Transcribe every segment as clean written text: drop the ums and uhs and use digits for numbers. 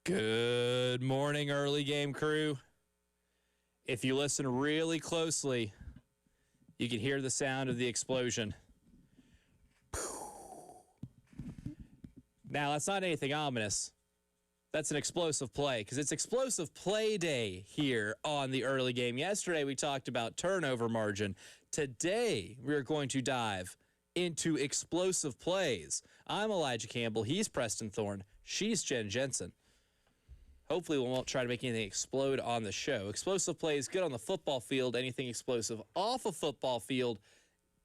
Good morning, early game crew. If you listen really closely, you can hear the sound of the explosion. Now, that's not anything ominous. That's an explosive play because it's explosive play day here on the early game. Yesterday, we talked about turnover margin. Today, we're going to dive into explosive plays. I'm Elijah Campbell. He's Preston Thorne. She's Jen Jensen. Hopefully, we won't try to make anything explode on the show. Explosive plays, good on the football field. Anything explosive off a football field,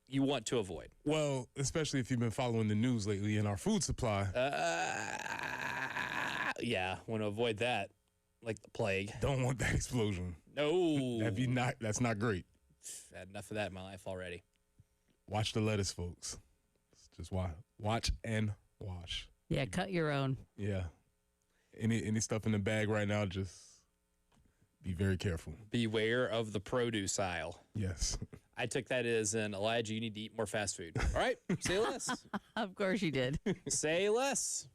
you want to avoid. Well, especially if you've been following the news lately in our food supply. Yeah, want to avoid that like the plague. Don't want that explosion. No. That's not great. Had enough of that in my life already. Watch the lettuce, folks. Just watch and wash. Yeah, cut your own. Yeah. Any stuff in the bag right now, just be very careful. Beware of the produce aisle. Yes. I took that as an Elijah, you need to eat more fast food. All right, say less. Of course you did. Say less.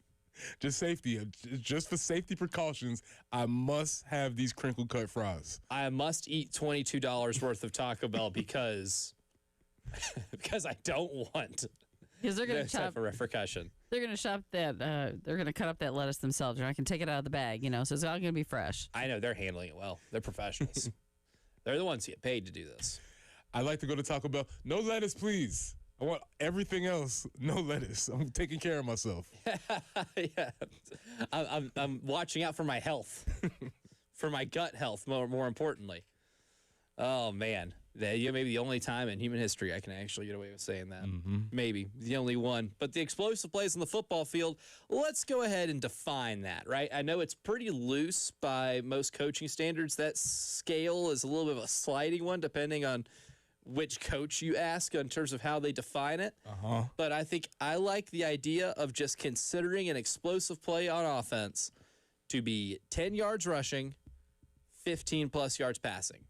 Just safety. Just for safety precautions, I must have these crinkle cut fries. I must eat $22 worth of Taco Bell because I don't want Because they're going to type of repercussion. They're going to shop that. They're going to cut up that lettuce themselves, and I can take it out of the bag. So it's all going to be fresh. I know they're handling it well. They're professionals. They're the ones who get paid to do this. I like to go to Taco Bell. No lettuce, please. I want everything else. No lettuce. I'm taking care of myself. Yeah, I'm watching out for my health, for my gut health. More importantly. Oh man, you may be the only time in human history I can actually get away with saying that. Mm-hmm. Maybe the only one. But the explosive plays on the football field. Let's go ahead and define that. Right? I know it's pretty loose by most coaching standards. That scale is a little bit of a sliding one, depending on which coach you ask in terms of how they define it. But I think I like the idea of just considering an explosive play on offense to be 10 yards rushing, 15 plus yards passing.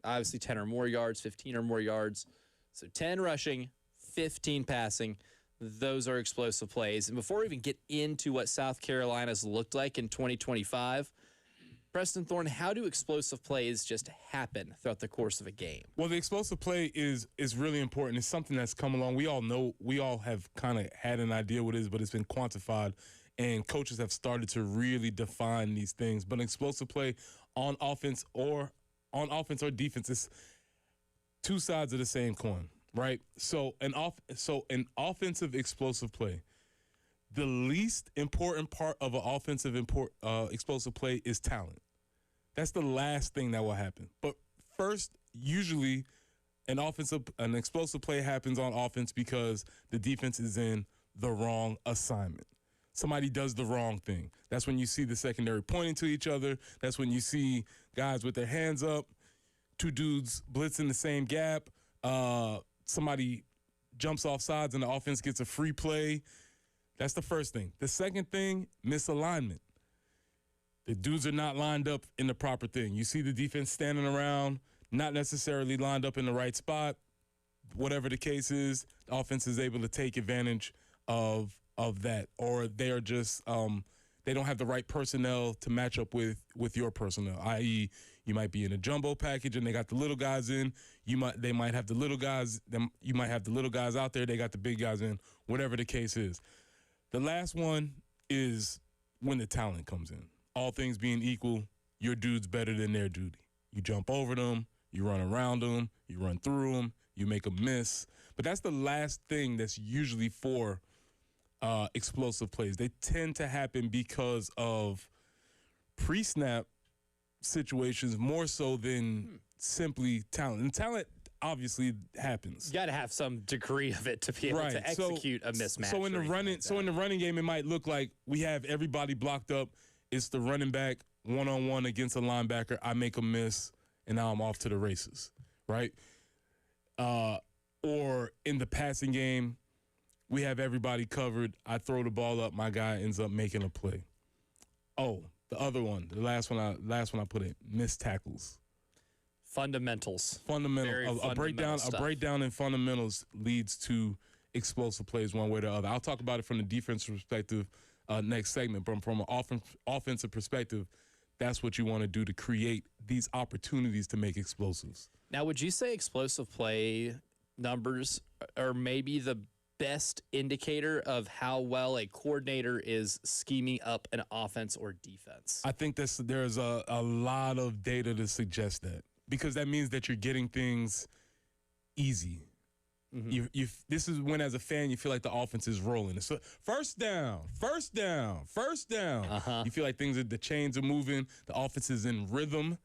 Obviously 10 or more yards, 15 or more yards. So 10 rushing, 15 passing. Those are explosive plays. And before we even get into what South Carolina's looked like in 2025, Preston Thorne, how do explosive plays just happen throughout the course of a game? Well, the explosive play is really important. It's something that's come along. We all have kind of had an idea what it is, but it's been quantified, and coaches have started to really define these things. But an explosive play on offense or defense is two sides of the same coin, right? So an offensive explosive play, the least important part of an offensive explosive play is talent. That's the last thing that will happen. But first, usually an explosive play happens on offense because the defense is in the wrong assignment. Somebody does the wrong thing. That's when you see the secondary pointing to each other. That's when you see guys with their hands up, two dudes blitzing the same gap. Somebody jumps off sides and the offense gets a free play. That's the first thing. The second thing, misalignment. The dudes are not lined up in the proper thing. You see the defense standing around, not necessarily lined up in the right spot. Whatever the case is, the offense is able to take advantage of that, or they are just they don't have the right personnel to match up with your personnel. I.e., you might be in a jumbo package and they got the little guys in. You might have the little guys out there. They got the big guys in. Whatever the case is. The last one is when the talent comes in. All things being equal, your dude's better than their duty. You jump over them, you run around them, you run through them, you make a miss. But that's the last thing that's usually for explosive plays. They tend to happen because of pre-snap situations more so than simply talent. And talent obviously happens. You got to have some degree of it to be able to execute a mismatch. So in the running game, it might look like we have everybody blocked up. It's the running back one-on-one against a linebacker. I make a miss, and now I'm off to the races, right? Or in the passing game, we have everybody covered. I throw the ball up. My guy ends up making a play. Oh, the other one, the last one I put in, missed tackles. Fundamentals. A breakdown in fundamentals leads to explosive plays one way or the other. I'll talk about it from the defensive perspective next segment. But from an offensive perspective, that's what you want to do to create these opportunities to make explosives. Now, would you say explosive play numbers are maybe the best indicator of how well a coordinator is scheming up an offense or defense? I think there's a lot of data to suggest that, because that means that you're getting things easy. Mm-hmm. This is when, as a fan, you feel like the offense is rolling. It's first down. Uh-huh. You feel like the chains are moving. The offense is in rhythm.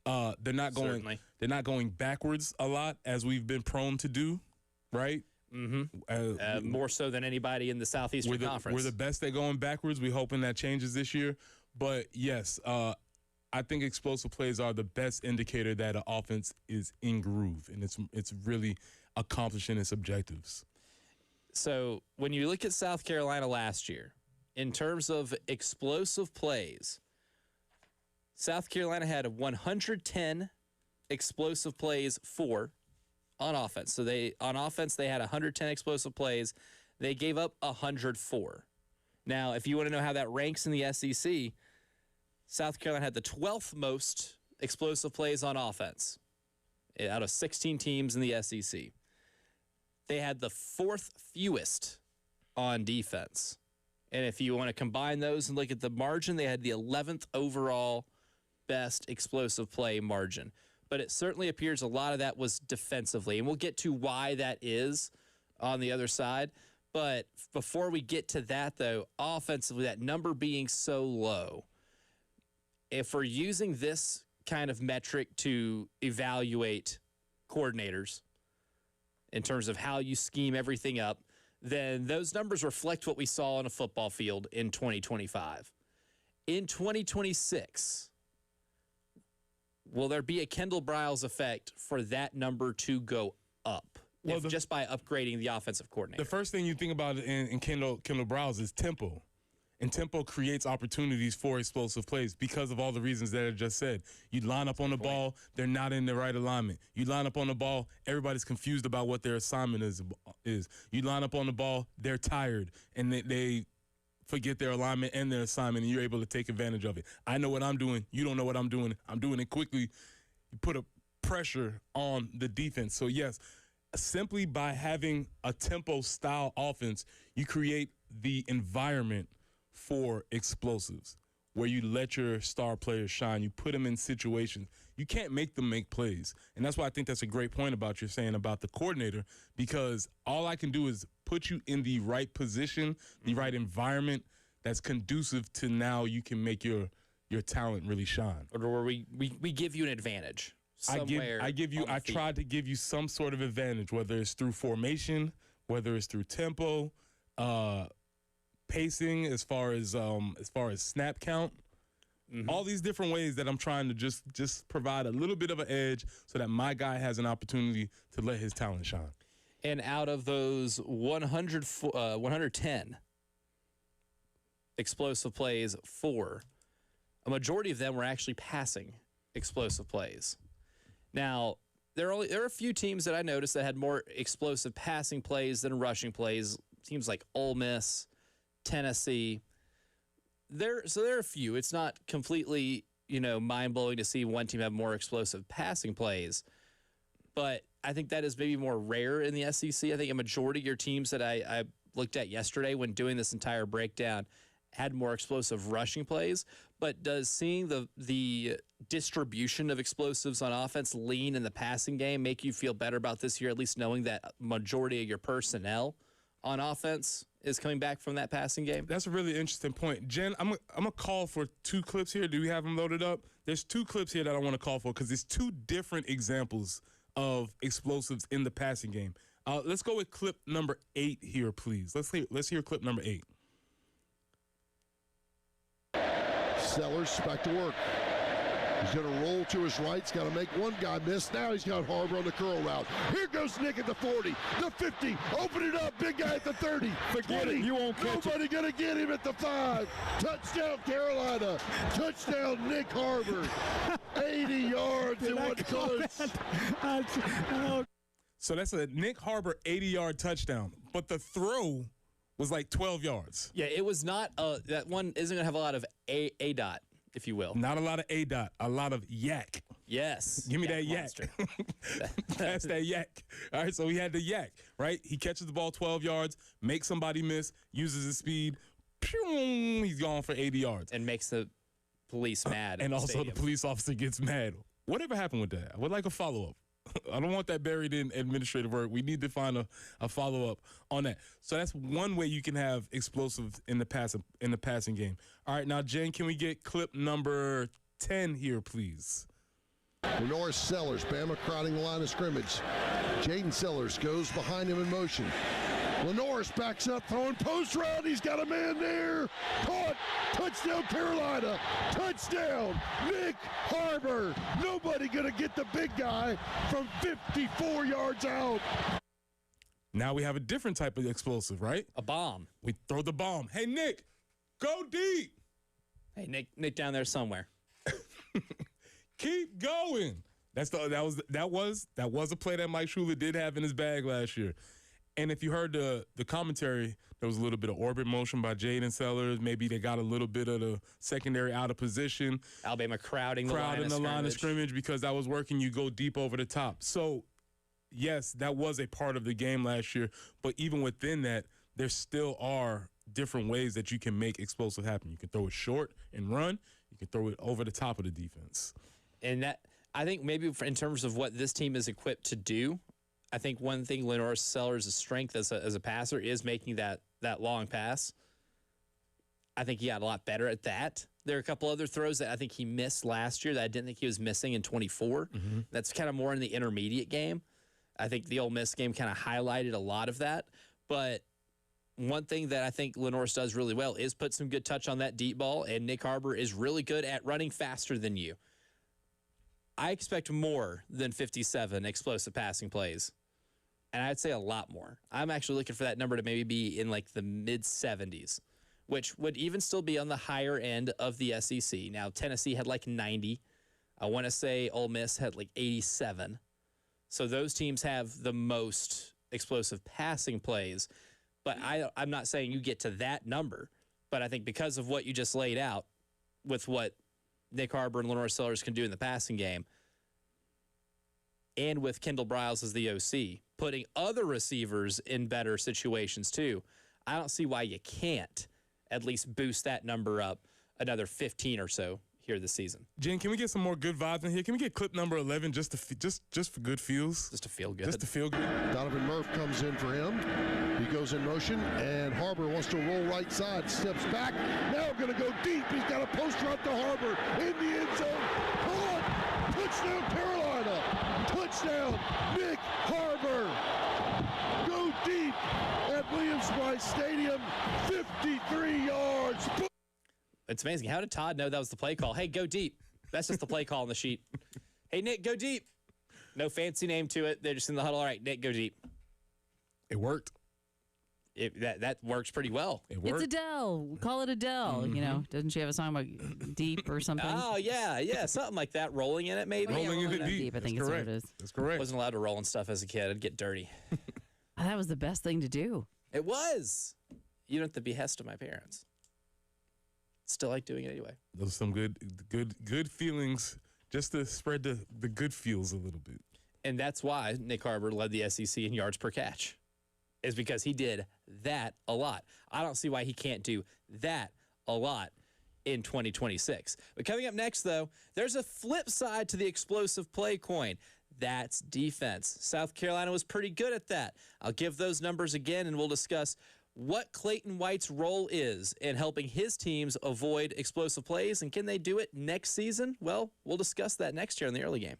They're not going backwards a lot, as we've been prone to do, right? Mm-hmm. More so than anybody in the Southeastern Conference. We're the best at going backwards. We're hoping that changes this year. But yes, I think explosive plays are the best indicator that an offense is in groove, and it's really accomplishing its objectives. So when you look at South Carolina last year, in terms of explosive plays, South Carolina had 110 explosive plays on offense. So on offense they had 110 explosive plays. They gave up 104. Now, if you want to know how that ranks in the SEC, South Carolina had the 12th most explosive plays on offense out of 16 teams in the SEC. They had the 4th fewest on defense. And if you want to combine those and look at the margin, they had the 11th overall best explosive play margin. But it certainly appears a lot of that was defensively. And we'll get to why that is on the other side. But before we get to that, though, offensively, that number being so low, if we're using this kind of metric to evaluate coordinators in terms of how you scheme everything up, then those numbers reflect what we saw on a football field in 2025. In 2026, will there be a Kendall Briles effect for that number to go up? Well, just by upgrading the offensive coordinator. The first thing you think about in Kendall Briles is tempo. And tempo creates opportunities for explosive plays because of all the reasons that I just said. You line up on the ball, they're not in the right alignment. You line up on the ball, everybody's confused about what their assignment is. You line up on the ball, they're tired, and they forget their alignment and their assignment, and you're able to take advantage of it. I know what I'm doing. You don't know what I'm doing. I'm doing it quickly. You put a pressure on the defense. So, yes, simply by having a tempo-style offense, you create the environment for explosives where you let your star players shine. You put them in situations. You can't make them make plays. And that's why I think that's a great point about you're saying about the coordinator, because all I can do is put you in the right position, the right environment that's conducive to now you can make your talent really shine. Or where we give you an advantage somewhere. I tried to give you some sort of advantage, whether it's through formation, whether it's through tempo, pacing, as far as snap count, all these different ways that I'm trying to just provide a little bit of an edge so that my guy has an opportunity to let his talent shine. And out of those 110 explosive plays, a majority of them were actually passing explosive plays. Now, there are a few teams that I noticed that had more explosive passing plays than rushing plays. Teams like Ole Miss, Tennessee. There are a few. It's not completely, mind-blowing to see one team have more explosive passing plays. But I think that is maybe more rare in the SEC. I think a majority of your teams that I looked at yesterday when doing this entire breakdown had more explosive rushing plays. But does seeing the distribution of explosives on offense lean in the passing game make you feel better about this year, at least knowing that majority of your personnel on offense is coming back from that passing game? That's a really interesting point. Jen, I'm going to call for 2 clips here. Do we have them loaded up? There's 2 clips here that I want to call for because it's 2 different examples of explosives in the passing game. Let's go with clip number 8 here, please. Let's hear clip number 8. Sellers back to work. He's going to roll to his right. He's got to make one guy miss. Now he's got Harbor on the curl route. Here goes Nick at the 40, the 50. Open it up. Big guy at the 30. Forget 20. it. You won't catch Nobody going to get him at the 5. Touchdown, Carolina. Touchdown, Nick Harbor. 80 yards in one touch. So that's a Nick Harbor 80-yard touchdown. But the throw was like 12 yards. Yeah, it was not that one isn't gonna have a lot of a dot, if you will. Not a lot of A dot, a lot of yak. Yes. Give me that yak. monster. That's that yak. All right, so he had the yak, right? He catches the ball 12 yards, makes somebody miss, uses his speed, pew, he's gone for 80 yards. And makes the police mad. And at also stadium. the police officer gets mad. Whatever happened with that? I would like a follow-up. I don't want that buried in administrative work. We need to find a follow-up on that. So that's one way you can have explosive in the passing game. All right, now, Jen, can we get clip number 10 here, please? Lenore Sellers, Bama crowding the line of scrimmage. Jaden Sellers goes behind him in motion. Lenore backs up, throwing post route. He's got a man there. Caught. Touchdown, Carolina. Touchdown, Nick Harbor. Nobody going to get the big guy from 54 yards out. Now we have a different type of explosive, right? A bomb. We throw the bomb. Hey, Nick, go deep. Hey, Nick down there somewhere. Keep going. That was a play that Mike Shula did have in his bag last year. And if you heard the commentary, there was a little bit of orbit motion by Jaden Sellers. Maybe they got a little bit of the secondary out of position. Alabama crowding the line of scrimmage because that was working. You go deep over the top. So, yes, that was a part of the game last year. But even within that, there still are different ways that you can make explosive happen. You can throw it short and run. You can throw it over the top of the defense. And that, I think maybe in terms of what this team is equipped to do, I think one thing Lenore Sellers' strength as a passer is making that long pass. I think he got a lot better at that. There are a couple other throws that I think he missed last year that I didn't think he was missing in 24. Mm-hmm. That's kind of more in the intermediate game. I think the Ole Miss game kind of highlighted a lot of that. But one thing that I think Lenore does really well is put some good touch on that deep ball, and Nick Harbor is really good at running faster than you. I expect more than 57 explosive passing plays, and I'd say a lot more. I'm actually looking for that number to maybe be in like the mid-70s, which would even still be on the higher end of the SEC. Now, Tennessee had like 90. I want to say Ole Miss had like 87. So those teams have the most explosive passing plays, but I'm not saying you get to that number, but I think because of what you just laid out with what Nick Harbor and Lenore Sellers can do in the passing game, and with Kendall Briles as the OC, putting other receivers in better situations too, I don't see why you can't at least boost that number up another 15 or so here this season. Jen, can we get some more good vibes in here? Can we get clip number 11 just for good feels? Just to feel good. Just to feel good. Donovan Murph comes in for him. He goes in motion, and Harbor wants to roll right side, steps back. Now going to go deep. He's got a post route to Harbor in the end zone. Caught. Touchdown, Carolina. Touchdown, Nick Harbor. Go deep at Williams-Brice Stadium, 53 yards. It's amazing. How did Todd know that was the play call? Hey, go deep. That's just the play call on the sheet. Hey, Nick, go deep. No fancy name to it. They're just in the huddle. All right, Nick, go deep. It worked. That works pretty well. It worked. It's Adele. Call it Adele. Mm-hmm. You know, doesn't she have a song about deep or something? Oh, yeah, something like that. Rolling in it, maybe. Oh, yeah, Rolling in Rolling it in deep. I think That's it's what correct. it is. That's correct. Wasn't allowed to roll in stuff as a kid. I'd get dirty. That was the best thing to do. It was. You know, at the behest of my parents. Still like doing it anyway. Those are some good feelings just to spread the good feels a little bit. And that's why Nick Harbor led the SEC in yards per catch, is because he did that a lot. I don't see why he can't do that a lot in 2026. But coming up next, though, there's a flip side to the explosive play coin. That's defense. South Carolina was pretty good at that. I'll give those numbers again, and we'll discuss what Clayton White's role is in helping his teams avoid explosive plays, and can they do it next season? Well, we'll discuss that next year in the early game.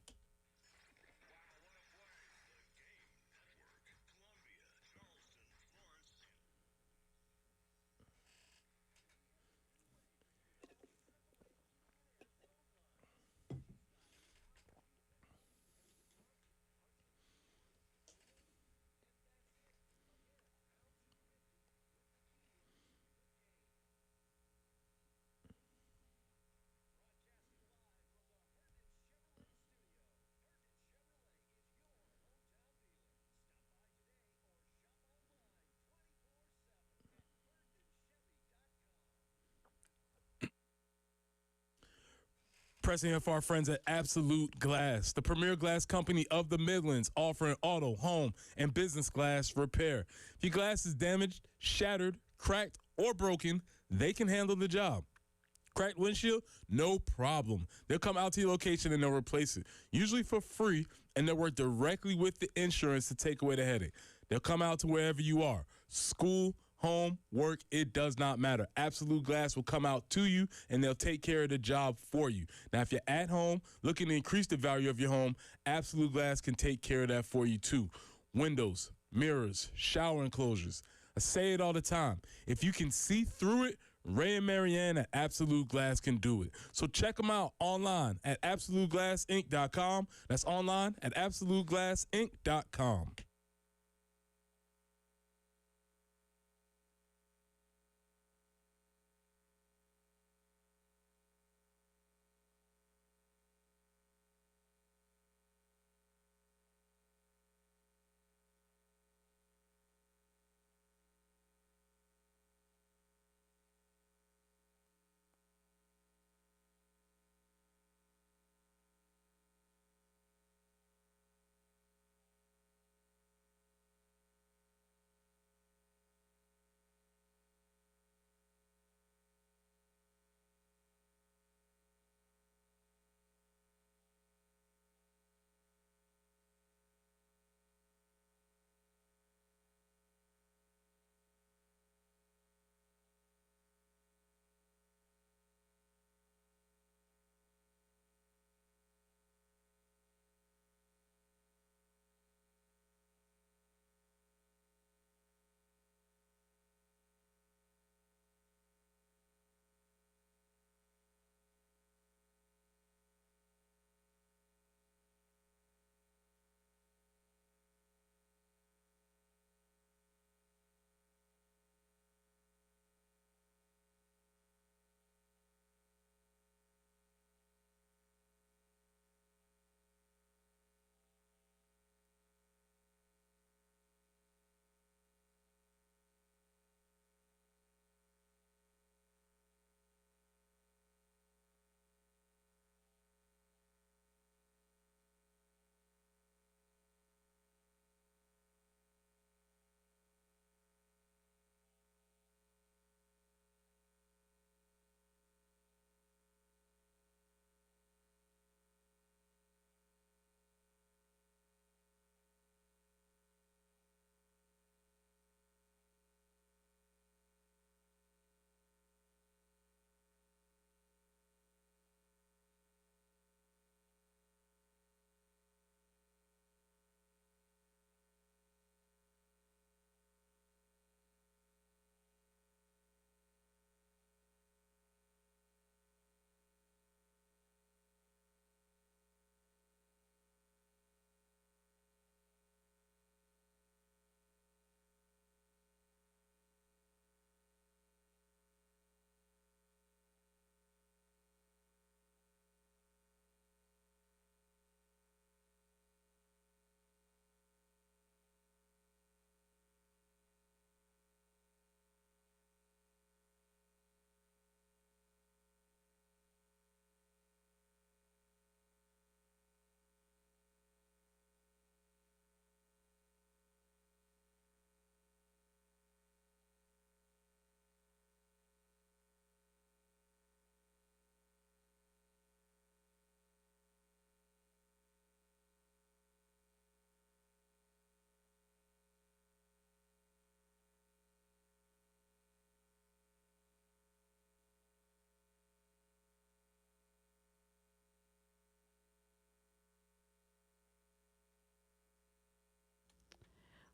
Pressing here for our friends at Absolute Glass, the premier glass company of the Midlands, offering auto, home, and business glass repair. If your glass is damaged, shattered, cracked, or broken, they can handle the job. Cracked windshield? No problem. They'll come out to your location and they'll replace it, usually for free, and they'll work directly with the insurance to take away the headache. They'll come out to wherever you are, school, home, work, it does not matter. Absolute Glass will come out to you, and they'll take care of the job for you. Now, if you're at home looking to increase the value of your home, Absolute Glass can take care of that for you too. Windows, mirrors, shower enclosures. I say it all the time. If you can see through it, Ray and Marianne at Absolute Glass can do it. So check them out online at AbsoluteGlassInc.com. That's online at AbsoluteGlassInc.com.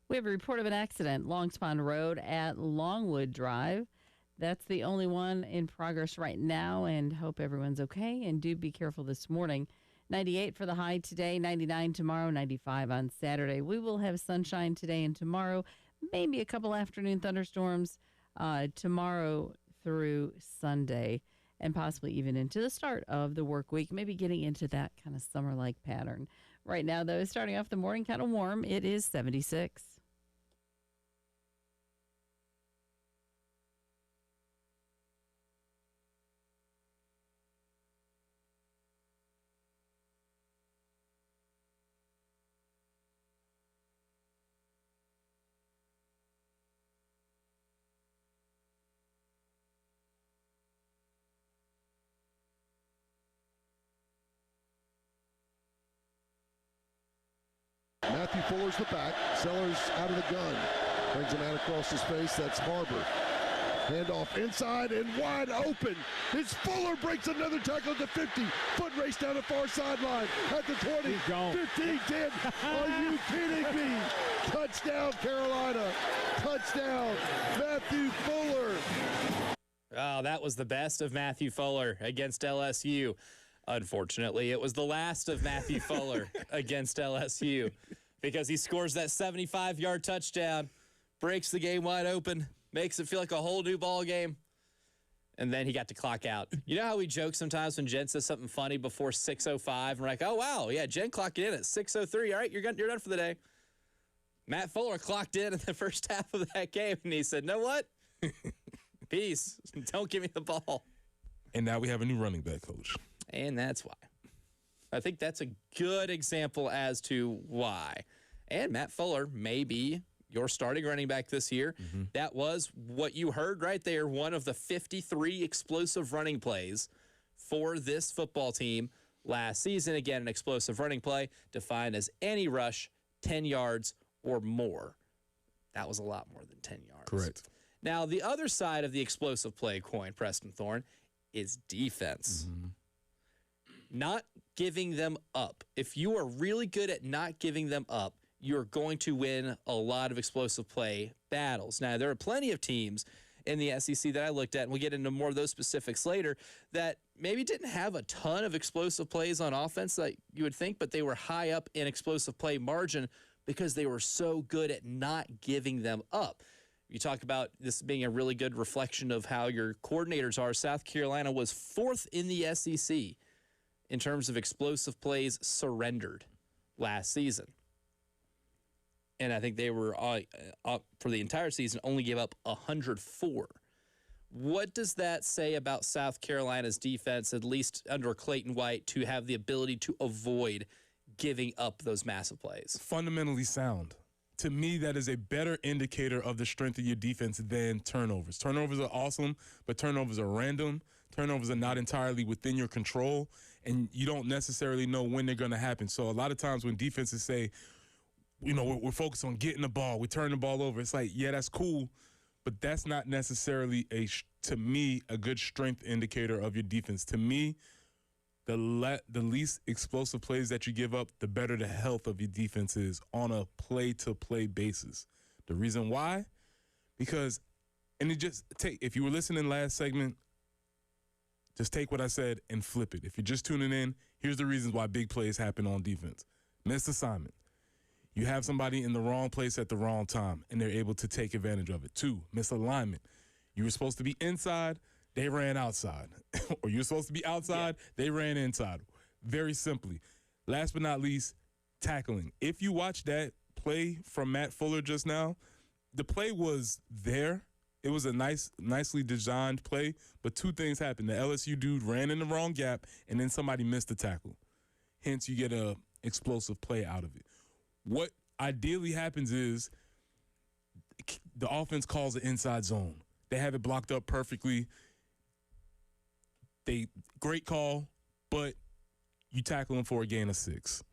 We have a report of an accident, Longspond Road at Longwood Drive. That's the only one in progress right now, and hope everyone's okay. And do be careful this morning. 98 for the high today, 99 tomorrow, 95 on Saturday. We will have sunshine today and tomorrow, maybe a couple afternoon thunderstorms tomorrow through Sunday, and possibly even into the start of the work week, maybe getting into that kind of summer-like pattern. Right now, though, starting off the morning kind of warm, it is 76. Matthew Fuller's the back. Sellers out of the gun. Brings a man across his face. That's Harbor. Handoff inside and wide open. It's Fuller breaks another tackle at the 50. Foot race down the far sideline at the 20. 15, 10. Are you kidding me? Touchdown, Carolina. Touchdown, Matthew Fuller. Oh, that was the best of Matthew Fuller against LSU. Unfortunately, it was the last of Matthew Fuller against LSU because he scores that 75-yard touchdown, breaks the game wide open, makes it feel like a whole new ball game, and then he got to clock out. You know how we joke sometimes when Jen says something funny before 6:05, and we're like, oh, wow, yeah, Jen clocked in at 6:03. All right, you're done for the day. Matt Fuller clocked in the first half of that game, and he said, know what? Peace. Don't give me the ball. And now we have a new running back coach. And that's why. I think that's a good example as to why. And Matt Fuller may be your starting running back this year. Mm-hmm. That was what you heard right there, one of the 53 explosive running plays for this football team last season. Again, an explosive running play defined as any rush 10 yards or more. That was a lot more than 10 yards. Correct. Now, the other side of the explosive play coin, Preston Thorne, is defense. Mm-hmm. Not giving them up. If you are really good at not giving them up, you're going to win a lot of explosive play battles. Now, there are plenty of teams in the SEC that I looked at, and we'll get into more of those specifics later, that maybe didn't have a ton of explosive plays on offense like you would think, but they were high up in explosive play margin because they were so good at not giving them up. You talk about this being a really good reflection of how your coordinators are. South Carolina was 4th in the SEC in terms of explosive plays surrendered last season. And I think they were, for the entire season, only gave up 104. What does that say about South Carolina's defense, at least under Clayton White, to have the ability to avoid giving up those massive plays? Fundamentally sound. To me, that is a better indicator of the strength of your defense than turnovers. Turnovers are awesome, but turnovers are random. Turnovers are not entirely within your control, and you don't necessarily know when they're going to happen. So a lot of times when defenses say, you know, we're focused on getting the ball, we turn the ball over, it's like, yeah, that's cool, but that's not necessarily, to me, a good strength indicator of your defense. To me, the least explosive plays that you give up, the better the health of your defense is on a play-to-play basis. The reason why? Because, and if you were listening last segment, just take what I said and flip it. If you're just tuning in, here's the reasons why big plays happen on defense. Missed assignment. You have somebody in the wrong place at the wrong time, and they're able to take advantage of it. 2, misalignment. You were supposed to be inside, they ran outside. Or you're supposed to be outside, they ran inside. Very simply. Last but not least, tackling. If you watch that play from Matt Fuller just now, the play was there. It was a nicely designed play, but 2 things happened. The LSU dude ran in the wrong gap, and then somebody missed the tackle. Hence, you get a explosive play out of it. What ideally happens is the offense calls an inside zone. They have it blocked up perfectly. Great call, but you tackle them for a gain of 6.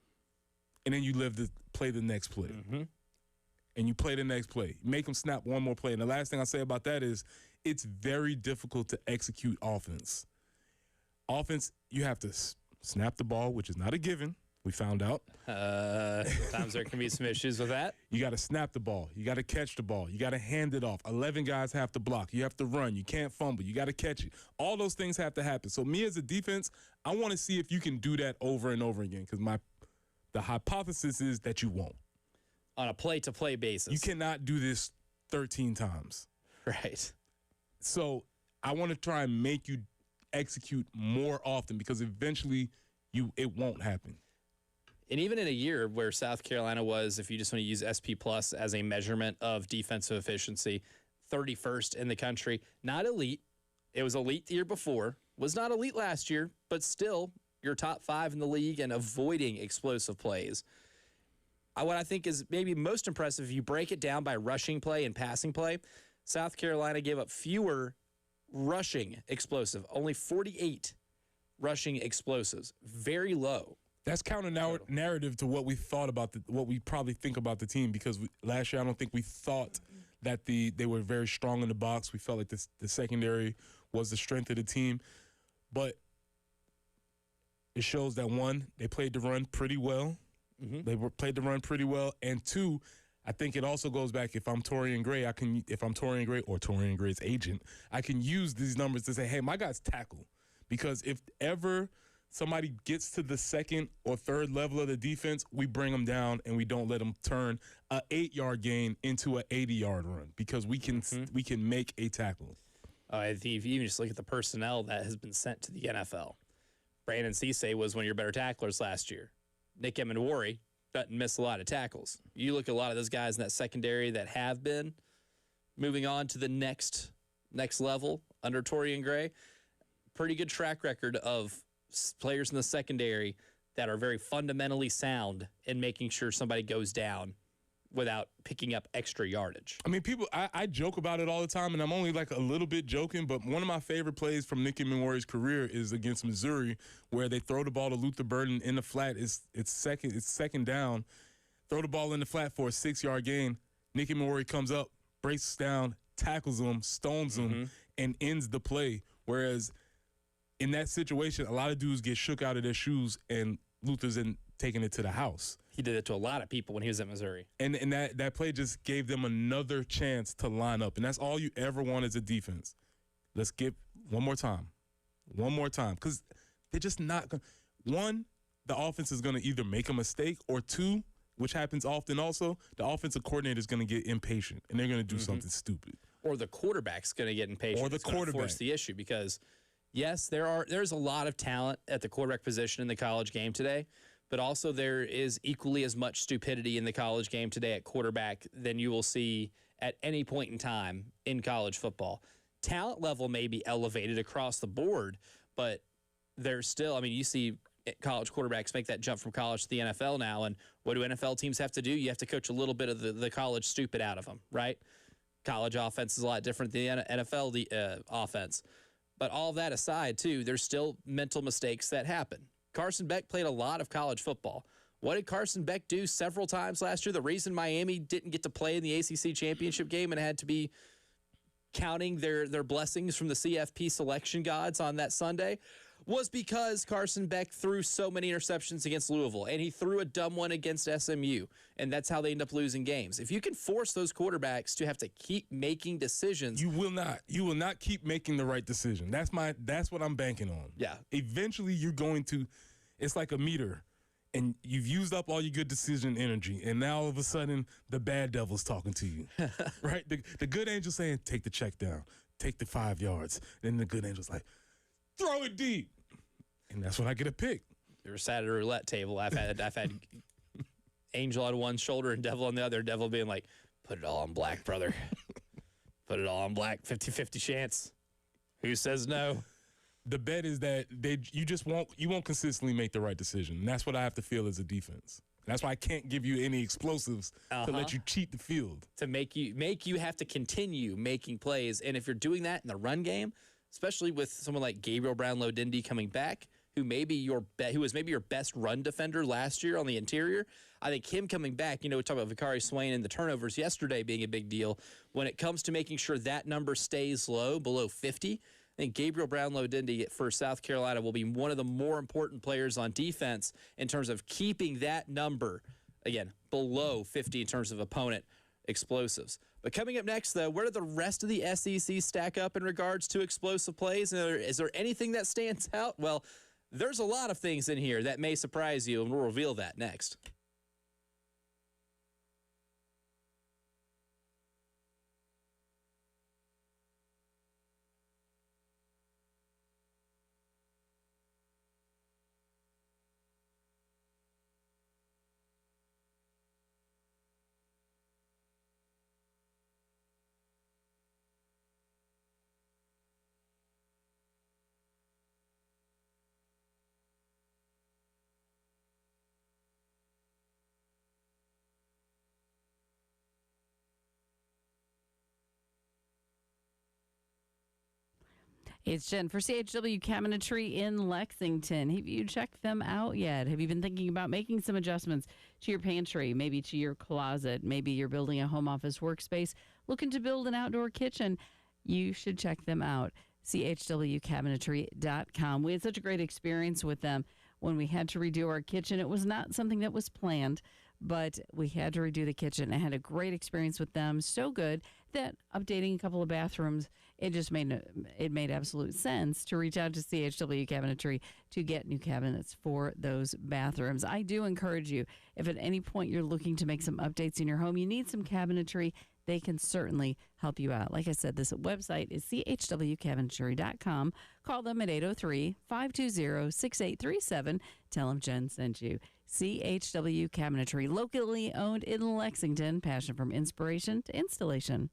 And then you play the next play. Mm-hmm. And you play the next play. Make them snap one more play. And the last thing I say about that is it's very difficult to execute offense. Offense, you have to snap the ball, which is not a given. We found out. Sometimes there can be some issues with that. You got to snap the ball. You got to catch the ball. You got to hand it off. 11 guys have to block. You have to run. You can't fumble. You got to catch it. All those things have to happen. So me as a defense, I want to see if you can do that over and over again because the hypothesis is that you won't. On a play-to-play basis. You cannot do this 13 times. Right. So I want to try and make you execute more often because eventually it won't happen. And even in a year where South Carolina was, if you just want to use SP Plus as a measurement of defensive efficiency, 31st in the country, not elite. It was elite the year before, was not elite last year, but still you're top 5 in the league and avoiding explosive plays. What I think is maybe most impressive, if you break it down by rushing play and passing play, South Carolina gave up fewer rushing explosive, only 48 rushing explosives, very low That's counter narrative to what we thought about what we probably think about the team, because last year I don't think we thought that they were very strong in the box. We felt like the secondary was the strength of the team, but it shows that, one, they played the run pretty well. They played the run pretty well, and two, I think it also goes back, if I'm Torian Gray or Torian Gray's agent, I can use these numbers to say, hey, my guys tackle, because if ever somebody gets to the second or third level of the defense, we bring them down and we don't let them turn a 8-yard gain into an 80-yard run, because we can make a tackle. I think if you even just look at the personnel that has been sent to the NFL, Brandon Cisse was one of your better tacklers last year. Nick Emenwari doesn't miss a lot of tackles. You look at a lot of those guys in that secondary that have been moving on to the next level under Torian Gray. Pretty good track record of players in the secondary that are very fundamentally sound in making sure somebody goes down without picking up extra yardage. I mean, I joke about it all the time, and I'm only like a little bit joking, but one of my favorite plays from Nick Emenwari's career is against Missouri, where they throw the ball to Luther Burden in the flat. It's second down. Throw the ball in the flat for a 6-yard gain. Nick Emenwari comes up, breaks down, tackles him, stones him, and ends the play. Whereas in that situation, a lot of dudes get shook out of their shoes, and Luther's taking it to the house. He did it to a lot of people when he was at Missouri. And that play just gave them another chance to line up. And that's all you ever want as a defense. Let's get one more time. Because they're just not going to. One, the offense is going to either make a mistake, or two, which happens often also, the offensive coordinator is going to get impatient, and they're going to do something stupid. Or the quarterback's going to get impatient. Or the quarterback. Force the issue, because, yes, there's a lot of talent at the quarterback position in the college game today, but also there is equally as much stupidity in the college game today at quarterback than you will see at any point in time in college football. Talent level may be elevated across the board, but there's still, I mean, you see college quarterbacks make that jump from college to the NFL now, and what do NFL teams have to do? You have to coach a little bit of the college stupid out of them, right? College offense is a lot different than the NFL offense. But all of that aside, too, there's still mental mistakes that happen. Carson Beck played a lot of college football. What did Carson Beck do several times last year? The reason Miami didn't get to play in the ACC championship game and had to be counting their blessings from the CFP selection gods on that Sunday was because Carson Beck threw so many interceptions against Louisville, and he threw a dumb one against SMU, and that's how they end up losing games. If you can force those quarterbacks to have to keep making decisions, you will not keep making the right decision. That's what I'm banking on. Yeah. Eventually you're going to, it's like a meter, and you've used up all your good decision energy, and now all of a sudden the bad devil's talking to you. Right? The good angel's saying, take the check down, take the 5 yards. Then the good angel's like, throw it deep. And that's when I get a pick. You were sat at a roulette table. I've had angel on one shoulder and devil on the other. Devil being like, put it all on black, brother. Put it all on black. 50-50 chance. Who says no? The bet is that you won't consistently make the right decision. And that's what I have to feel as a defense. That's why I can't give you any explosives to let you cheat the field. To make you have to continue making plays. And if you're doing that in the run game, especially with someone like Gabriel Brownlow-Dindy coming back, who was maybe your best run defender last year on the interior. I think him coming back, we talked about Vicari Swain and the turnovers yesterday being a big deal. When it comes to making sure that number stays low, below 50, I think Gabriel Brownlow-Dindy for South Carolina will be one of the more important players on defense in terms of keeping that number, again, below 50 in terms of opponent explosives. But coming up next, though, where do the rest of the SEC stack up in regards to explosive plays? Is there anything that stands out? Well, there's a lot of things in here that may surprise you, and we'll reveal that next. It's Jen for CHW Cabinetry in Lexington. Have you checked them out yet? Have you been thinking about making some adjustments to your pantry, maybe to your closet? Maybe you're building a home office workspace, looking to build an outdoor kitchen. You should check them out. CHWCabinetry.com. We had such a great experience with them when we had to redo our kitchen. It was not something that was planned, but we had to redo the kitchen. I had a great experience with them. So good that updating a couple of bathrooms, it just made absolute sense to reach out to CHW Cabinetry to get new cabinets for those bathrooms. I do encourage you, if at any point you're looking to make some updates in your home, you need some cabinetry, they can certainly help you out. Like I said, this website is chwcabinetry.com. Call them at 803-520-6837. Tell them Jen sent you. CHW Cabinetry, locally owned in Lexington. Passion from inspiration to installation.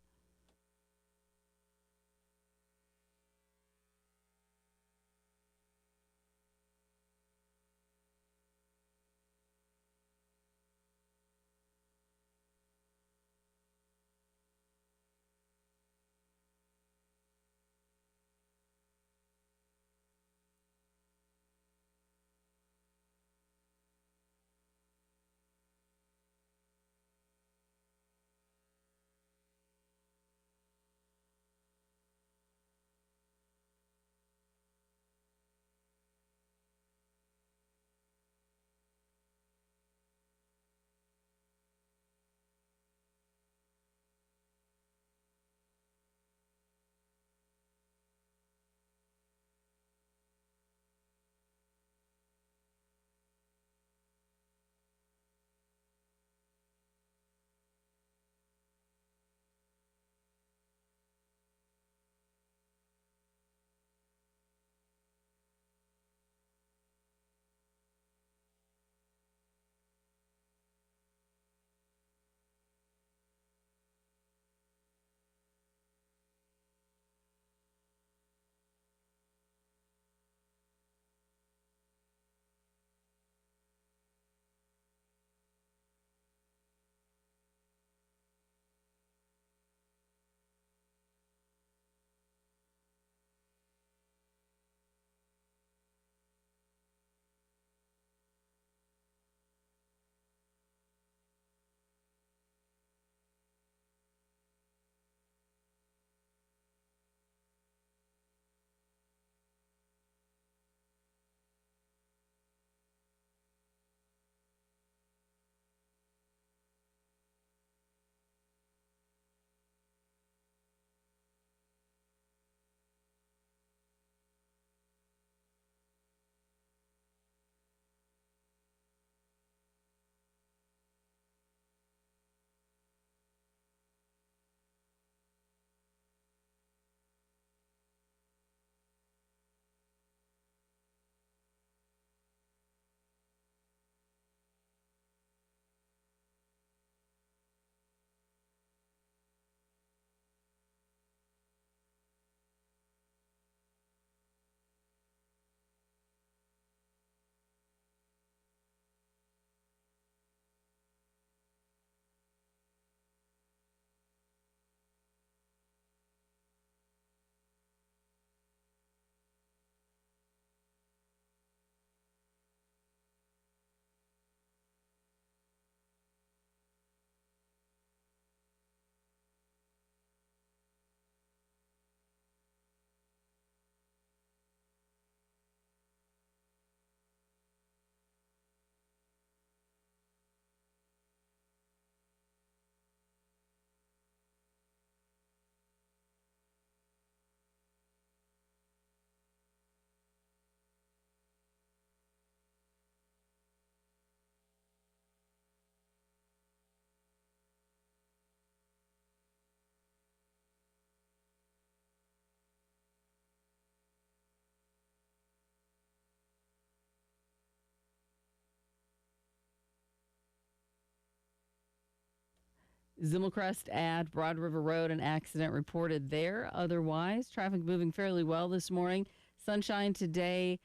Zimmelcrest at Broad River Road, an accident reported there. Otherwise, traffic moving fairly well this morning. Sunshine today,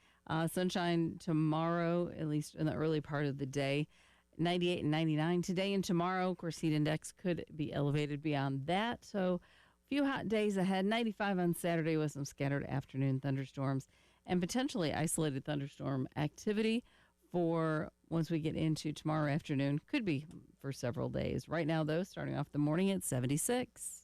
sunshine tomorrow, at least in the early part of the day. 98 and 99 today and tomorrow. Of course, heat index could be elevated beyond that. So Few hot days ahead. 95 on Saturday with some scattered afternoon thunderstorms and potentially isolated thunderstorm activity for once we get into tomorrow afternoon. Could be for several days. Right now, though, starting off the morning at 76.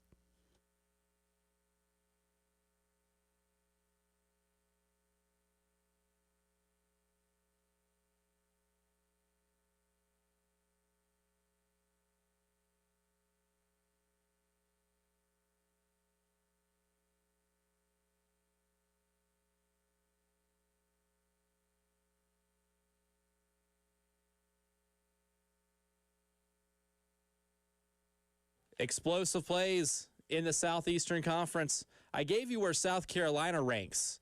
Explosive plays in the Southeastern Conference. I gave you where South Carolina ranks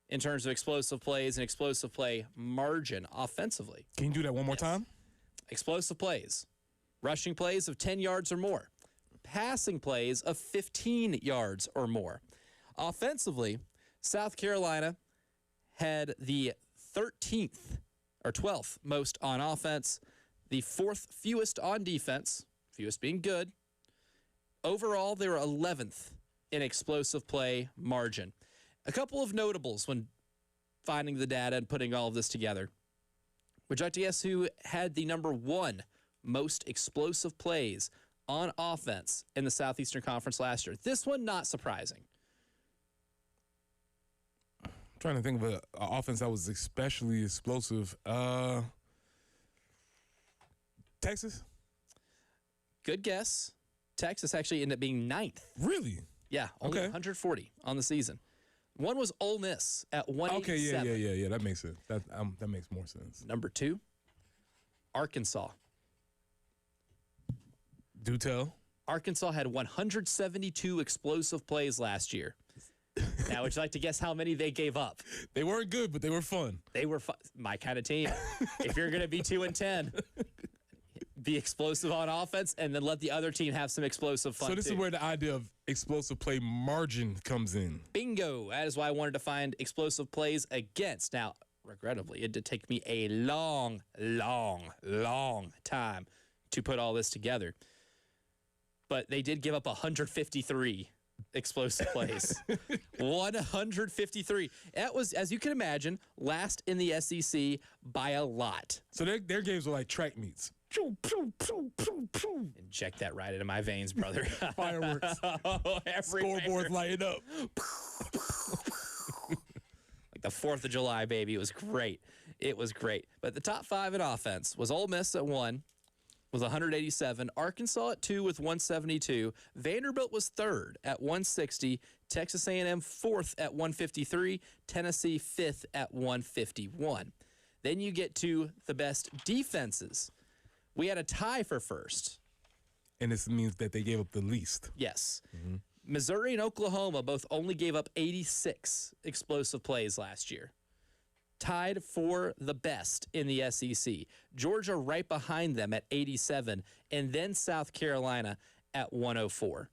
in terms of explosive plays and explosive play margin offensively. Can you do that one more time? Explosive plays. Rushing plays of 10 yards or more. Passing plays of 15 yards or more. Offensively, South Carolina had the 13th or 12th most on offense, the 4th fewest on defense, fewest being good. Overall, they were 11th in explosive play margin. A couple of notables when finding the data and putting all of this together. Would you like to guess who had the number 1 most explosive plays on offense in the Southeastern Conference last year? This one, not surprising. I'm trying to think of an offense that was especially explosive. Texas? Good guess. Texas actually ended up being 9th. Really? Yeah, only 140 on the season. One was Ole Miss at 187. Okay, yeah. That makes sense. That makes more sense. Number 2, Arkansas. Do tell. Arkansas had 172 explosive plays last year. Now, would you like to guess how many they gave up? They weren't good, but they were fun. They were my kind of team. If you're going to be 2-10, be explosive on offense and then let the other team have some explosive fun. So this is where the idea of explosive play margin comes in. Bingo. That is why I wanted to find explosive plays against. Now, regrettably, it did take me a long time to put all this together. But they did give up 153 explosive plays. 153. That was, as you can imagine, last in the SEC by a lot. So their games were like track meets. Inject that right into my veins, brother. Fireworks. Scoreboards lighting up. Like the 4th of July, baby. It was great. It was great. But the top 5 in offense was Ole Miss at 1 with 187, Arkansas at 2 with 172, Vanderbilt was 3rd at 160, Texas A&M 4th at 153, Tennessee 5th at 151. Then you get to the best defenses. We had a tie for first. And this means that they gave up the least. Yes. Mm-hmm. Missouri and Oklahoma both only gave up 86 explosive plays last year. Tied for the best in the SEC. Georgia right behind them at 87, and then South Carolina at 104.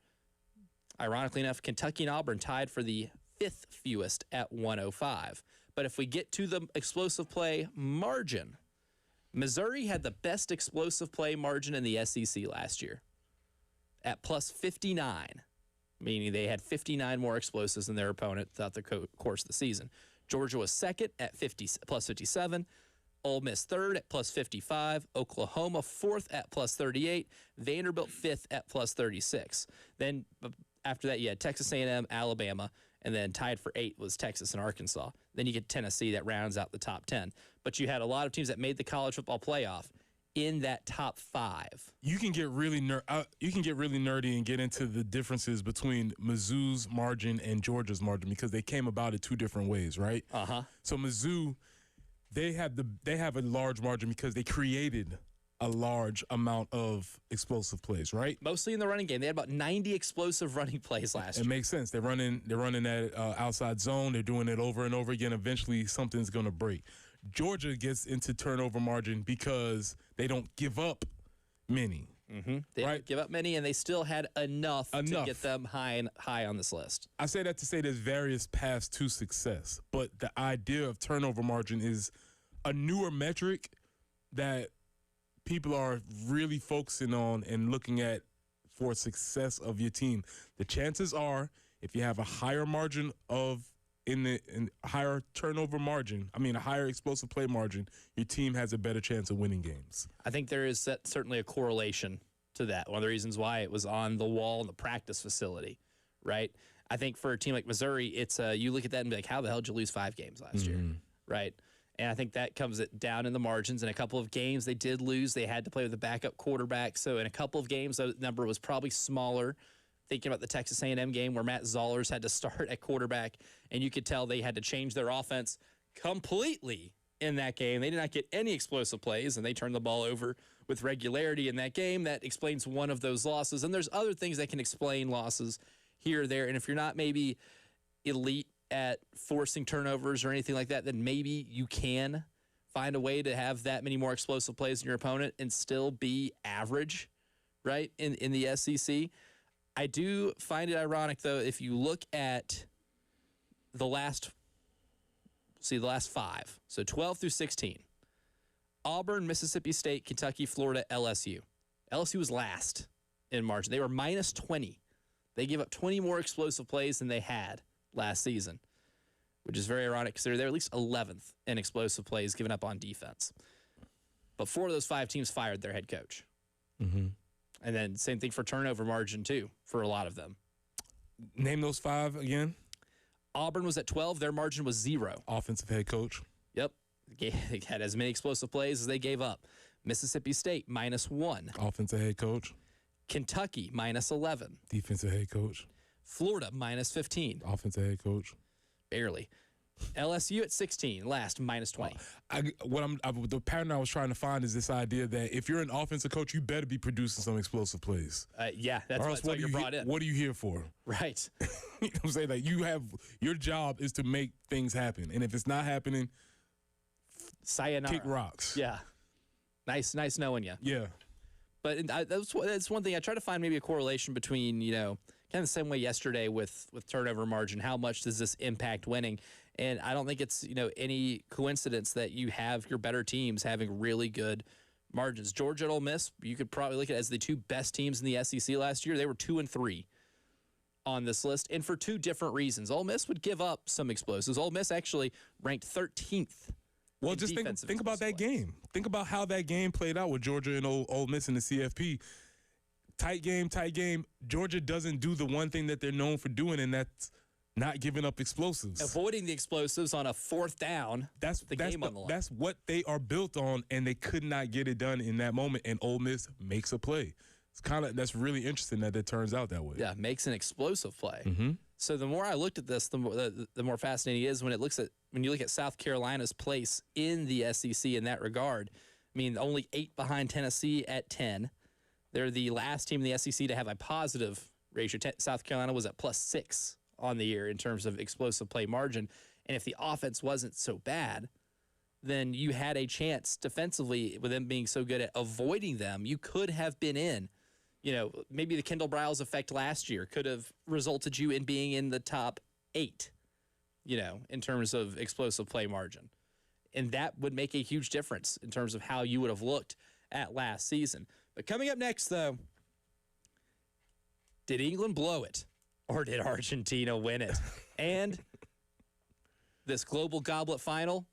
Ironically enough, Kentucky and Auburn tied for the 5th fewest at 105. But if we get to the explosive play margin, Missouri had the best explosive play margin in the SEC last year at plus 59, meaning they had 59 more explosives than their opponent throughout the course of the season. Georgia was 2nd at plus 57. Ole Miss 3rd at plus 55. Oklahoma 4th at plus 38. Vanderbilt 5th at plus 36. Then after that, you had Texas A&M, Alabama, and then tied for 8 was Texas and Arkansas. Then you get Tennessee that rounds out the top 10. But you had a lot of teams that made the college football playoff in that top 5. You can get really nerdy and get into the differences between Mizzou's margin and Georgia's margin because they came about it 2 different ways, right? Uh-huh. So Mizzou, they have a large margin because they created a large amount of explosive plays, right? Mostly in the running game. They had about 90 explosive running plays last year. It makes sense. They're running that outside zone. They're doing it over and over again. Eventually, something's going to break. Georgia gets into turnover margin because they don't give up many. Mm-hmm. They didn't give up many, and they still had enough to get them high on this list. I say that to say there's various paths to success, but the idea of turnover margin is a newer metric that people are really focusing on and looking at for success of your team. The chances are, if you have a higher margin of higher turnover margin, a higher explosive play margin, your team has a better chance of winning games. I think there is certainly a correlation to that. One of the reasons why it was on the wall in the practice facility, right? I think for a team like Missouri, it's you look at that and be like, how the hell did you lose 5 games last year, right? And I think that comes down in the margins. In a couple of games, they did lose. They had to play with a backup quarterback. So in a couple of games, the number was probably smaller. Thinking about the Texas A&M game where Matt Zollers had to start at quarterback, and you could tell they had to change their offense completely in that game. They did not get any explosive plays, and they turned the ball over with regularity in that game. That explains one of those losses. And there's other things that can explain losses here or there. And if you're not maybe elite at forcing turnovers or anything like that, then maybe you can find a way to have that many more explosive plays than your opponent and still be average, right, in the SEC. I do find it ironic, though, if you look at the last 5, so 12 through 16, Auburn, Mississippi State, Kentucky, Florida, LSU. LSU was last in margin. They were minus 20. They gave up 20 more explosive plays than they had last season, which is very ironic because they're at least 11th in explosive plays given up on defense. But 4 of those 5 teams fired their head coach. Mm-hmm. And then same thing for turnover margin, too, for a lot of them. Name those 5 again. Auburn was at 12. Their margin was 0. Offensive head coach. Yep. They had as many explosive plays as they gave up. Mississippi State, minus 1. Offensive head coach. Kentucky, minus 11. Defensive head coach. Florida, minus 15. Offensive head coach. Barely. LSU at 16, last, minus 20. The pattern I was trying to find is this idea that if you're an offensive coach, you better be producing some explosive plays. Yeah, that's what you're brought in. What are you here for? Right. You know what I'm saying? Like, your job is to make things happen. And if it's not happening, sayonara. Kick rocks. Yeah. Nice knowing you. Yeah. But that's one thing. I try to find maybe a correlation between, kind of the same way yesterday with turnover margin. How much does this impact winning? And I don't think it's, any coincidence that you have your better teams having really good margins. Georgia and Ole Miss, you could probably look at as the 2 best teams in the SEC last year. They were 2 and 3 on this list, and for 2 different reasons. Ole Miss would give up some explosives. Ole Miss actually ranked 13th. Well, just think about that game. Think about how that game played out with Georgia and Ole Miss in the CFP. Tight game. Georgia doesn't do the one thing that they're known for doing, and that's not giving up explosives. Avoiding the explosives on a 4th down. That's the game on the line. That's what they are built on, and they could not get it done in that moment, and Ole Miss makes a play. That's really interesting that it turns out that way. Yeah, makes an explosive play. Mm-hmm. So the more I looked at this, the more fascinating it is when you look at South Carolina's place in the SEC in that regard. Only 8 behind Tennessee at 10. They're the last team in the SEC to have a positive ratio. South Carolina was at +6 on the year in terms of explosive play margin. And if the offense wasn't so bad, then you had a chance defensively with them being so good at avoiding them. You could have been in. Maybe the Kendall Briles effect last year could have resulted you in being in the top 8, in terms of explosive play margin. And that would make a huge difference in terms of how you would have looked at last season. But coming up next, though, did England blow it or did Argentina win it? And this Global Goblet final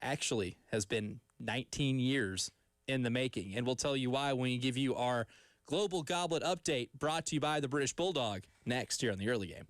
actually has been 19 years in the making. And we'll tell you why when we give you our Global Goblet update, brought to you by the British Bulldog, next here on the early game.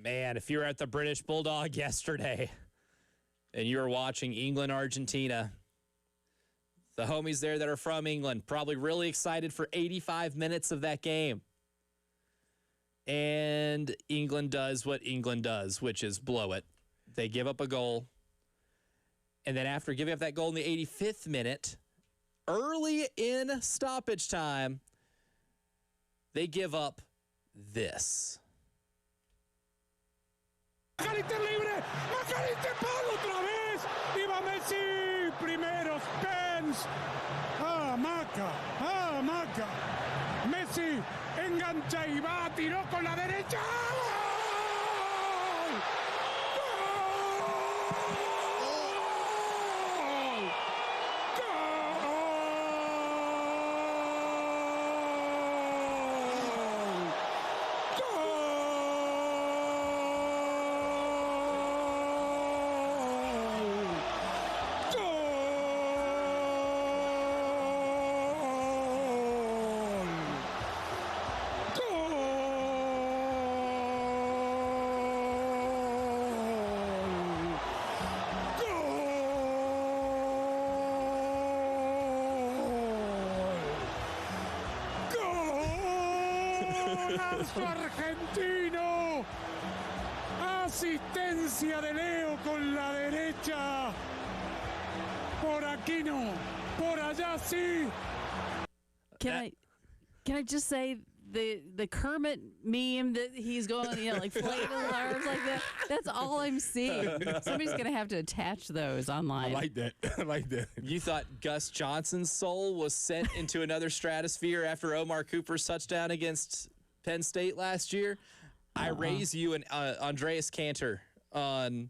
Man, if you were at the British Bulldog yesterday and you were watching England-Argentina, the homies there that are from England probably really excited for 85 minutes of that game. And England does what England does, which is blow it. They give up a goal. And then after giving up that goal in the 85th minute, early in stoppage time, they give up this. McAllister libre, McAllister Paul otra vez, y va Messi, primero Spence, Maca, Messi engancha y va, tiró con la derecha. Argentino, asistencia de Leo con la derecha, por aquí no, por allá sí. Can I just say the Kermit meme that he's going, like flailing arms like that? That's all I'm seeing. Somebody's gonna have to attach those online. I like that. I like that. You thought Gus Johnson's soul was sent into another stratosphere after Omar Cooper's touchdown against Penn State last year? I raise you an Andreas Cantor on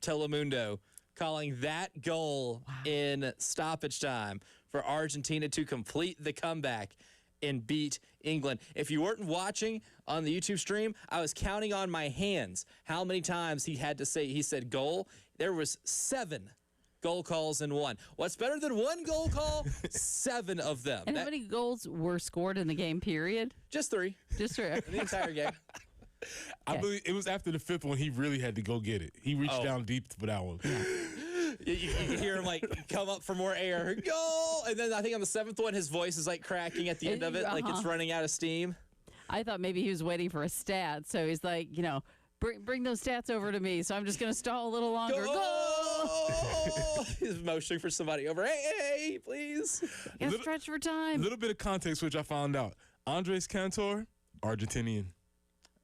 Telemundo calling that goal in stoppage time for Argentina to complete the comeback and beat England. If you weren't watching on the YouTube stream, I was counting on my hands how many times he said goal. There was 7 goal calls in one. What's better than one goal call? 7 of them. And how many goals were scored in the game period? Just 3. Just for The entire game. I believe it was after the 5th one he really had to go get it. He reached down deep for that one. You hear him like come up for more air, goal, and then I think on the 7th one his voice is like cracking at the end of it, like it's running out of steam. I thought maybe he was waiting for a stat, so he's like, bring those stats over to me. So I'm just going to stall a little longer. Goal! He's motioning for somebody over. Hey, please. Got to stretch for time. A little bit of context, which I found out. Andres Cantor, Argentinian.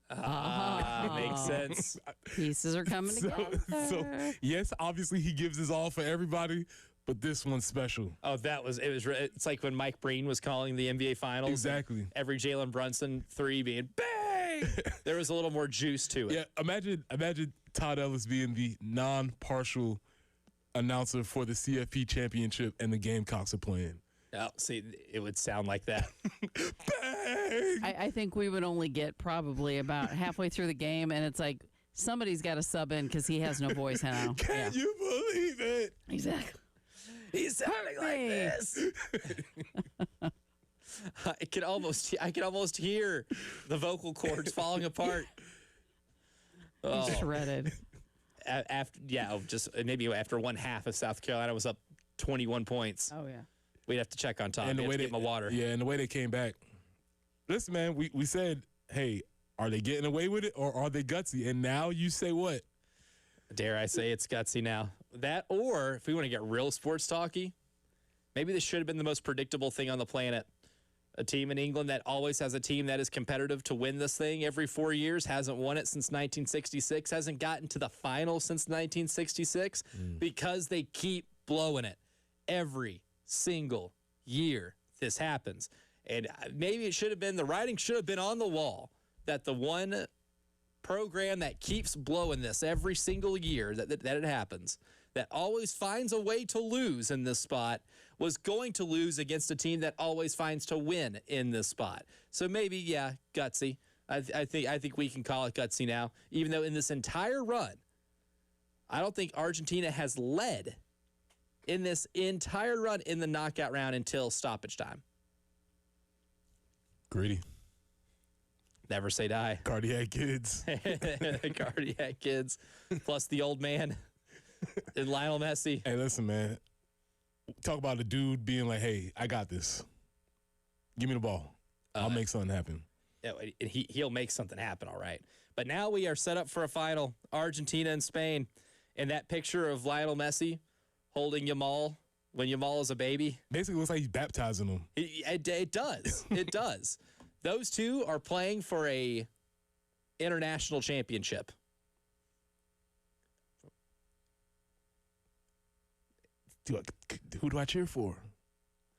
Makes sense. Pieces are coming together. So, yes, obviously he gives his all for everybody, but this one's special. Oh, it's like when Mike Breen was calling the NBA Finals. Exactly. Every Jalen Brunson 3 being bang. There was a little more juice to it. Yeah, imagine Todd Ellis being the non-partial announcer for the CFP championship and the Gamecocks are playing. Oh, see, it would sound like that. I think we would only get probably about halfway through the game, and it's like somebody's got to sub in because he has no voice now. Can you believe it? Exactly. He's sounding like this. I can almost hear the vocal cords falling apart. He's shredded. Just maybe after one half of South Carolina was up 21 points. Oh yeah. We'd have to check on Tom. And the way give him a water. Yeah, and the way they came back. Listen, man, we said, hey, are they getting away with it or are they gutsy? And now you say what? Dare I say it's gutsy now? That, or if we want to get real sports talky, maybe this should have been the most predictable thing on the planet. A team in England that always has a team that is competitive to win this thing every 4 years, hasn't won it since 1966, hasn't gotten to the final since 1966 because they keep blowing it every single year. This happens. And maybe it should have been, the writing should have been on the wall that the one program that keeps blowing this every single year that it happens, that always finds a way to lose in this spot, was going to lose against a team that always finds to win in this spot. So maybe, yeah, gutsy. I think we can call it gutsy now, even though in this entire run, I don't think Argentina has led in this entire run in the knockout round until stoppage time. Greedy. Never say die. Cardiac kids. Cardiac kids, plus the old man and Lionel Messi. Hey, listen, man. Talk about a dude being like, hey, I got this. Give me the ball. I'll make something happen. Yeah, he'll make something happen, all right. But now we are set up for a final, Argentina and Spain. And that picture of Lionel Messi holding Yamal when Yamal is a baby. Basically looks like he's baptizing him. It does. It does. Those two are playing for a international championship. Who do I cheer for?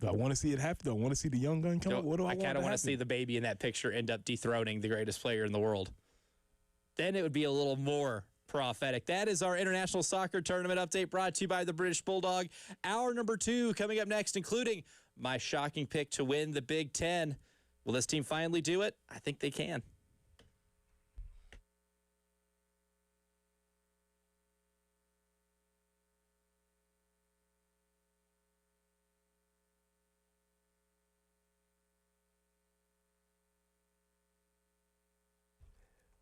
Do I want to see it happen? Do I want to see the young gun come up? What do I kind of want to see the baby in that picture end up dethroning the greatest player in the world. Then it would be a little more prophetic. That is our international soccer tournament update brought to you by the British Bulldog. Hour number 2 coming up next, including my shocking pick to win the Big Ten. Will this team finally do it? I think they can.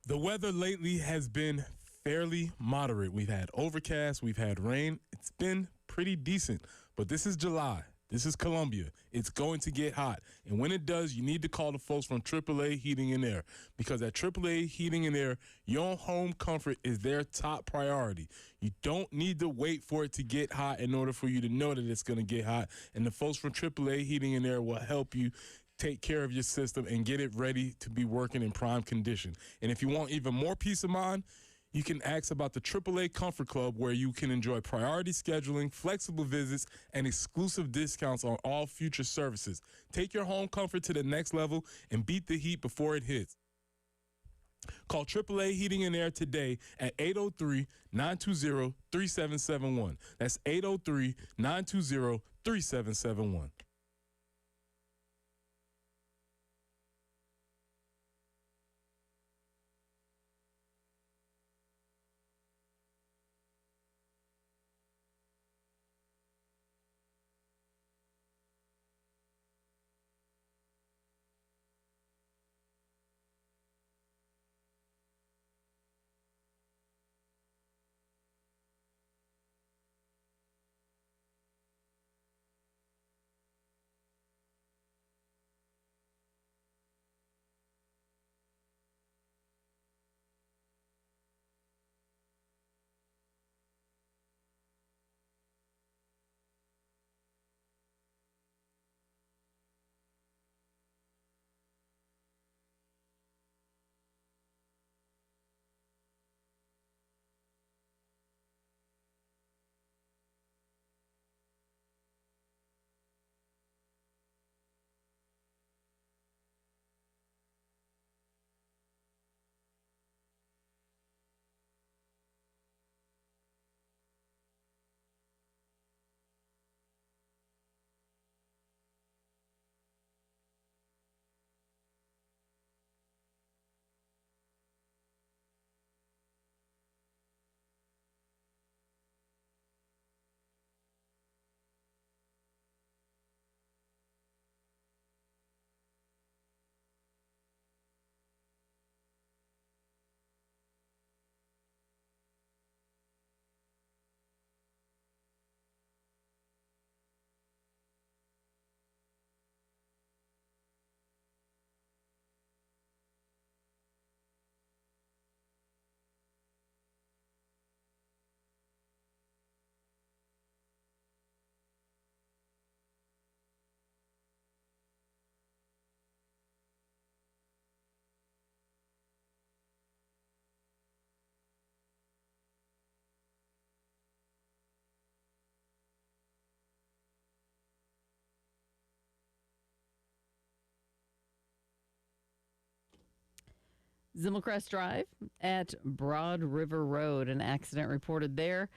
The weather lately has been fairly moderate. We've had overcast, we've had rain. It's been pretty decent, but this is July. This is Columbia. It's going to get hot. And when it does, you need to call the folks from AAA Heating and Air, because at AAA Heating and Air, your home comfort is their top priority. You don't need to wait for it to get hot in order for you to know that it's going to get hot. And the folks from AAA Heating and Air will help you take care of your system and get it ready to be working in prime condition. And if you want even more peace of mind, you can ask about the AAA Comfort Club, where you can enjoy priority scheduling, flexible visits, and exclusive discounts on all future services. Take your home comfort to the next level and beat the heat before it hits. Call AAA Heating and Air today at 803-920-3771. That's 803-920-3771. Zimmelcrest Drive at Broad River Road. An accident reported there,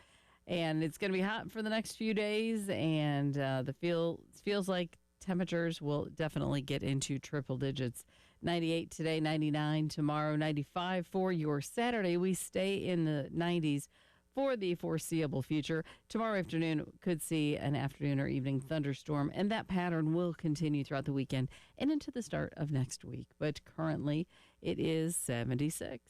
and it's going to be hot for the next few days, and feels like temperatures will definitely get into triple digits. 98 today, 99 tomorrow, 95 for your Saturday. We stay in the 90s for the foreseeable future. Tomorrow afternoon could see an afternoon or evening thunderstorm, and that pattern will continue throughout the weekend and into the start of next week. But currently, It is 76.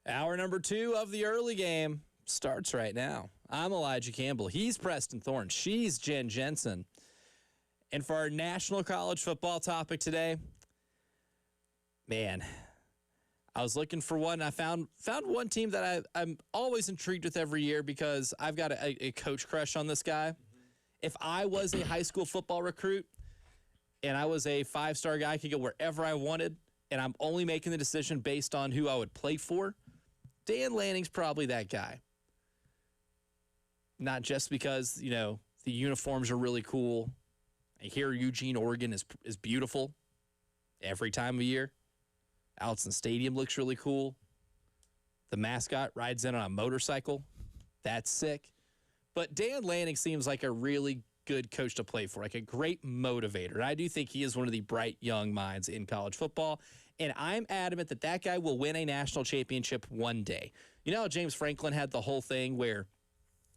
Hour number 2 of the early game starts right now. I'm Elijah Campbell. He's Preston Thorne. She's Jen Jensen. And for our national college football topic today, man, I was looking for one. I found one team that I'm always intrigued with every year because I've got a coach crush on this guy. If I was a high school football recruit and I was a 5-star guy, I could go wherever I wanted, and I'm only making the decision based on who I would play for, Dan Lanning's probably that guy. Not just because, the uniforms are really cool. I hear Eugene, Oregon is beautiful every time of year. Allison Stadium looks really cool. The mascot rides in on a motorcycle. That's sick. But Dan Lanning seems like a really good coach to play for, like a great motivator. And I do think he is one of the bright young minds in college football. And I'm adamant that guy will win a national championship one day. You know how James Franklin had the whole thing where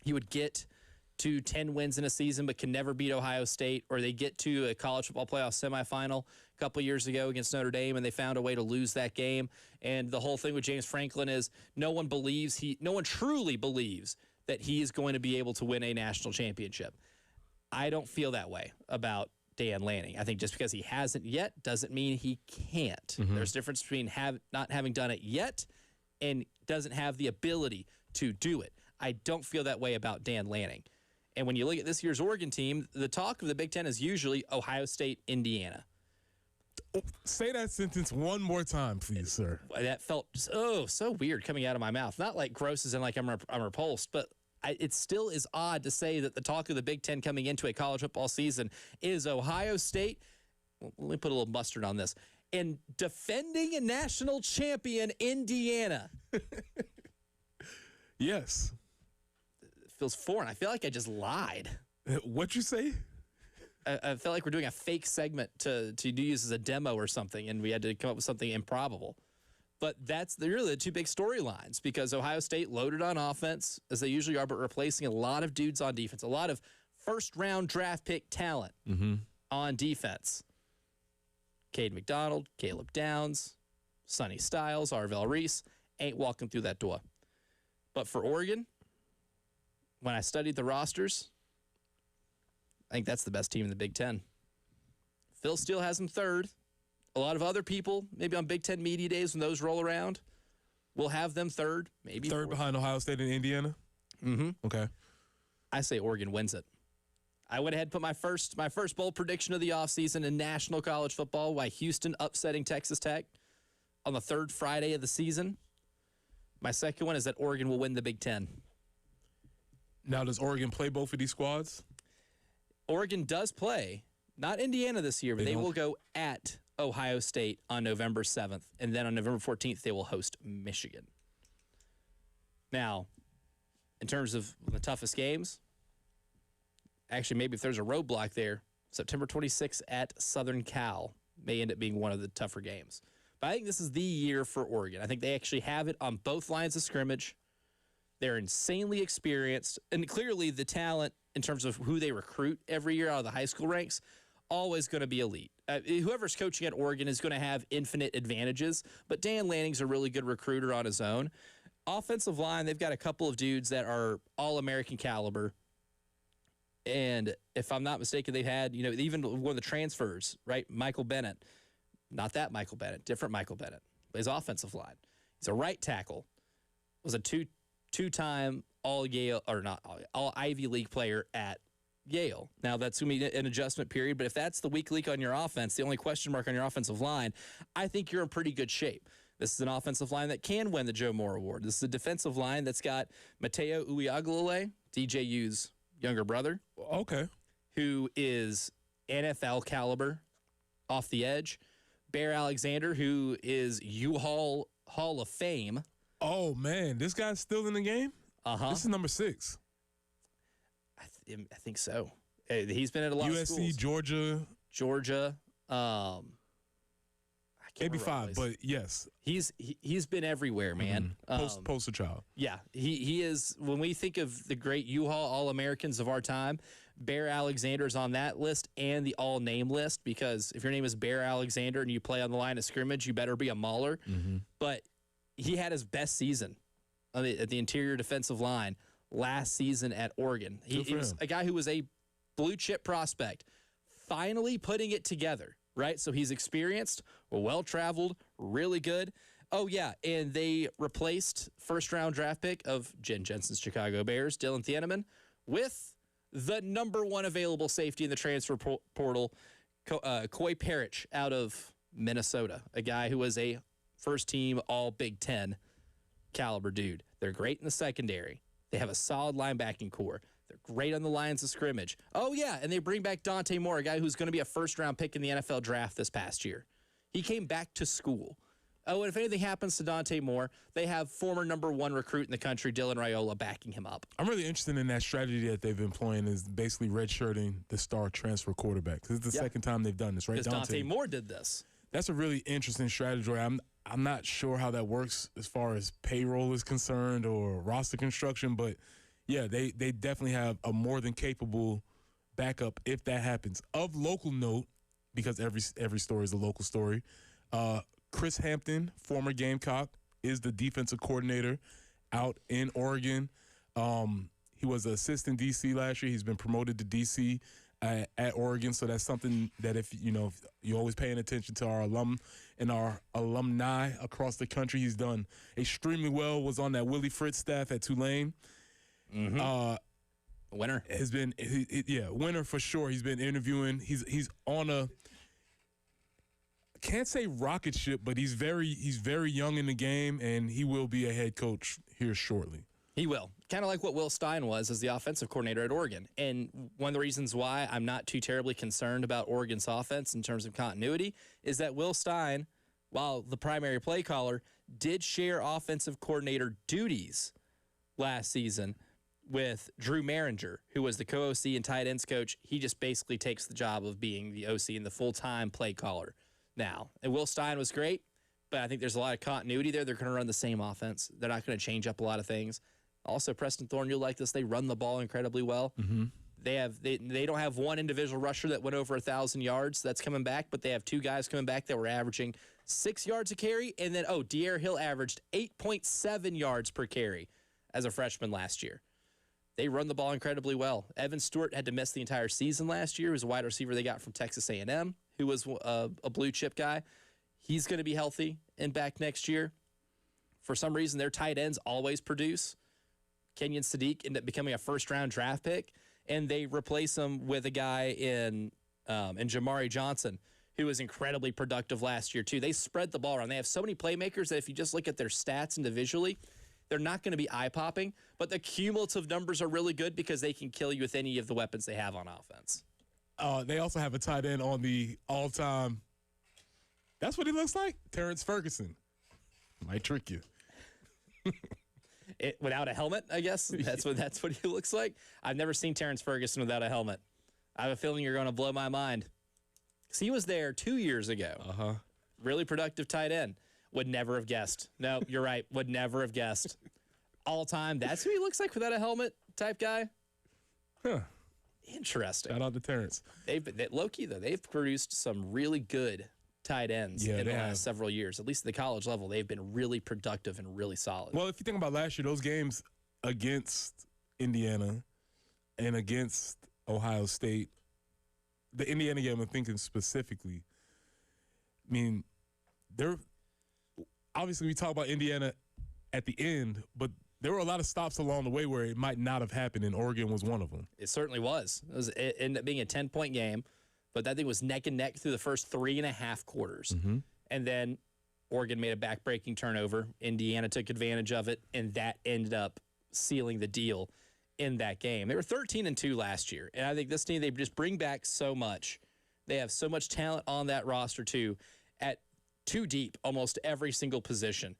he would get to 10 wins in a season but can never beat Ohio State, or they get to a college football playoff semifinal a couple years ago against Notre Dame and they found a way to lose that game. And the whole thing with James Franklin is no one truly believes that he is going to be able to win a national championship. I don't feel that way about Dan Lanning. I think just because he hasn't yet doesn't mean he can't. Mm-hmm. There's a difference between not having done it yet and doesn't have the ability to do it. I don't feel that way about Dan Lanning. And when you look at this year's Oregon team, the talk of the Big Ten is usually Ohio State, Indiana. Say that sentence one more time, please, sir. That felt so weird coming out of my mouth. Not like gross as in like I'm repulsed, but it still is odd to say that the talk of the Big Ten coming into a college football season is Ohio State. Well, let me put a little mustard on this. And defending national champion Indiana. Yes. It feels foreign. I feel like I just lied. What'd you say? I felt like we're doing a fake segment to use as a demo or something, and we had to come up with something improbable. But that's really the two big storylines, because Ohio State loaded on offense, as they usually are, but replacing a lot of dudes on defense, a lot of first-round draft pick talent on defense. Cade McDonald, Caleb Downs, Sonny Styles, Arvell Reese ain't walking through that door. But for Oregon, when I studied the rosters, I think that's the best team in the Big Ten. Phil Steele has them third. A lot of other people, maybe on Big Ten media days when those roll around, will have them third, maybe third fourth. Behind Ohio State and Indiana? Mm-hmm. Okay. I say Oregon wins it. I went ahead and put my first bold prediction of the offseason in national college football, why Houston upsetting Texas Tech on the third Friday of the season. My second one is that Oregon will win the Big Ten. Now, does Oregon play both of these squads? Oregon does play, not Indiana this year, but they will go at Ohio State on November 7th, and then on November 14th, they will host Michigan. Now, in terms of the toughest games, actually, maybe if there's a roadblock there, September 26th at Southern Cal may end up being one of the tougher games. But I think this is the year for Oregon. I think they actually have it on both lines of scrimmage. They're insanely experienced, and clearly the talent in terms of who they recruit every year out of the high school ranks, always going to be elite. Whoever's coaching at Oregon is going to have infinite advantages, but Dan Lanning's a really good recruiter on his own. Offensive line, they've got a couple of dudes that are all-American caliber. And if I'm not mistaken, they've had, even one of the transfers, right? Michael Bennett. Not that Michael Bennett, different Michael Bennett. His offensive line. He's a right tackle. Was a two-time all Ivy League player at Yale. Now, that's going to be an adjustment period, but if that's the weak link on your offense, the only question mark on your offensive line, I think you're in pretty good shape. This is an offensive line that can win the Joe Moore Award. This is a defensive line that's got Mateo Uiagalelei, DJU's younger brother. Okay. Who is NFL caliber off the edge. Bear Alexander, who is U-Haul Hall of Fame. Oh, man. This guy's still in the game? Uh-huh. This is number 6. I think so. He's been at a lot of schools. USC, Georgia. I can't maybe remember 5, but yes. He's been everywhere, man. Poster child. Yeah, he is. When we think of the great U-Haul All-Americans of our time, Bear Alexander's on that list and the all-name list, because if your name is Bear Alexander and you play on the line of scrimmage, you better be a mauler. But he had his best season at the interior defensive line last season at Oregon. He was a guy who was a blue-chip prospect, finally putting it together, right? So he's experienced, well-traveled, really good. Oh, yeah, and they replaced first-round draft pick of Jen Jensen's Chicago Bears, Dylan Thieneman, with the number 1 available safety in the transfer portal, Coy Parrish out of Minnesota, a guy who was a first-team All-Big Ten caliber dude. They're great in the secondary. They have a solid linebacking core. They're great on the lines of scrimmage. Oh, yeah, and they bring back Dante Moore, a guy who's going to be a first-round pick in the NFL draft this past year. He came back to school. Oh, and if anything happens to Dante Moore, they have former number 1 recruit in the country, Dylan Raiola, backing him up. I'm really interested in that strategy that they've been employing, is basically redshirting the star transfer quarterback. This is the second time they've done this, right? Because Dante Moore did this. That's a really interesting strategy. I'm not sure how that works as far as payroll is concerned or roster construction, but yeah, they definitely have a more than capable backup if that happens. Of local note, because every story is a local story, Chris Hampton, former Gamecock, is the defensive coordinator out in Oregon. He was an assistant DC last year. He's been promoted to DC at Oregon, so that's something that if you're always paying attention to our alum and our alumni across the country. He's done extremely well. Was on that Willie Fritz staff at Tulane. Winner has been winner for sure. He's been interviewing. He's on a, I can't say rocket ship, but he's very young in the game, and he will be a head coach here shortly. He will. Kind of like what Will Stein was as the offensive coordinator at Oregon. And one of the reasons why I'm not too terribly concerned about Oregon's offense in terms of continuity is that Will Stein, while the primary play caller, did share offensive coordinator duties last season with Drew Maringer, who was the co-OC and tight ends coach. He just basically takes the job of being the OC and the full-time play caller now. And Will Stein was great, but I think there's a lot of continuity there. They're going to run the same offense. They're not going to change up a lot of things. Also, Preston Thorne, you'll like this. They run the ball incredibly well. They don't have one individual rusher that went over 1,000 yards that's coming back, but they have 2 guys coming back that were averaging 6 yards a carry. And then, De'Aaron Hill averaged 8.7 yards per carry as a freshman last year. They run the ball incredibly well. Evan Stewart had to miss the entire season last year. He was a wide receiver they got from Texas A&M, who was a blue-chip guy. He's going to be healthy and back next year. For some reason, their tight ends always produce. Kenyon Sadiq ended up becoming a first-round draft pick, and they replace him with a guy in Jamari Johnson, who was incredibly productive last year, too. They spread the ball around. They have so many playmakers that if you just look at their stats individually, they're not going to be eye-popping, but the cumulative numbers are really good because they can kill you with any of the weapons they have on offense. They also have a tight end on the all-time. That's what he looks like? Terrence Ferguson. Might trick you. Without a helmet, I guess. That's what he looks like. I've never seen Terrence Ferguson without a helmet. I have a feeling you're going to blow my mind. Because he was there 2 years ago. Really productive tight end. Would never have guessed. No, you're right. Would never have guessed. All time, that's who he looks like without a helmet type guy. Huh. Interesting. Shout out to Terrence. Low-key, though, they've produced some really good tight ends in the last several years. At least at the college level, they've been really productive and really solid. Well, if you think about last year, those games against Indiana and against Ohio State, the Indiana game I'm thinking specifically, I mean, obviously we talk about Indiana at the end, but there were a lot of stops along the way where it might not have happened, and Oregon was one of them. It certainly was. It ended up being a 10-point game, but that thing was neck and neck through the first 3.5 quarters. Mm-hmm. And then Oregon made a back-breaking turnover. Indiana took advantage of it, and that ended up sealing the deal in that game. They were 13-2 last year, and I think this team, they just bring back so much. They have so much talent on that roster, too, at too deep almost every single position,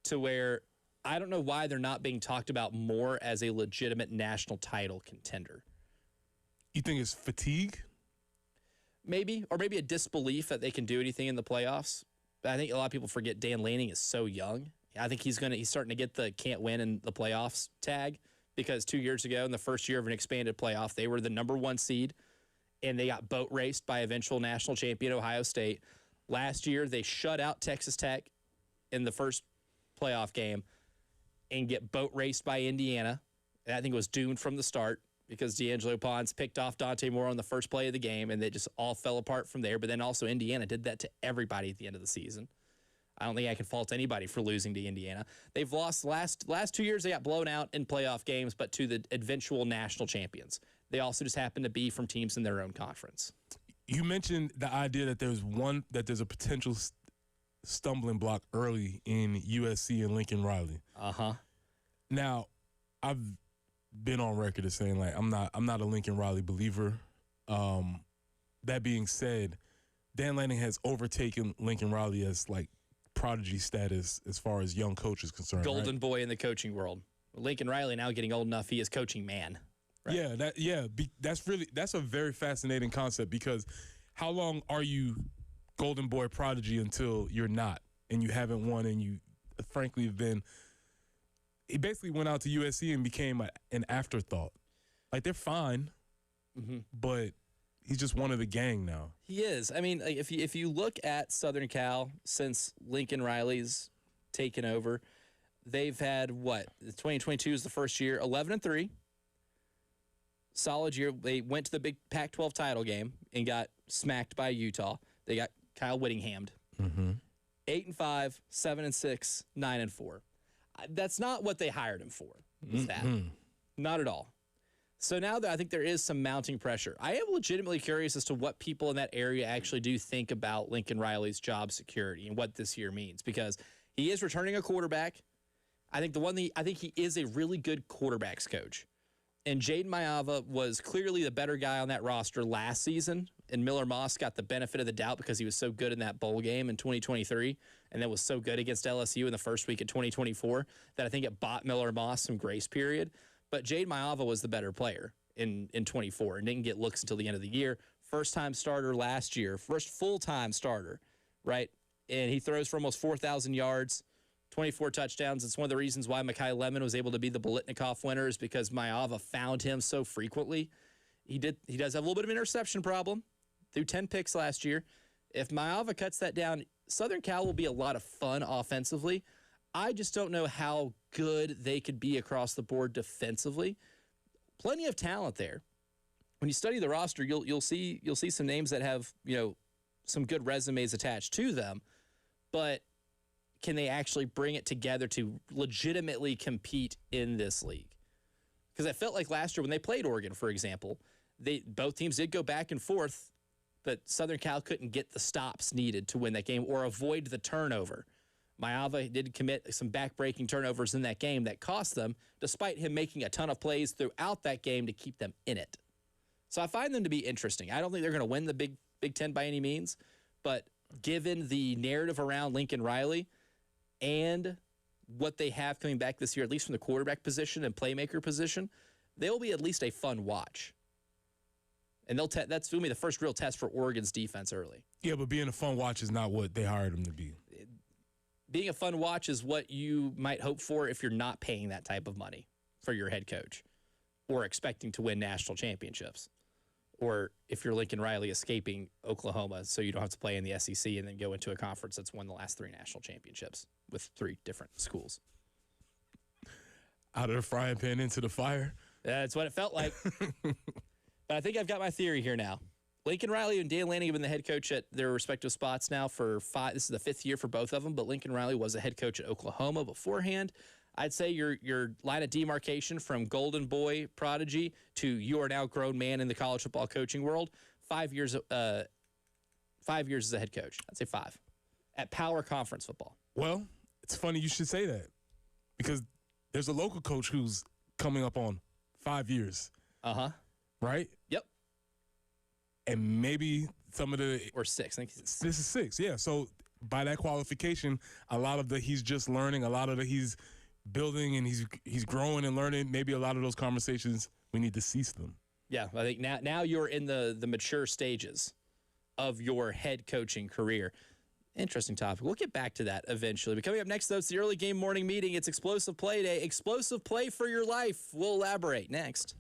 to where I don't know why they're not being talked about more as a legitimate national title contender. You think it's fatigue? Maybe, or maybe a disbelief that they can do anything in the playoffs. But I think a lot of people forget Dan Lanning is so young. I think he's starting to get the can't win in the playoffs tag, because 2 years ago, in the first year of an expanded playoff, they were the number 1 seed, and they got boat raced by eventual national champion Ohio State. Last year, they shut out Texas Tech in the first playoff game and get boat raced by Indiana. And I think it was doomed from the start, because D'Angelo Pons picked off Dante Moore on the first play of the game, and they just all fell apart from there. But then also Indiana did that to everybody at the end of the season. I don't think I can fault anybody for losing to Indiana. They've lost last 2 years. They got blown out in playoff games, but to the eventual national champions. They also just happen to be from teams in their own conference. You mentioned the idea that there's a potential stumbling block early in USC and Lincoln Riley. Uh-huh. Now, I've been on record as saying, like, I'm not a Lincoln Riley believer. That being said, Dan Lanning has overtaken Lincoln Riley as, like, prodigy status as far as young coach is concerned. Golden boy in the coaching world. Lincoln Riley now getting old enough, he is coaching man. Right? Yeah, that's a very fascinating concept, because how long are you golden boy prodigy until you're not, and you haven't won, and you frankly have been. He basically went out to USC and became an afterthought. Like, they're fine, but he's just one of the gang now. He is. I mean, like, if you look at Southern Cal since Lincoln Riley's taken over, they've had what? 2022 is the first year, 11-3. Solid year. They went to the big Pac-12 title game and got smacked by Utah. They got Kyle Whittinghammed. 8-5, 7-6, 9-4. That's not what they hired him for. Is that? Not at all. So now that I think there is some mounting pressure, I am legitimately curious as to what people in that area actually do think about Lincoln Riley's job security and what this year means, because he is returning a quarterback. I think he is a really good quarterbacks coach. And Jaden Mayava was clearly the better guy on that roster last season, and Miller Moss got the benefit of the doubt because he was so good in that bowl game in 2023, and then was so good against LSU in the first week of 2024 that I think it bought Miller Moss some grace period. But Jaden Mayava was the better player in 24 and didn't get looks until the end of the year. First-time starter last year, first full-time starter, right? And he throws for almost 4,000 yards, 24 touchdowns. It's one of the reasons why Mekhi Lemon was able to be the Biletnikoff winner, is because Mayava found him so frequently. He does have a little bit of an interception problem. Threw 10 picks last year. If Mayava cuts that down, Southern Cal will be a lot of fun offensively. I just don't know how good they could be across the board defensively. Plenty of talent there. When you study the roster, you'll see some names that have, some good resumes attached to them, but can they actually bring it together to legitimately compete in this league? Because I felt like last year when they played Oregon, for example, both teams did go back and forth, but Southern Cal couldn't get the stops needed to win that game or avoid the turnover. Mayava did commit some back-breaking turnovers in that game that cost them, despite him making a ton of plays throughout that game to keep them in it. So I find them to be interesting. I don't think they're going to win the Big Ten by any means, but given the narrative around Lincoln Riley and what they have coming back this year, at least from the quarterback position and playmaker position, they'll be at least a fun watch. And that's going to be the first real test for Oregon's defense early. Yeah, but being a fun watch is not what they hired him to be. Being a fun watch is what you might hope for if you're not paying that type of money for your head coach or expecting to win national championships, or if you're Lincoln Riley escaping Oklahoma so you don't have to play in the SEC and then go into a conference that's won the last 3 national championships with 3 different schools. Out of the frying pan into the fire? That's what it felt like. But I think I've got my theory here now. Lincoln Riley and Dan Lanning have been the head coach at their respective spots now for 5. This is the 5th year for both of them, but Lincoln Riley was a head coach at Oklahoma beforehand. I'd say your line of demarcation from golden boy prodigy to you are now grown man in the college football coaching world, 5 years 5 years as a head coach. I'd say 5 at power conference football. Well, it's funny you should say that because there's a local coach who's coming up on 5 years. Right? Yep. And maybe some of the or 6. I think this is 6. Yeah. So by that qualification, a lot of the he's just learning, a lot of the he's building and he's growing and learning. Maybe a lot of those conversations we need to cease them. Yeah, I think now you're in the mature stages of your head coaching career. Interesting topic. We'll get back to that eventually. But coming up next, though, it's the early game morning meeting. It's Explosive Play Day. Explosive play for your life. We'll elaborate next.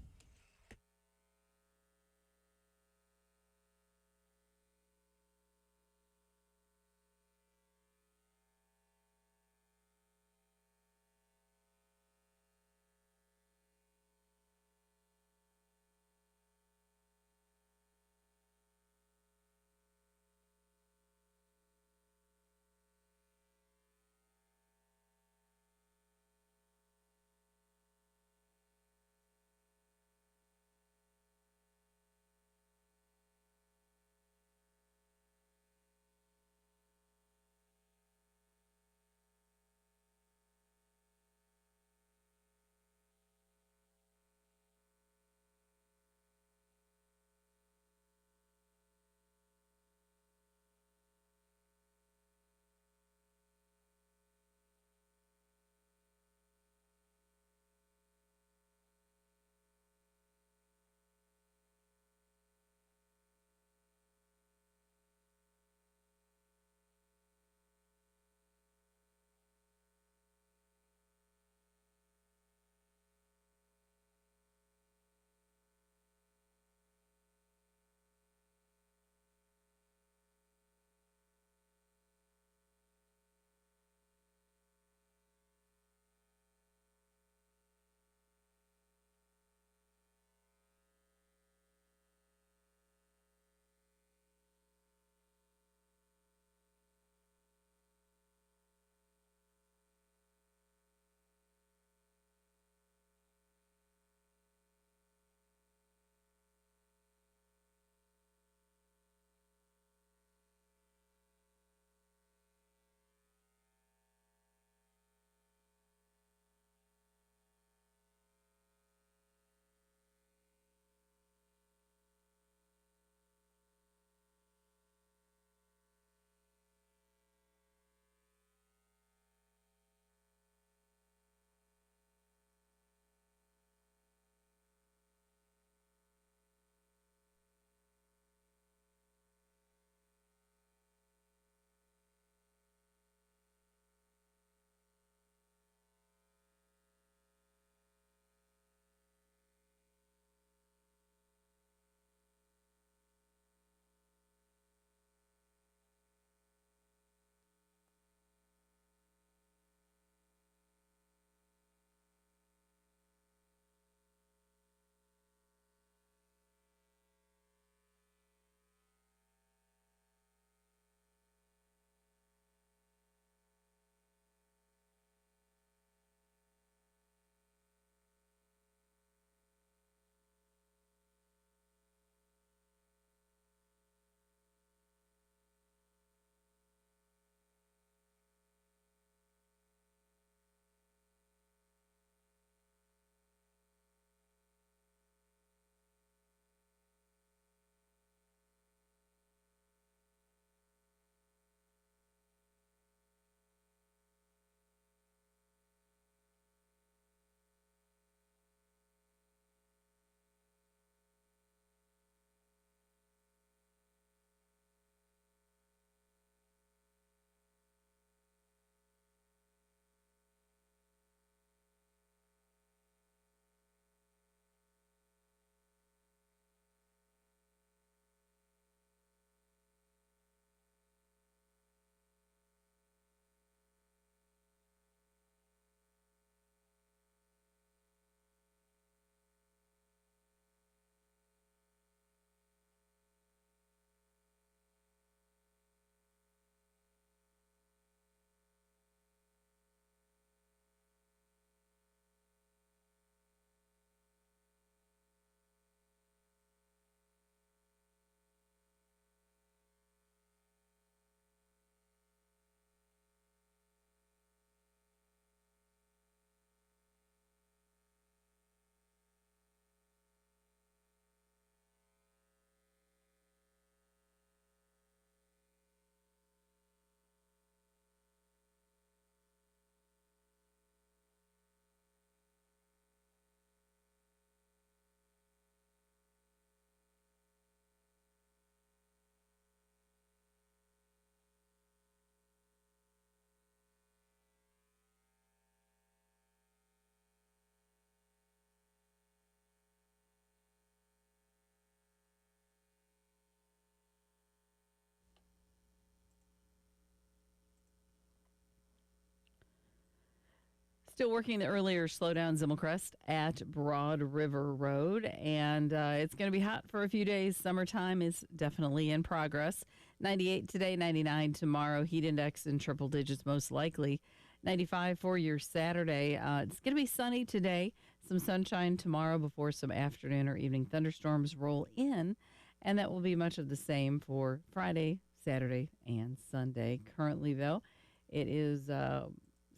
Still working the earlier slowdown Zimmelcrest at Broad River Road, and it's going to be hot for a few days. Summertime is definitely in progress. 98 today, 99 tomorrow. Heat index in triple digits most likely. 95 for your Saturday. It's going to be sunny today. Some sunshine tomorrow before some afternoon or evening thunderstorms roll in, and that will be much of the same for Friday, Saturday, and Sunday. Currently, though, it is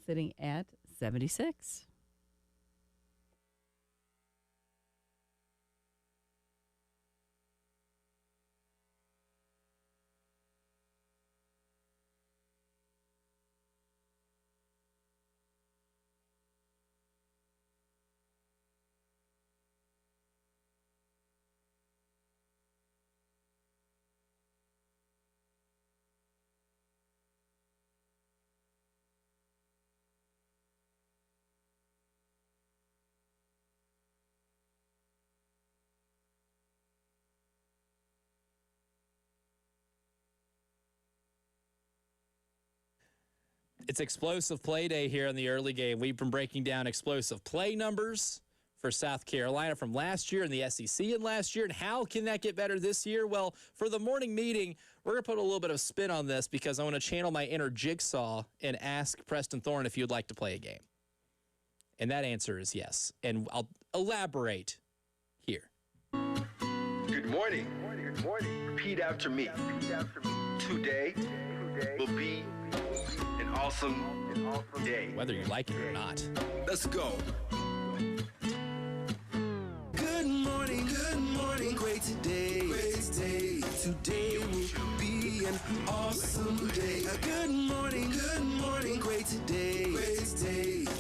sitting at 76. It's explosive play day here in the early game. We've been breaking down explosive play numbers for South Carolina from last year and the SEC and last year, and how can that get better this year? Well, for the morning meeting, we're going to put a little bit of spin on this because I want to channel my inner Jigsaw and ask Preston Thorne if you'd like to play a game. And that answer is yes. And I'll elaborate here. Good morning. Good morning. Repeat after me. Today will be an awesome day. Whether you like it or not. Let's go. Good morning, great today. Today will be an awesome day. Good morning, great today.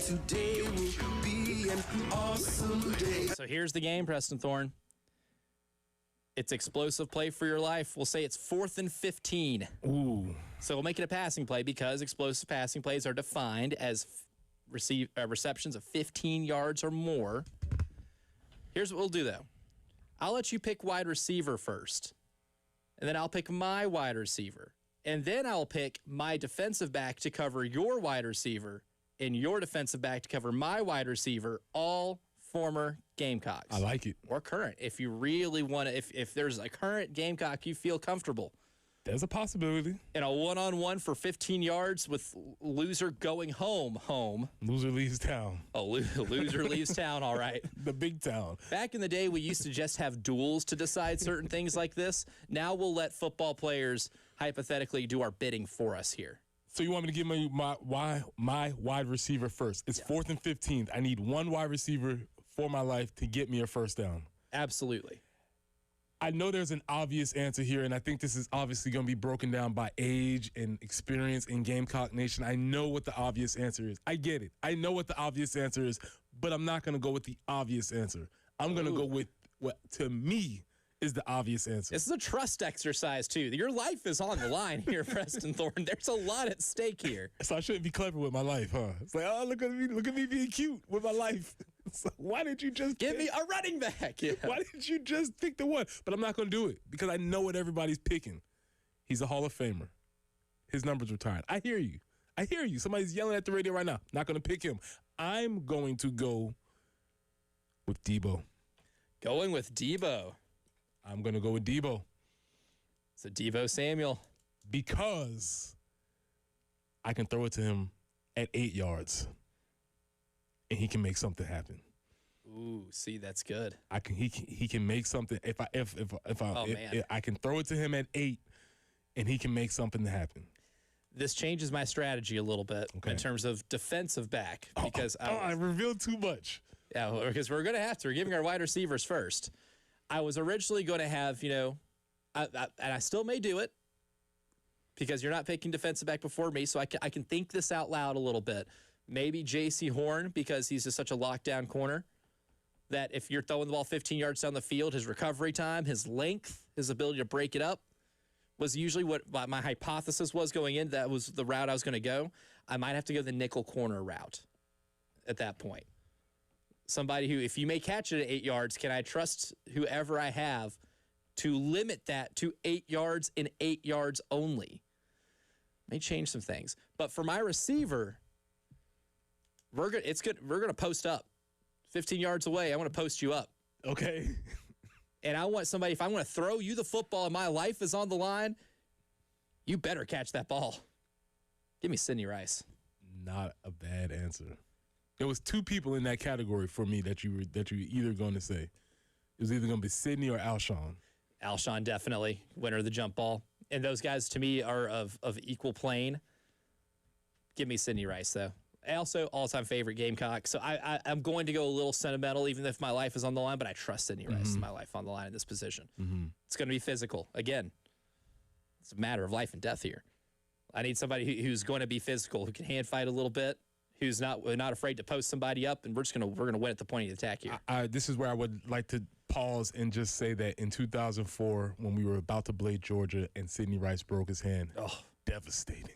Today will be an awesome day. So here's the game, Preston Thorne. It's explosive play for your life. We'll say it's 4th and 15. Ooh. So we'll make it a passing play because explosive passing plays are defined as receptions of 15 yards or more. Here's what we'll do, though. I'll let you pick wide receiver first, and then I'll pick my wide receiver, and then I'll pick my defensive back to cover your wide receiver, and your defensive back to cover my wide receiver, all former Gamecocks. I like it. Or current, if you really want to, if there's a current Gamecock you feel comfortable. There's a possibility. In a one-on-one for 15 yards with loser going home. Loser leaves town. Oh, loser leaves town, all right. The big town. Back in the day, we used to just have duels to decide certain things like this. Now we'll let football players hypothetically do our bidding for us here. So you want me to give me my wide receiver first? It's 4th and 15. I need one wide receiver for my life to get me a first down. Absolutely. I know there's an obvious answer here, and I think this is obviously going to be broken down by age and experience in Gamecock Nation. I know what the obvious answer is. I get it. I know what the obvious answer is, but I'm not going to go with the obvious answer. I'm going to go with what, to me, is the obvious answer. This is a trust exercise, too. Your life is on the line here, Preston Thorne. There's a lot at stake here. So I shouldn't be clever with my life, huh? It's like, oh, look at me being cute with my life. So why did you just give me a running back? Yeah. Why didn't you just pick the one? But I'm not going to do it because I know what everybody's picking. He's a Hall of Famer. His number's retired. I hear you. Somebody's yelling at the radio right now. Not going to pick him. I'm going to go with Debo. Going with Debo. I'm going to go with Debo. So Debo Samuel. Because I can throw it to him at 8 yards. And he can make something happen. Ooh, see, that's good. He can make something. If I can throw it to him at 8, and he can make something happen. This changes my strategy a little bit in terms of defensive back because I revealed too much. Yeah, because we're going to have to. We're giving our wide receivers first. I was originally going to have, and I still may do it because you're not picking defensive back before me, so I can think this out loud a little bit. Maybe J.C. Horn, because he's just such a lockdown corner, that if you're throwing the ball 15 yards down the field, his recovery time, his length, his ability to break it up was usually what my hypothesis was going in. That was the route I was going to go. I might have to go the nickel corner route at that point. Somebody who, if you may catch it at 8 yards, can I trust whoever I have to limit that to 8 yards and 8 yards only? May change some things. But for my receiver, We're gonna post up. 15 yards away, I want to post you up. Okay. And I want somebody, if I want to throw you the football and my life is on the line, you better catch that ball. Give me Sidney Rice. Not a bad answer. There was two people in that category for me that you were either going to say. It was either going to be Sidney or Alshon. Alshon, definitely. Winner of the jump ball. And those guys, to me, are of equal plane. Give me Sidney Rice, though. Also, all-time favorite Gamecock. So I'm going to go a little sentimental, even if my life is on the line, but I trust Sidney Rice is my life on the line in this position. It's going to be physical. Again, it's a matter of life and death here. I need somebody who's going to be physical, who can hand fight a little bit, who's not afraid to post somebody up, and we're gonna win at the point of the attack here. This is where I would like to pause and just say that in 2004, when we were about to play Georgia and Sidney Rice broke his hand, devastating.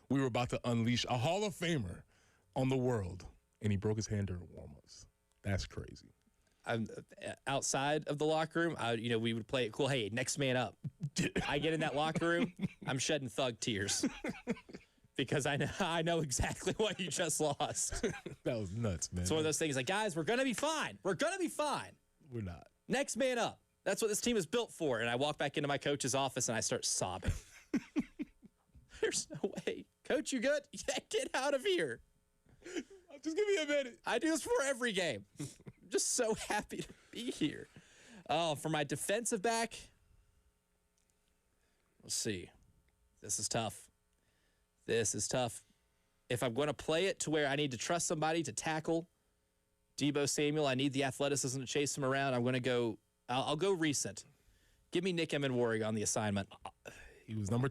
We were about to unleash a Hall of Famer on the world, and he broke his hand during warm-ups. That's crazy. I'm outside of the locker room. We would play it cool. Hey, next man up. I get in that locker room. I'm shedding thug tears because I know exactly what you just lost. That was nuts, man. It's one of those things like, guys, we're gonna be fine. We're gonna be fine. We're not. Next man up. That's what this team is built for. And I walk back into my coach's office and I start sobbing. There's no way. Coach, you good? Yeah, get out of here. Just give me a minute. I do this for every game. I'm just so happy to be here. Oh, for my defensive back, let's see. This is tough. If I'm going to play it to where I need to trust somebody to tackle Deebo Samuel, I need the athleticism to chase him around. I'm going to go, I'll go recent. Give me Nick Emenwari on the assignment. He was number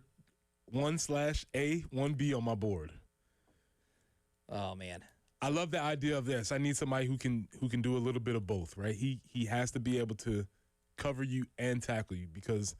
1/A, 1B on my board. Oh, man. I love the idea of this. I need somebody who can do a little bit of both, right? He has to be able to cover you and tackle you, because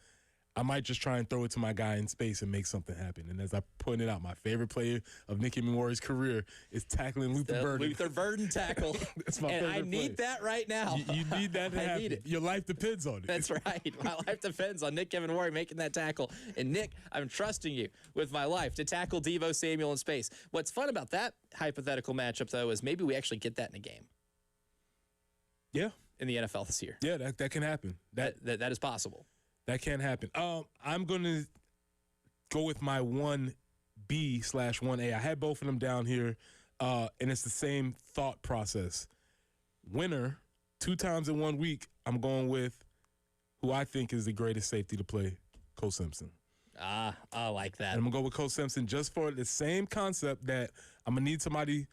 I might just try and throw it to my guy in space and make something happen. And as I pointed out, my favorite player of Nick Emenwari's career is tackling Luther Burden. Luther Burden tackle. That's my favorite I need play. that right now. You need that to happen. Need it. Your life depends on it. That's right. My life depends on Nick Emenwari making that tackle. And Nick, I'm trusting you with my life to tackle Deebo Samuel in space. What's fun about that hypothetical matchup, though, is maybe we actually get that in a game. Yeah. In the NFL this year. Yeah, that can happen. That is possible. That can happen. I'm going to go with my 1B/1A. I had both of them down here, and it's the same thought process. Winner, 2 times in 1 week, I'm going with who I think is the greatest safety to play, Cole Simpson. I like that. And I'm going to go with Cole Simpson just for the same concept that I'm going to need somebody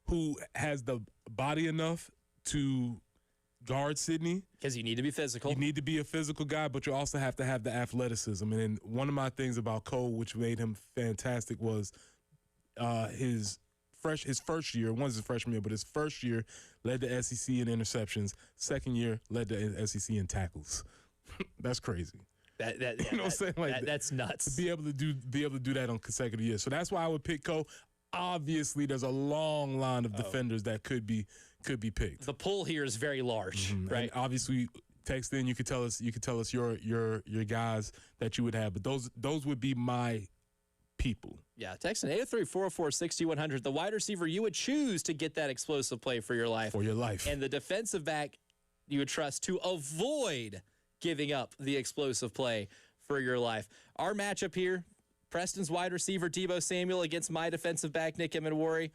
who has the body enough to guard Sidney. Because you need to be physical. You need to be a physical guy, but you also have to have the athleticism. And then one of my things about Cole, which made him fantastic, was his first year. One's his freshman year, but his first year led the SEC in interceptions. Second year led the SEC in tackles. That's crazy. You know what I'm saying? Like that's nuts. To be able to do that on consecutive years. So that's why I would pick Cole. Obviously, there's a long line of defenders that could be picked. The pool here is very large, right? And obviously, text in. You could tell us your guys that you would have, but those would be my people. Yeah, text in 803-404-6100. The wide receiver you would choose to get that explosive play for your life. For your life. And the defensive back you would trust to avoid giving up the explosive play for your life. Our matchup here, Preston's wide receiver Deebo Samuel against my defensive back Nick Emenwari.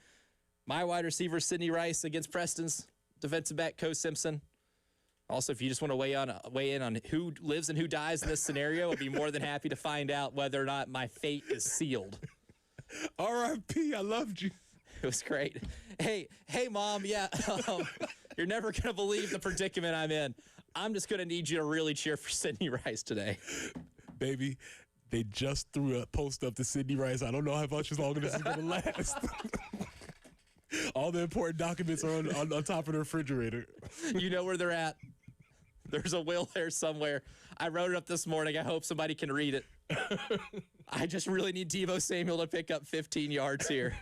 My wide receiver Sidney Rice against Preston's defensive back Cole Simpson. Also, if you just want to weigh in on who lives and who dies in this scenario, I'd be more than happy to find out whether or not my fate is sealed. R.I.P. I loved you. It was great. Hey, Mom. Yeah, you're never gonna believe the predicament I'm in. I'm just gonna need you to really cheer for Sidney Rice today, baby. They just threw a post up to Sidney Rice. I don't know how much longer this is going to last. All the important documents are on top of the refrigerator. You know where they're at. There's a will there somewhere. I wrote it up this morning. I hope somebody can read it. I just really need Deebo Samuel to pick up 15 yards here.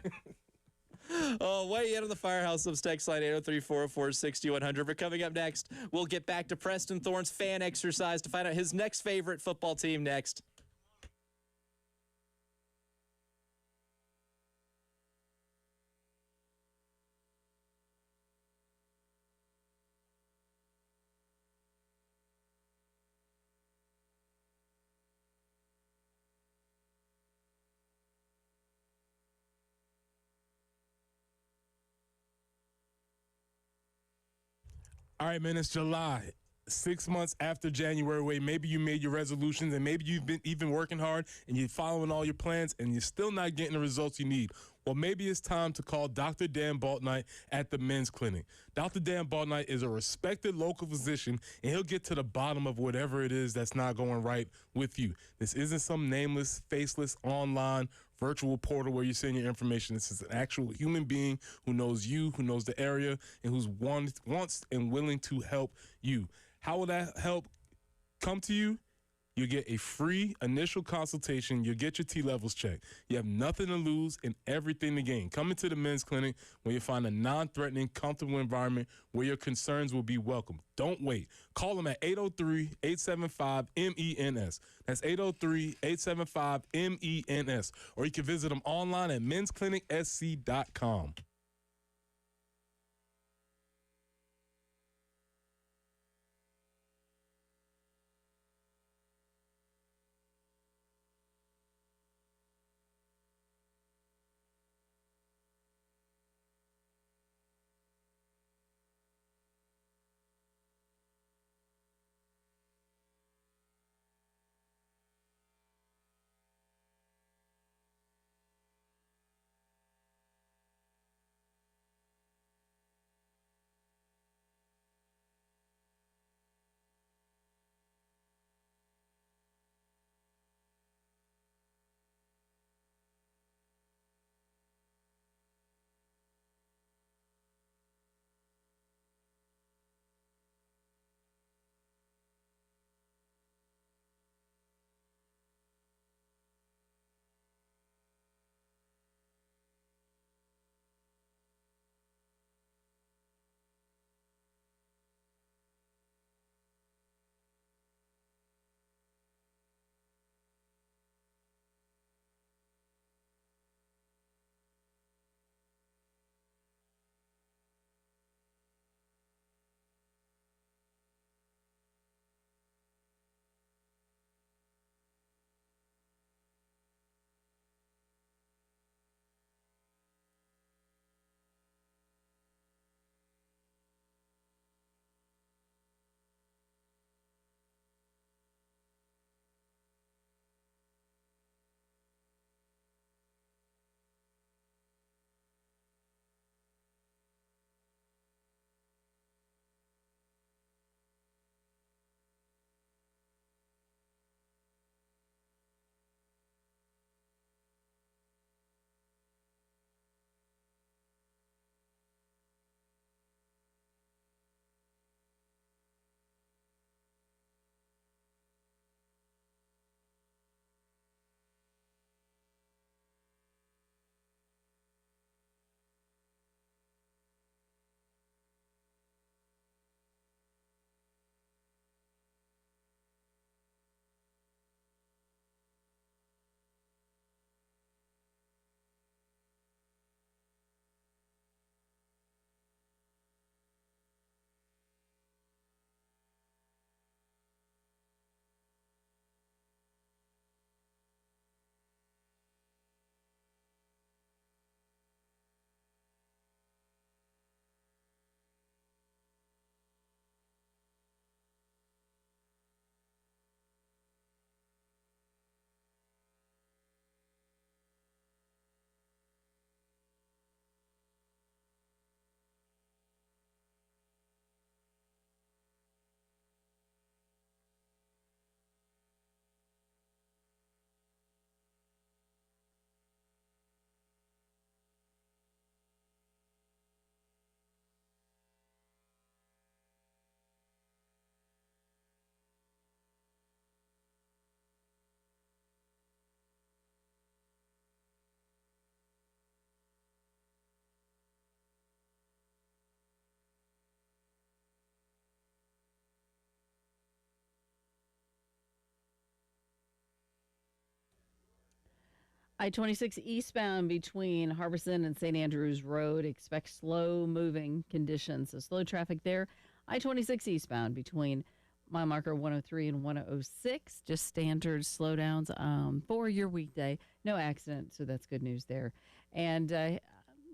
Oh, weigh in on the Firehouse Subs text line 803-404-6100. But coming up next, we'll get back to Preston Thorne's fan exercise to find out his next favorite football team next. All right, man, it's July. 6 months after January, where maybe you made your resolutions and maybe you've been working hard and you're following all your plans and you're still not getting the results you need. Well, maybe it's time to call Dr. Dan Baltnight at the Men's Clinic. Dr. Dan Baltnight is a respected local physician, and he'll get to the bottom of whatever it is that's not going right with you. This isn't some nameless, faceless, online virtual portal where you send your information. This is an actual human being who knows you, who knows the area, and who's wants and willing to help you. How will that help come to you? You get a free initial consultation. You'll get your T-levels checked. You have nothing to lose and everything to gain. Come into the Men's Clinic where you'll find a non-threatening, comfortable environment where your concerns will be welcome. Don't wait. Call them at 803-875-MENS. That's 803-875-MENS. Or you can visit them online at mensclinicsc.com. I-26 eastbound between Harbison and St. Andrews Road. Expect slow-moving conditions, so slow traffic there. I-26 eastbound between mile marker 103 and 106. Just standard slowdowns for your weekday. No accident, so that's good news there. And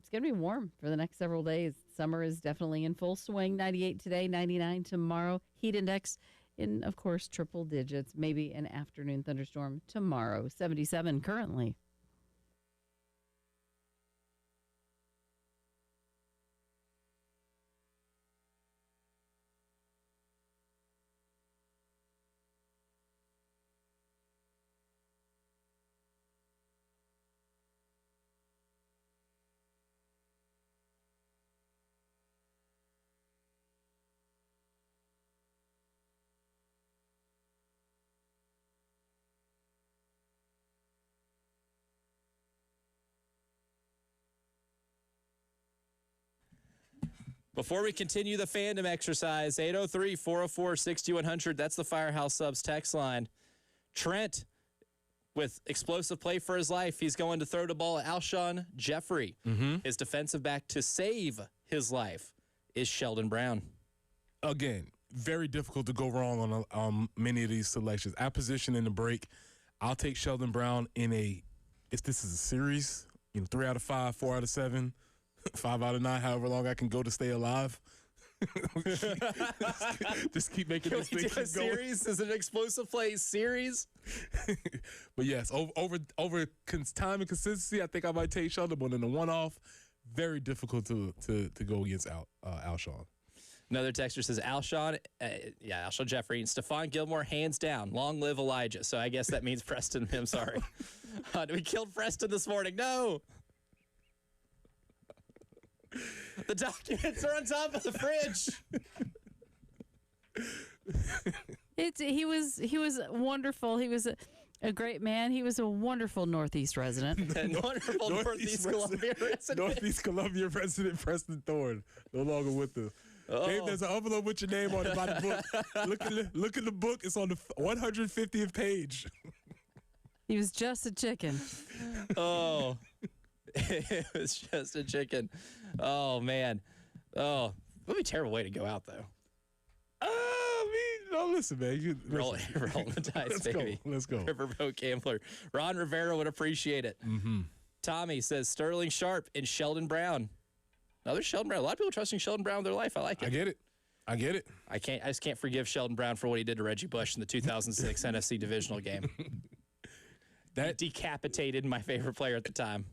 it's going to be warm for the next several days. Summer is definitely in full swing. 98 today, 99 tomorrow. Heat index in, of course, triple digits. Maybe an afternoon thunderstorm tomorrow. 77 currently. Before we continue the fandom exercise, 803-404-6100, that's the Firehouse Subs text line. Trent, with explosive play for his life, he's going to throw the ball at Alshon Jeffrey. His defensive back to save his life is Sheldon Brown. Again, very difficult to go wrong on many of these selections. At position in the break, I'll take Sheldon Brown if this is a series, 3 out of 5, 4 out of 7. 5 out of 9, however long I can go to stay alive. Just keep making this thing keep going. Series is an explosive play series. But yes, over time and consistency, I think I might take Sheldon. But in the one-off, very difficult to go against Alshon. Another texter says Alshon Jeffrey and Stephon Gilmore, hands down. Long live Elijah. So I guess that means Preston. I'm sorry. We killed Preston this morning. No. The documents are on top of the fridge. He was wonderful. He was a great man. He was a wonderful Northeast resident. Wonderful Northeast Columbia resident. Northeast Columbia resident Preston Thorne, no longer with them. Dave, there's an envelope with your name on it by the book. Look at the book. It's on the 150th page. He was just a chicken. Oh. It was just a chicken. Oh, man. Oh, it would be a terrible way to go out, though. No, listen, man. Roll the dice, baby. Let's go. Riverboat Gambler. Ron Rivera would appreciate it. Tommy says Sterling Sharp and Sheldon Brown. Another Sheldon Brown. A lot of people trusting Sheldon Brown with their life. I like it. I get it. I just can't forgive Sheldon Brown for what he did to Reggie Bush in the 2006 NFC divisional game. That decapitated my favorite player at the time.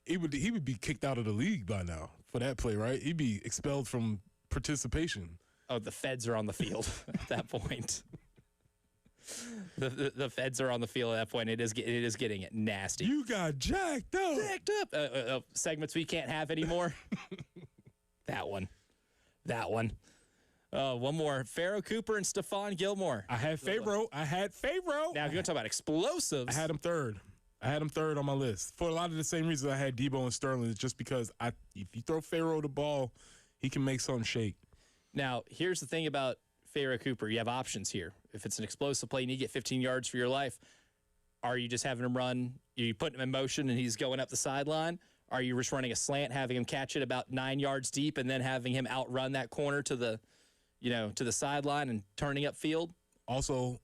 He would be kicked out of the league by now for that play, right? He'd be expelled from participation. Oh, the feds are on the field at that point. The feds are on the field at that point. It is getting it nasty. You got jacked up. Jacked up. Segments we can't have anymore. That one. One more. Pharaoh Cooper and Stephon Gilmore. I had Pharaoh. Now, if you're going to talk about explosives. I had him third on my list. For a lot of the same reasons I had Debo and Sterling, is just because if you throw Pharaoh the ball, he can make something shake. Now, here's the thing about Pharaoh Cooper. You have options here. If it's an explosive play and you get 15 yards for your life, are you just having him run? You put him in motion and he's going up the sideline? Are you just running a slant, having him catch it about 9 yards deep and then having him outrun that corner to the sideline and turning upfield? Also,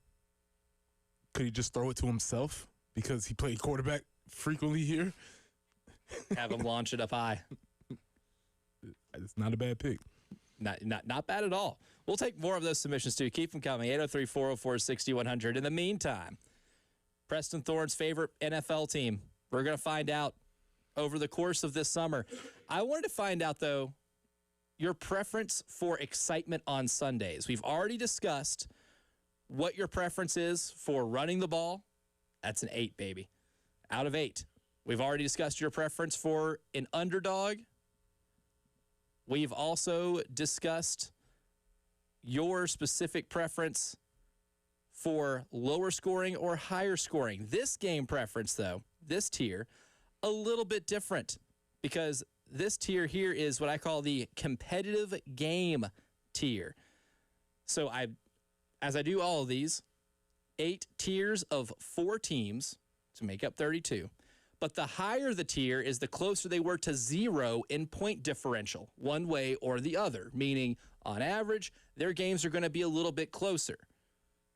could he just throw it to himself because he played quarterback frequently here? Have him launch it up high. It's not a bad pick. Not bad at all. We'll take more of those submissions, too. Keep them coming. 803-404-6100. In the meantime, Preston Thorne's favorite NFL team. We're going to find out over the course of this summer. I wanted to find out, though, your preference for excitement on Sundays. We've already discussed what your preference is for running the ball. That's an 8, baby. Out of 8. We've already discussed your preference for an underdog. We've also discussed your specific preference for lower scoring or higher scoring. This game preference, though, this tier, a little bit different because this tier here is what I call the competitive game tier. So as I do all of these, 8 tiers of 4 teams to make up 32. But the higher the tier is, the closer they were to 0 in point differential, one way or the other, meaning on average, their games are going to be a little bit closer.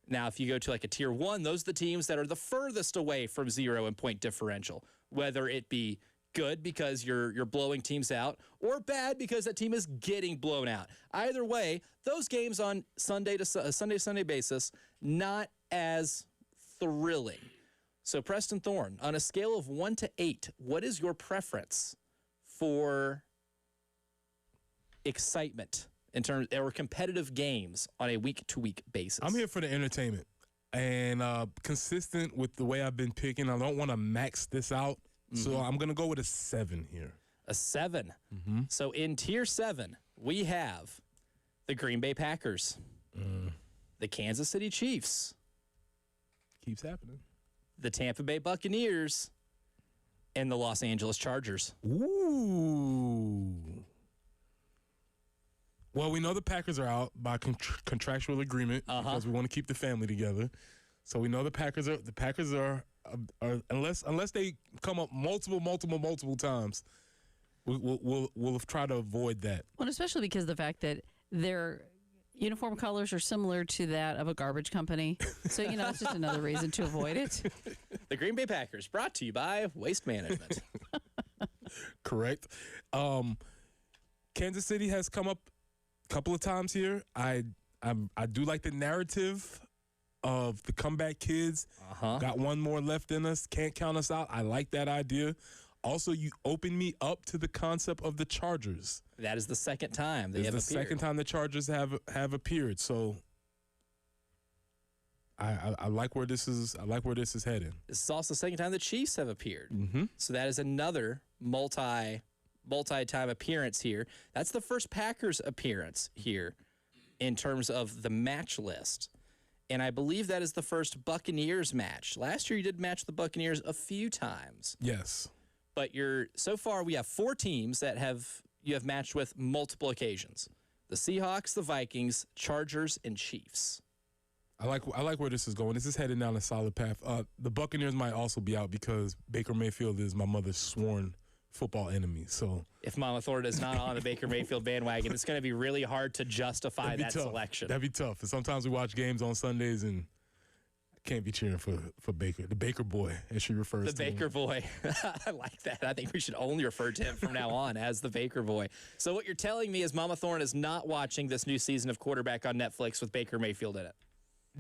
Now, if you go to like a tier 1, those are the teams that are the furthest away from 0 in point differential, whether it be good because you're blowing teams out, or bad because that team is getting blown out. Either way, those games on Sunday basis, not as thrilling. So Preston Thorne, on a scale of 1 to 8, what is your preference for excitement in terms or competitive games on a week-to-week basis? I'm here for the entertainment. And consistent with the way I've been picking, I don't want to max this out. So I'm going to go with a 7 here. A 7. So in Tier 7, we have the Green Bay Packers, the Kansas City Chiefs, Keeps happening. the Tampa Bay Buccaneers, and the Los Angeles Chargers. Ooh. Well, we know the Packers are out by contractual agreement because we want to keep the family together. So we know the Packers are unless they come up multiple times, we'll try to avoid that. Well, especially because of the fact that their uniform colors are similar to that of a garbage company. So, it's just another reason to avoid it. The Green Bay Packers, brought to you by Waste Management. Correct. Kansas City has come up a couple of times here. I do like the narrative of the comeback kids. Got one more left in us. Can't count us out. I like that idea. Also, you open me up to the concept of the Chargers. That is the second time they have appeared. It's the second time the Chargers have appeared. So I like where this is. I like where this is heading. This is also the second time the Chiefs have appeared. So that is another multi-time appearance here. That's the first Packers appearance here in terms of the match list. And I believe that is the first Buccaneers match. Last year you did match the Buccaneers a few times. Yes. But so far we have 4 teams that you have matched with multiple occasions. The Seahawks, the Vikings, Chargers, and Chiefs. I like where this is going. This is heading down a solid path. The Buccaneers might also be out because Baker Mayfield is my mother's sworn football enemy. So if Mama Thorne is not on the Baker Mayfield bandwagon, it's going to be really hard to justify that selection. That'd be tough. And sometimes we watch games on Sundays and I can't be cheering for Baker, the Baker boy, as she refers to him. The Baker boy. I like that. I think we should only refer to him from now on as the Baker boy. So what you're telling me is Mama Thorne is not watching this new season of Quarterback on Netflix with Baker Mayfield in it.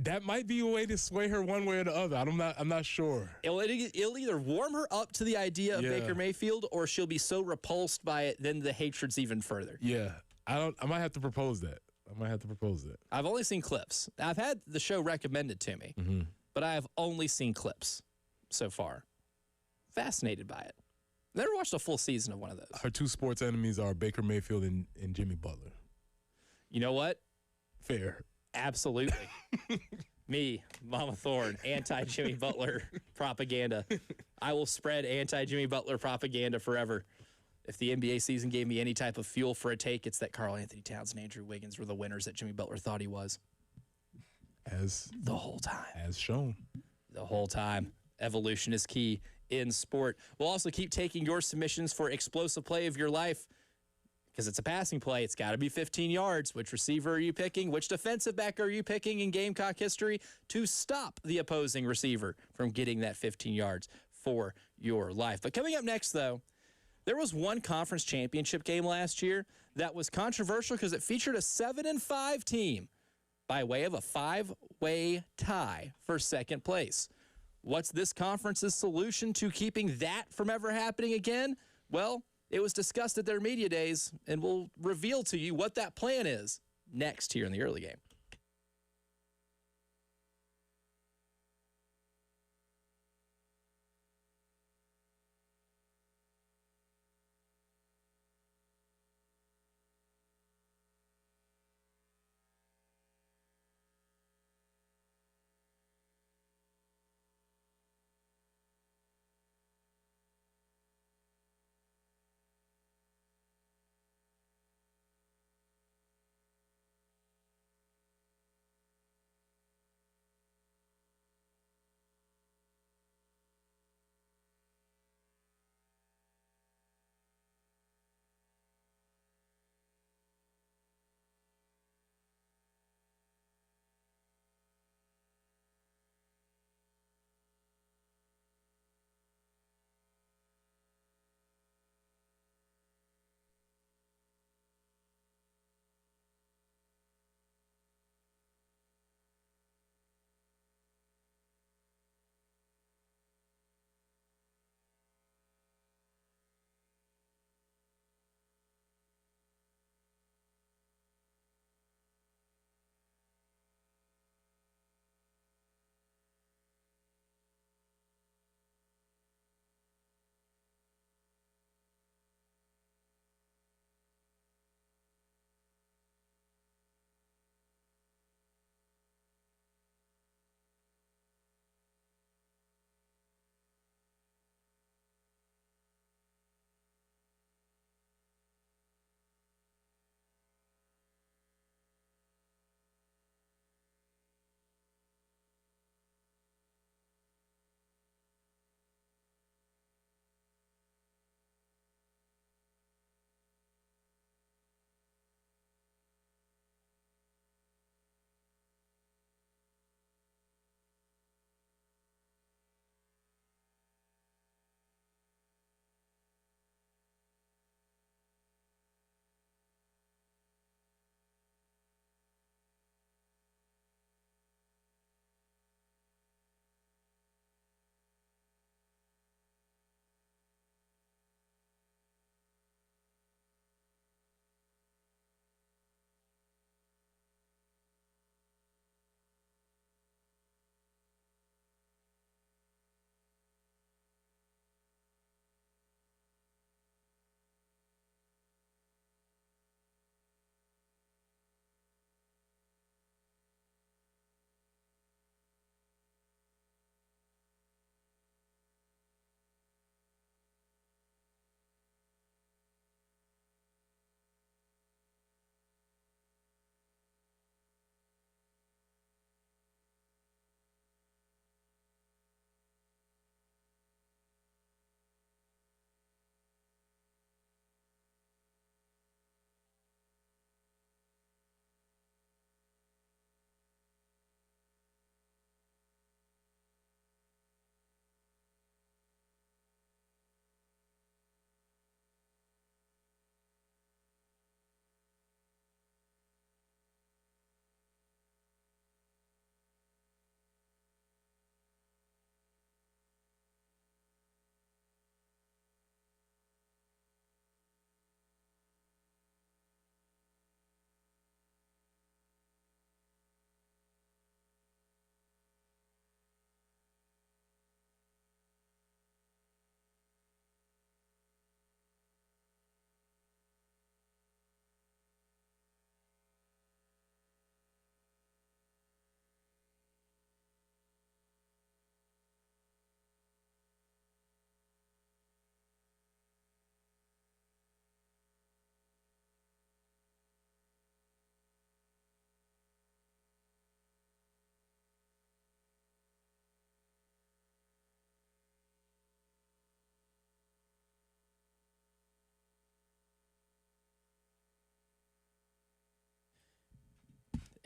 That might be a way to sway her one way or the other. I'm not sure. It'll either warm her up to the idea of Baker Mayfield, or she'll be so repulsed by it, then the hatred's even further. Yeah, I might have to propose that. I've only seen clips. I've had the show recommended to me, but I have only seen clips so far. Fascinated by it. Never watched a full season of one of those. Her 2 sports enemies are Baker Mayfield and Jimmy Butler. You know what? Fair. Absolutely. Me, Mama Thorne, anti-Jimmy Butler propaganda. I will spread anti-Jimmy Butler propaganda forever. If the NBA season gave me any type of fuel for a take, it's that Karl Anthony Towns and Andrew Wiggins were the winners that Jimmy Butler thought he was. The whole time. As shown. The whole time. Evolution is key in sport. We'll also keep taking your submissions for explosive play of your life. Because it's a passing play, it's got to be 15 yards. Which receiver are you picking? Which defensive back are you picking in Gamecock history to stop the opposing receiver from getting that 15 yards for your life? But coming up next, though, there was one conference championship game last year that was controversial because it featured a 7-5 team by way of a 5-way tie for second place. What's this conference's solution to keeping that from ever happening again? Well, it was discussed at their media days, and we'll reveal to you what that plan is next here in the early game.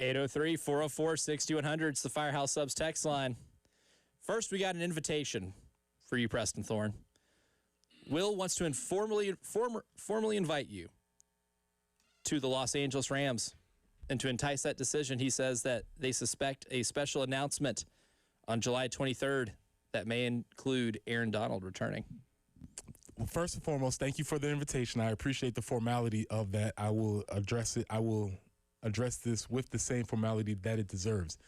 803-404-6200. It's the Firehouse Subs text line. First, we got an invitation for you, Preston Thorne. Will wants to formally invite you to the Los Angeles Rams. And to entice that decision, he says that they suspect a special announcement on July 23rd that may include Aaron Donald returning. Well, first and foremost, thank you for the invitation. I appreciate the formality of that. I will address it. I will address this with the same formality that it deserves.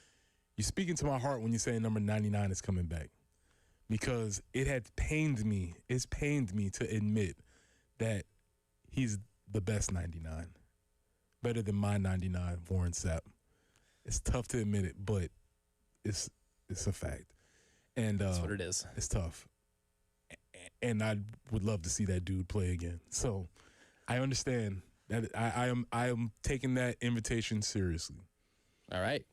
You're speaking to my heart when you say number 99 is coming back, because it had pained me. It's pained me to admit that he's the best 99, better than my 99, Warren Sapp. It's tough to admit it, but it's a fact. And that's what it is. It's tough. And I would love to see that dude play again. So I understand that I am taking that invitation seriously. All right.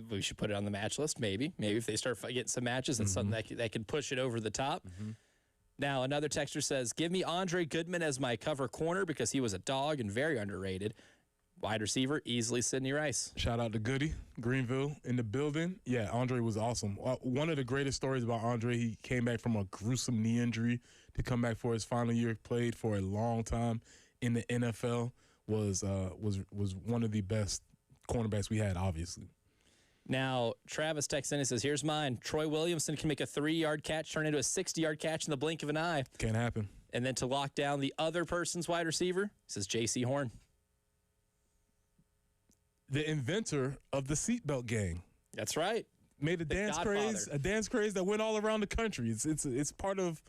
We should put it on the match list, maybe. Maybe if they start getting some matches, it's something that can push it over the top. Now, another texter says, give me Andre Goodman as my cover corner because he was a dog and very underrated. Wide receiver, easily Sidney Rice. Shout out to Goody, Greenville in the building. Yeah, Andre was awesome. One of the greatest stories about Andre, he came back from a gruesome knee injury to come back for his final year, played for a long time in the NFL, was one of the best cornerbacks we had, obviously. Now, Travis texts in and says, here's mine. Troy Williamson can make a 3-yard catch turn into a 60-yard catch in the blink of an eye. Can't happen. And then to lock down the other person's wide receiver, says J.C. Horn. The inventor of the seatbelt gang. That's right. Made a dance craze that went all around the country. It's part of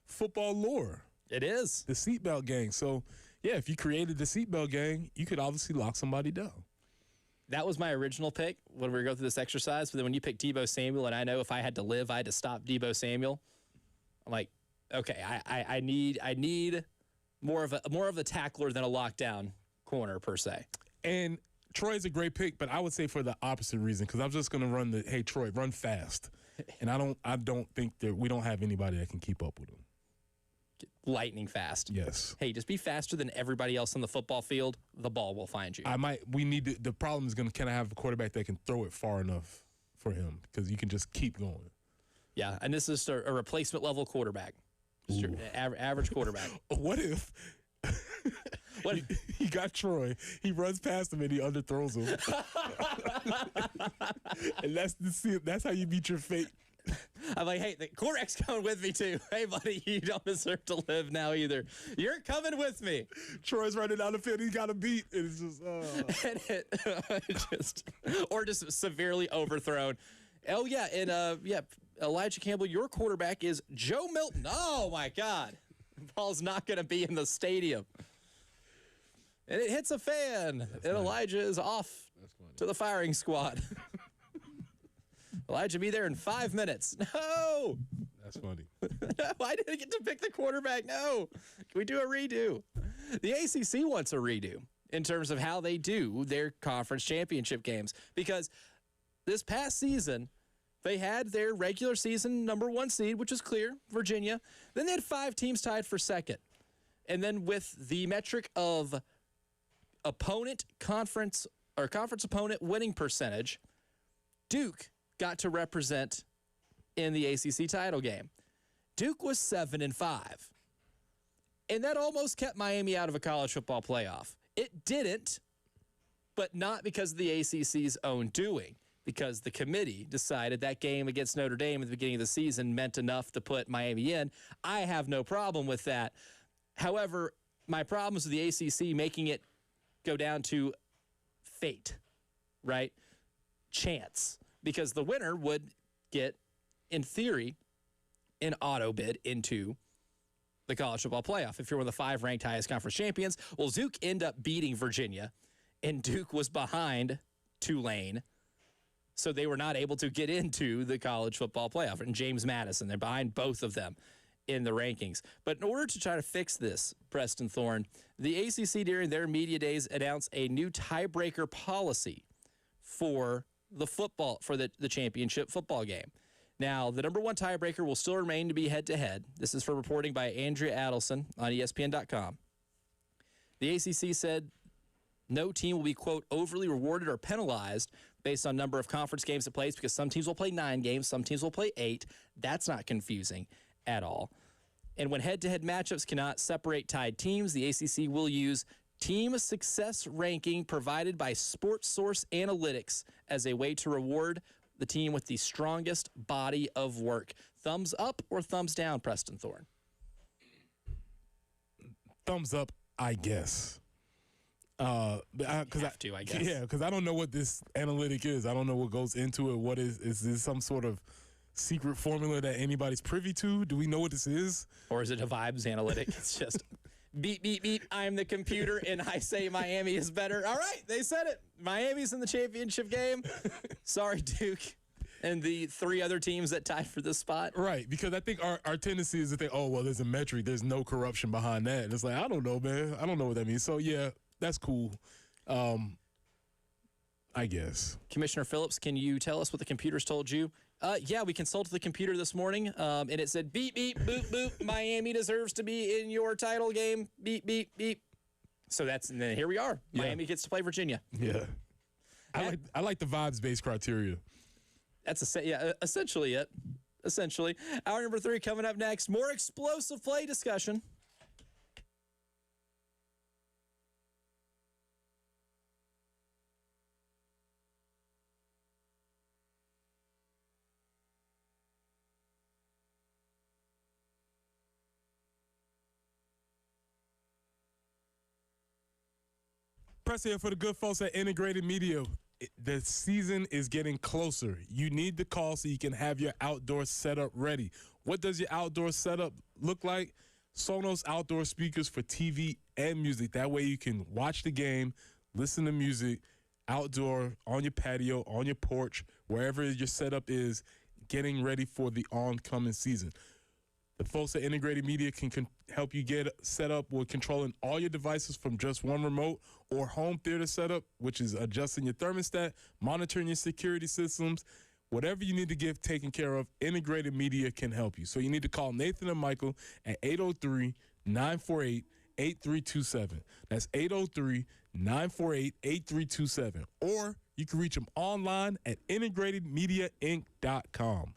football lore. It is. The seatbelt gang. So, yeah, if you created the seatbelt gang, you could obviously lock somebody down. That was my original pick when we were going through this exercise. But then when you pick Deebo Samuel, and I know if I had to live, I had to stop Deebo Samuel. I'm like, okay, I need more of a tackler than a lockdown corner per se. And Troy's a great pick, but I would say for the opposite reason, because I'm just going to run hey, Troy, run fast. And I don't think that we don't have anybody that can keep up with him. Lightning fast. Yes. Hey, just be faster than everybody else on the football field. The ball will find you. The problem is can I have a quarterback that can throw it far enough for him? Because you can just keep going. Yeah, and this is a replacement level quarterback. Just your average quarterback. What if he got Troy, he runs past him and he underthrows him? And that's how you beat your fate. I'm like, hey, the quarterback's coming with me too. Hey, buddy, you don't deserve to live now either. You're coming with me. Troy's running down the field. He got a beat. And it's just, or just severely overthrown. Oh, yeah. And, Elijah Campbell, your quarterback is Joe Milton. Oh, my God. The ball's not going to be in the stadium. And it hits a fan. Elijah is off to the firing squad. Elijah, be there in 5 minutes. No. That's funny. No, I didn't get to pick the quarterback. No. Can we do a redo? The ACC wants a redo in terms of how they do their conference championship games. Because this past season, they had their regular season number 1 seed, which is clear, Virginia. Then they had 5 teams tied for second. And then with the metric of conference opponent winning percentage, Duke got to represent in the ACC title game. Duke was 7-5. And that almost kept Miami out of a college football playoff. It didn't, but not because of the ACC's own doing, because the committee decided that game against Notre Dame at the beginning of the season meant enough to put Miami in. I have no problem with that. However, my problem is with the ACC making it go down to fate, right? Chance. Because the winner would get, in theory, an auto bid into the college football playoff. If you're one of the 5 ranked highest conference champions, well, Duke ended up beating Virginia, and Duke was behind Tulane, so they were not able to get into the college football playoff. And James Madison, they're behind both of them in the rankings. But in order to try to fix this, Preston Thorne, the ACC during their media days announced a new tiebreaker policy for the championship football game. Now, the number 1 tiebreaker will still remain to be head-to-head. This is for reporting by Andrea Adelson on ESPN.com. The ACC said No team will be, quote, overly rewarded or penalized based on number of conference games it plays, because some teams will play 9 games, some teams will play 8. That's not confusing at all. And when head-to-head matchups cannot separate tied teams, the ACC will use team success ranking provided by Sports Source Analytics as a way to reward the team with the strongest body of work. Thumbs up or thumbs down, Preston Thorne? Thumbs up, I guess. I guess. Yeah, because I don't know what this analytic is. I don't know what goes into it. What is this some sort of secret formula that anybody's privy to? Do we know what this is? Or is it a vibes analytic? It's just beep, beep, beep. I'm the computer, and I say Miami is better. All right, they said it. Miami's in the championship game. Sorry, Duke. And the 3 other teams that tied for this spot. Right, because I think our tendency is to think, oh, well, there's a metric. There's no corruption behind that. And it's like, I don't know, man. I don't know what that means. So, yeah, that's cool. I guess. Commissioner Phillips, can you tell us what the computers told you? Yeah, we consulted the computer this morning, and it said, beep, beep, boop, boop. Miami deserves to be in your title game. Beep, beep, beep. So and then here we are. Yeah. Miami gets to play Virginia. Yeah. I like the vibes-based criteria. That's essentially it. Essentially. Hour number 3 coming up next. More explosive play discussion. Press here for the good folks at Integrated Media. The season is getting closer. You need the call so you can have your outdoor setup ready. What does your outdoor setup look like? Sonos outdoor speakers for TV and music. That way you can watch the game, listen to music, outdoor, on your patio, on your porch, wherever your setup is, getting ready for the oncoming season. The folks at Integrated Media can help you get set up with controlling all your devices from just one remote, or home theater setup, which is adjusting your thermostat, monitoring your security systems. Whatever you need to get taken care of, Integrated Media can help you. So you need to call Nathan and Michael at 803-948-8327. That's 803-948-8327. Or you can reach them online at integratedmediainc.com.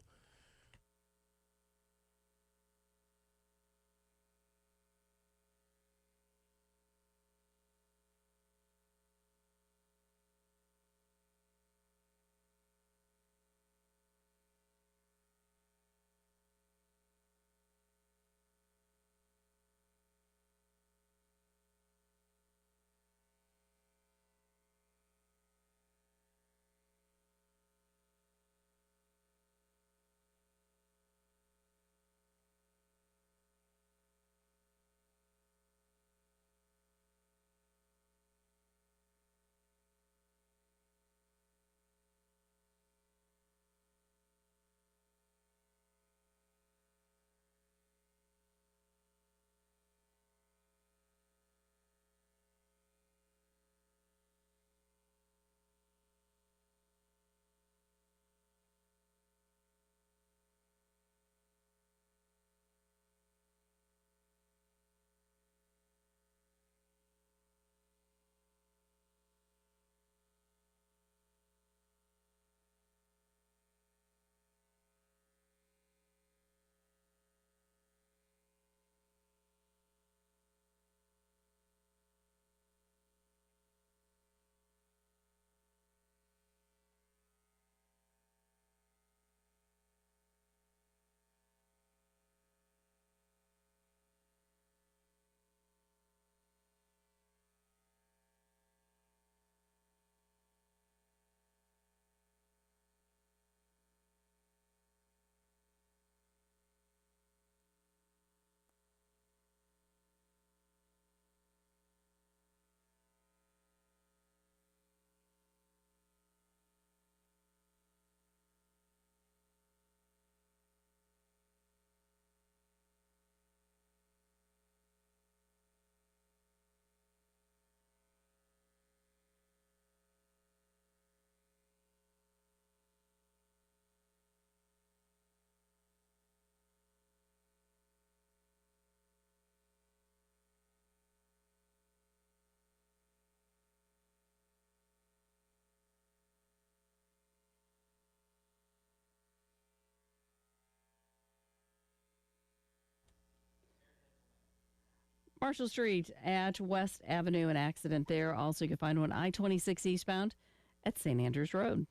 Marshall Street at West Avenue, an accident there. Also, you can find one I-26 eastbound at St. Andrews Road.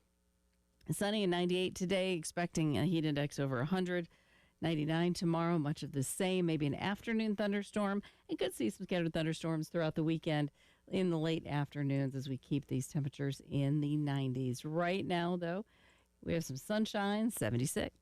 Sunny and 98 today, expecting a heat index over 100. 99 tomorrow, much of the same, maybe an afternoon thunderstorm. And could see some scattered thunderstorms throughout the weekend in the late afternoons as we keep these temperatures in the 90s. Right now, though, we have some sunshine, 76.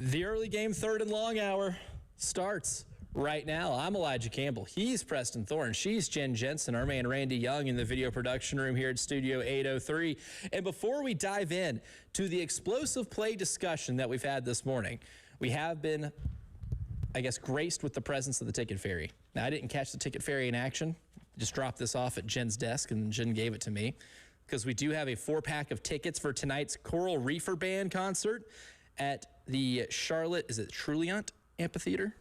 The early game, third and long hour, starts right now. I'm Elijah Campbell. He's Preston Thorne. She's Jen Jensen, our man Randy Young in the video production room here at Studio 803. And before we dive in to the explosive play discussion that we've had this morning, we have been, I guess, graced with the presence of the Ticket Fairy. Now, I didn't catch the Ticket Fairy in action. Just dropped this off at Jen's desk, and Jen gave it to me because we do have a 4-pack of tickets for tonight's Coral Reefer Band concert at the Charlotte, is it Truliant Amphitheater?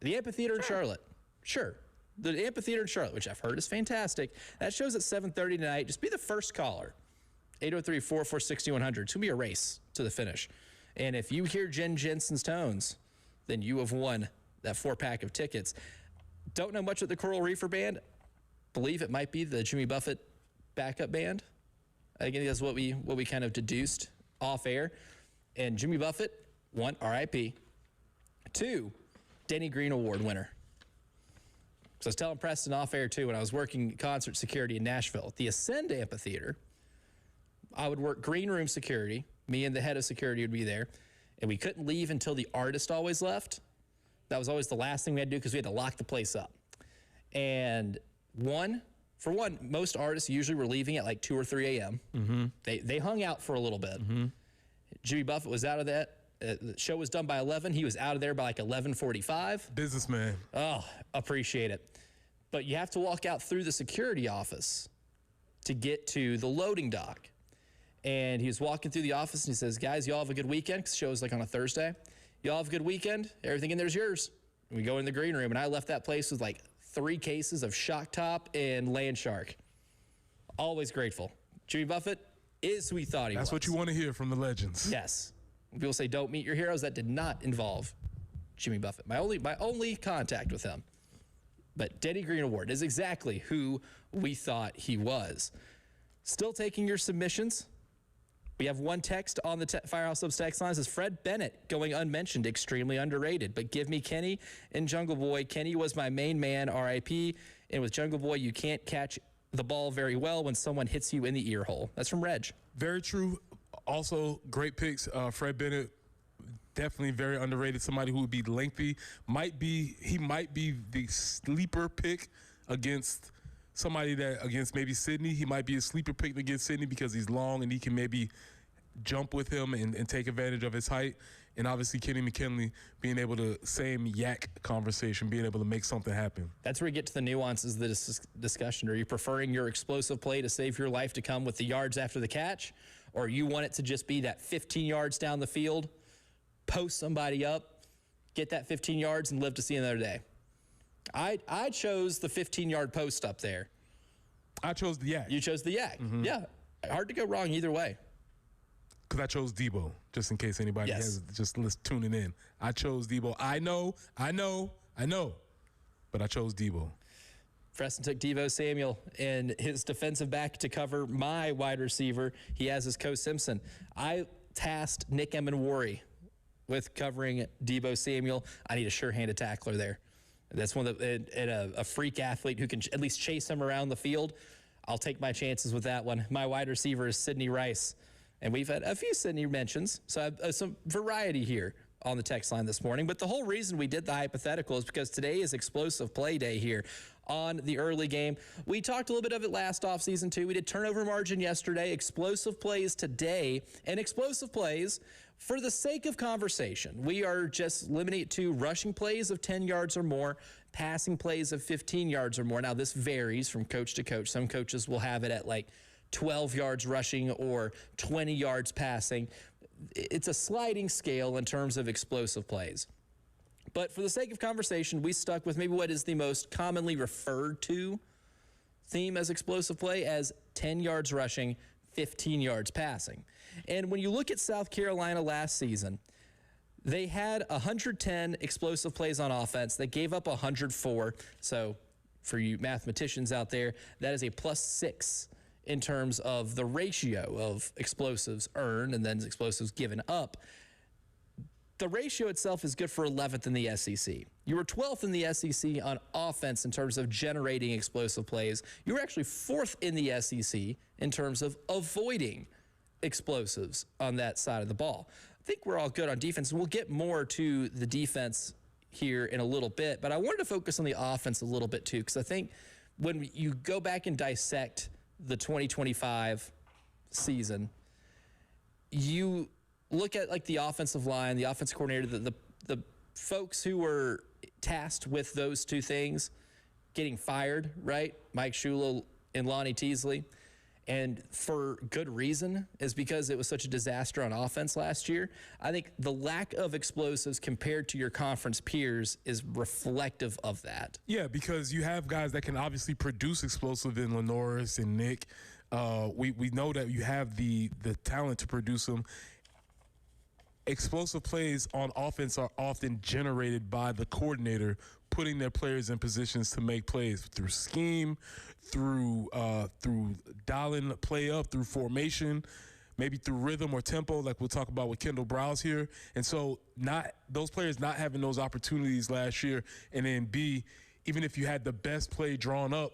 The amphitheater in Charlotte. Sure. The amphitheater in Charlotte, which I've heard is fantastic. That show's at 7:30 tonight. Just be the first caller. 803-446-6100. It's going to be a race to the finish. And if you hear Jen Jensen's tones, then you have won that 4-pack of tickets. Don't know much of the Coral Reefer Band. Believe it might be the Jimmy Buffett backup band. I think that's what we kind of deduced off air. And Jimmy Buffett, 1, RIP. 2, Denny Green Award winner. So I was telling Preston off air too, when I was working concert security in Nashville, at the Ascend Amphitheater, I would work green room security. Me and the head of security would be there. And we couldn't leave until the artist always left. That was always the last thing we had to do because we had to lock the place up. And for one, most artists usually were leaving at like 2 or 3 a.m. Mm-hmm. They hung out for a little bit. Mm-hmm. Jimmy Buffett was out of that. The show was done by 11. He was out of there by like 11:45. Businessman. Oh, appreciate it. But you have to walk out through the security office to get to the loading dock. And he was walking through the office and he says, guys, y'all have a good weekend. Because the show was like on a Thursday. Y'all have a good weekend. Everything in there's yours. And we go in the green room and I left that place with like 3 cases of Shock Top and Land Shark. Always grateful. Jimmy Buffett is who we thought he was. That's what you want to hear from the legends. Yes. When people say don't meet your heroes, that did not involve Jimmy Buffett. My only contact with him. But Denny Green Award is exactly who we thought he was. Still taking your submissions. We have one text on the Firehouse Subs text line. It says, Fred Bennett, going unmentioned, extremely underrated. But give me Kenny and Jungle Boy. Kenny was my main man, RIP. And with Jungle Boy, you can't catch the ball very well when someone hits you in the ear hole. That's from Reg. Very true. Also, great picks. Fred Bennett, definitely very underrated. Somebody who would be lengthy. He might be the sleeper pick against somebody against maybe Sydney. He might be a sleeper pick against Sydney because he's long and he can maybe jump with him and take advantage of his height. And obviously Kenny McKinley being able to, same yak conversation, being able to make something happen. That's where we get to the nuances of the discussion. Are you preferring your explosive play to save your life to come with the yards after the catch? Or you want it to just be that 15 yards down the field, post somebody up, get that 15 yards and live to see another day? I chose the 15-yard post up there. I chose the yak. You chose the yak. Mm-hmm. Yeah. Hard to go wrong either way. Because I chose Debo, just in case anybody has just tuning in. I chose Debo. I know, but I chose Debo. Preston took Devo Samuel and his defensive back to cover my wide receiver. He has his Co Simpson. I tasked Nick Emenwari with covering Devo Samuel. I need a sure-handed tackler there. That's one of a freak athlete who can at least chase him around the field. I'll take my chances with that one. My wide receiver is Sidney Rice. And we've had a few Sydney mentions, so I have some variety here on the text line this morning. But the whole reason we did the hypothetical is because today is explosive play day here on the early game. We talked a little bit of it last offseason too. We did turnover margin yesterday, explosive plays today, and explosive plays, for the sake of conversation, we are just limiting it to rushing plays of 10 yards or more, passing plays of 15 yards or more. Now, this varies from coach to coach. Some coaches will have it at like 12 yards rushing or 20 yards passing. It's a sliding scale in terms of explosive plays. But for the sake of conversation, we stuck with maybe what is the most commonly referred to theme as explosive play as 10 yards rushing, 15 yards passing. And when you look at South Carolina last season, they had 110 explosive plays on offense. They gave up 104. So for you mathematicians out there, that is a +6 in terms of the ratio of explosives earned and then explosives given up. The ratio itself is good for 11th in the SEC. You were 12th in the SEC on offense in terms of generating explosive plays. You were actually 4th in the SEC in terms of avoiding explosives on that side of the ball. I think we're all good on defense. We'll get more to the defense here in a little bit, but I wanted to focus on the offense a little bit too, because I think when you go back and dissect the 2025 season, you look at like the offensive line, the offensive coordinator, the folks who were tasked with those two things getting fired, right? Mike Shula and Lonnie Teasley. And for good reason, is because it was such a disaster on offense last year. I think the lack of explosives compared to your conference peers is reflective of that. Yeah, because you have guys that can obviously produce explosive in Lenoris and Nick. We know that you have the talent to produce them. Explosive plays on offense are often generated by the coordinator putting their players in positions to make plays through scheme, through dialing play up, through formation, maybe through rhythm or tempo, like we'll talk about with Kendall Browse here. And so those players not having those opportunities last year, and then B, even if you had the best play drawn up,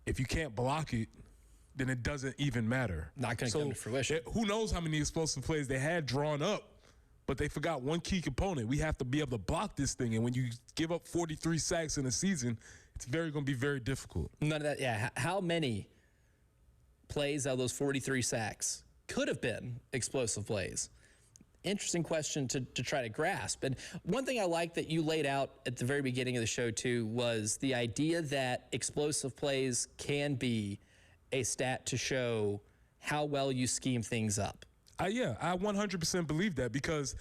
if you can't block it, then it doesn't even matter. Not going to come to fruition. Who knows how many explosive plays they had drawn up, but they forgot one key component. We have to be able to block this thing. And when you give up 43 sacks in a season, it's going to be very difficult. None of that, yeah. How many plays out of those 43 sacks could have been explosive plays? Interesting question to try to grasp. And one thing I like that you laid out at the very beginning of the show, too, was the idea that explosive plays can be a stat to show how well you scheme things up. Yeah, I 100% believe that because,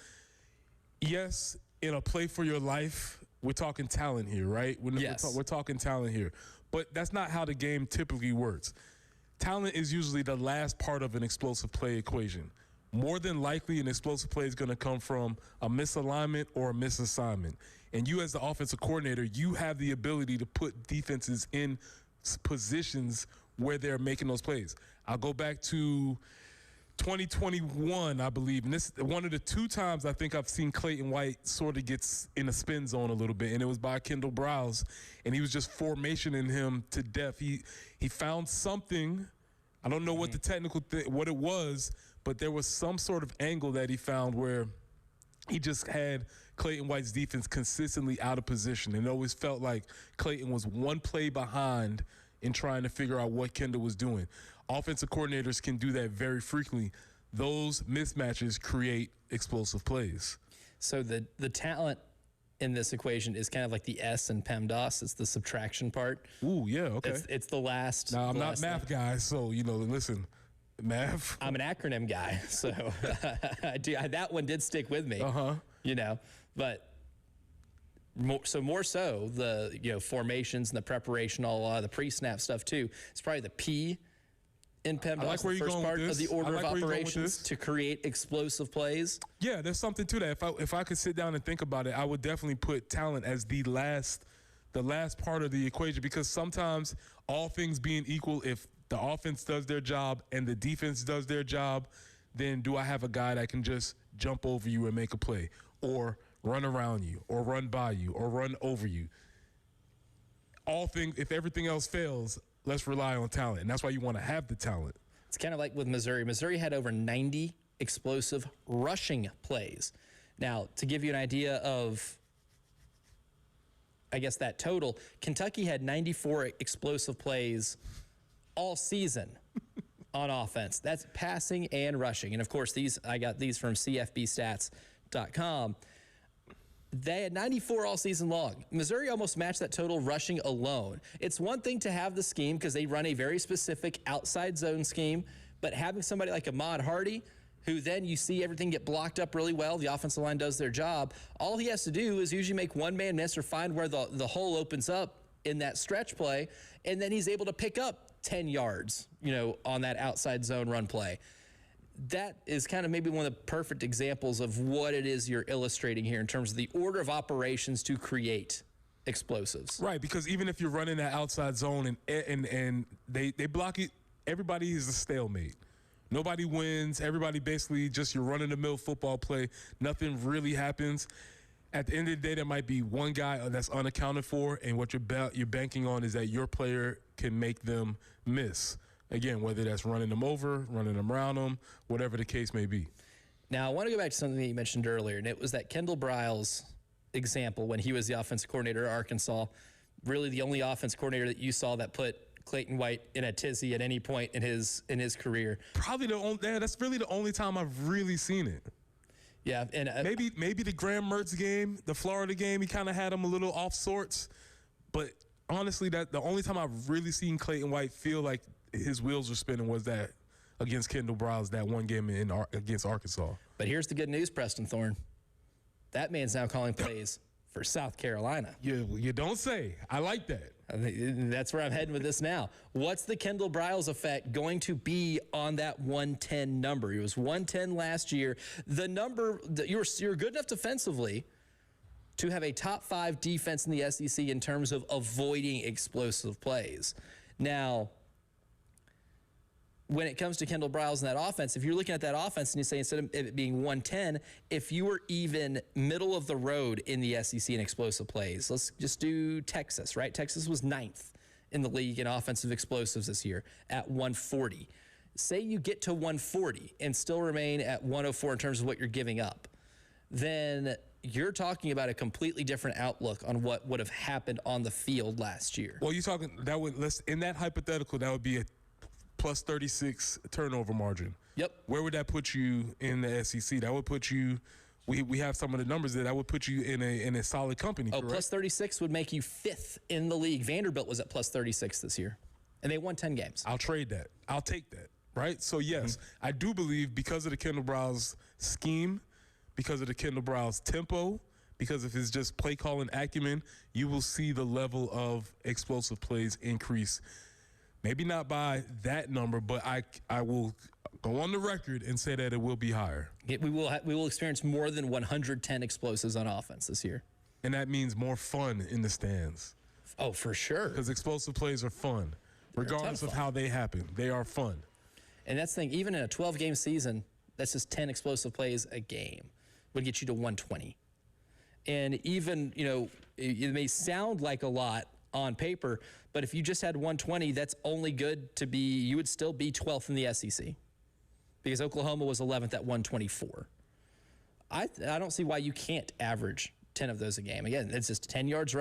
yes, in a play for your life, we're talking talent here, right? We're talking talent here. But that's not how the game typically works. Talent is usually the last part of an explosive play equation. More than likely, an explosive play is going to come from a misalignment or a misassignment. And you as the offensive coordinator, you have the ability to put defenses in positions where they're making those plays. I'll go back to 2021, I believe, and this is one of the two times I think I've seen Clayton White sort of gets in a spin zone a little bit, and it was by Kendall Browse, and he was just formationing him to death. He found something. I don't know what the technical what it was, but there was some sort of angle that he found where he just had Clayton White's defense consistently out of position, and it always felt like Clayton was one play behind in trying to figure out what Kendall was doing. Offensive coordinators can do that very frequently. Those mismatches create explosive plays. So the talent in this equation is kind of like the S in PEMDAS. It's the subtraction part. Ooh, yeah, okay. It's the last. Now, I'm not math guy, so, listen, math. I'm an acronym guy, so that one did stick with me. But more so the formations and the preparation, all the pre-snap stuff too. It's probably the P in PEMDAS, like where the you're first going part with of this. the order I like of where you're going with operations this. to create explosive plays. Yeah, there's something to that. If I could sit down and think about it, I would definitely put talent as the last part of the equation, because sometimes, all things being equal, if the offense does their job and the defense does their job, then do I have a guy that can just jump over you and make a play, or run around you, or run by you, or run over you? If everything else fails, let's rely on talent, and that's why you want to have the talent. It's kind of like with Missouri. Missouri had over 90 explosive rushing plays. Now, to give you an idea of I guess, that total. Kentucky had 94 explosive plays all season on offense. That's passing and rushing. And, of course, I got these from CFBstats.com. They had 94 all season long. Missouri almost matched that total rushing alone. It's one thing to have the scheme because they run a very specific outside zone scheme, but having somebody like Ahmad Hardy, who then you see everything get blocked up really well, the offensive line does their job, all he has to do is usually make one man miss or find where the hole opens up in that stretch play, and then he's able to pick up 10 yards, on that outside zone run play. That is kind of maybe one of the perfect examples of what it is you're illustrating here in terms of the order of operations to create explosives. Right, because even if you're running that outside zone and they block it, everybody is a stalemate. Nobody wins. Everybody basically just you're running the mill football play. Nothing really happens. At the end of the day, there might be one guy that's unaccounted for, and what you're banking on is that your player can make them miss. Again, whether that's running them over, running them around them, whatever the case may be. Now, I want to go back to something that you mentioned earlier, and it was that Kendall Briles example when he was the offensive coordinator at Arkansas. Really the only offensive coordinator that you saw that put Clayton White in a tizzy at any point in his career. Probably that's really the only time I've really seen it. Yeah, and maybe the Graham Mertz game, the Florida game, he kind of had him a little off sorts. But honestly, that the only time I've really seen Clayton White feel like his wheels were spinning was that against Kendall Briles, that one game against Arkansas. But here's the good news, Preston Thorne. That man's now calling plays for South Carolina. You don't say. I like that. I think that's where I'm heading with this now. What's the Kendall Briles effect going to be on that 110 number? He was 110 last year. The number that you're good enough defensively to have a top 5 defense in the SEC in terms of avoiding explosive plays. Now, when it comes to Kendall Briles and that offense, if you're looking at that offense and you say instead of it being 110, if you were even middle of the road in the SEC in explosive plays, let's just do Texas, right? Texas was 9th in the league in offensive explosives this year at 140. Say you get to 140 and still remain at 104 in terms of what you're giving up, then you're talking about a completely different outlook on what would have happened on the field last year. Well, you're talking in that hypothetical, that would be a plus 36 turnover margin. Yep. Where would that put you in the SEC? That would put you. We have some of the numbers that would put you in a solid company. Oh, correct? plus 36 would make you 5th in the league. Vanderbilt was at plus 36 this year, and they won 10 games. I'll trade that. I'll take that. Right. So yes, I do believe because of the Kendall Briles scheme, because of the Kendall Briles tempo, because of his just play calling acumen, you will see the level of explosive plays increase. Maybe not by that number, but I will go on the record and say that it will be higher. We will experience more than 110 explosives on offense this year. And that means more fun in the stands. Oh, for sure. Because explosive plays are fun, regardless of how they happen. They are fun. And that's the thing. Even in a 12-game season, that's just 10 explosive plays a game would get you to 120. And even, it may sound like a lot on paper, but if you just had 120, that's only good to be, you would still be 12th in the SEC because Oklahoma was 11th at 124. I don't see why you can't average 10 of those a game. Again, it's just 10 yards,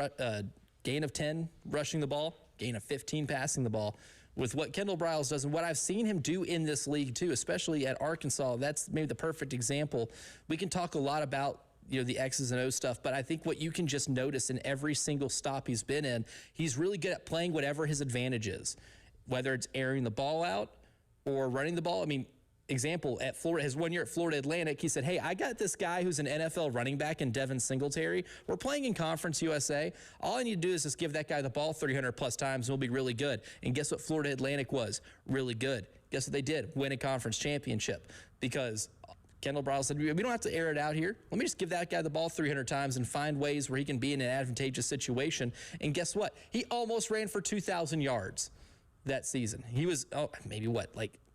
gain of 10 rushing the ball, gain of 15 passing the ball. With what Kendall Briles does and what I've seen him do in this league too, especially at Arkansas, that's maybe the perfect example. We can talk a lot about the X's and O's stuff, but I think what you can just notice in every single stop he's been in, he's really good at playing whatever his advantage is, whether it's airing the ball out or running the ball. I mean, example, at Florida, his 1 year at Florida Atlantic, he said, hey, I got this guy who's an NFL running back in Devin Singletary. We're playing in Conference USA. All I need to do is just give that guy the ball 300 plus times and we'll be really good. And guess what Florida Atlantic was? Really good. Guess what they did? Win a conference championship because Kendall Briles said, we don't have to air it out here. Let me just give that guy the ball 300 times and find ways where he can be in an advantageous situation. And guess what? He almost ran for 2,000 yards that season. He was, maybe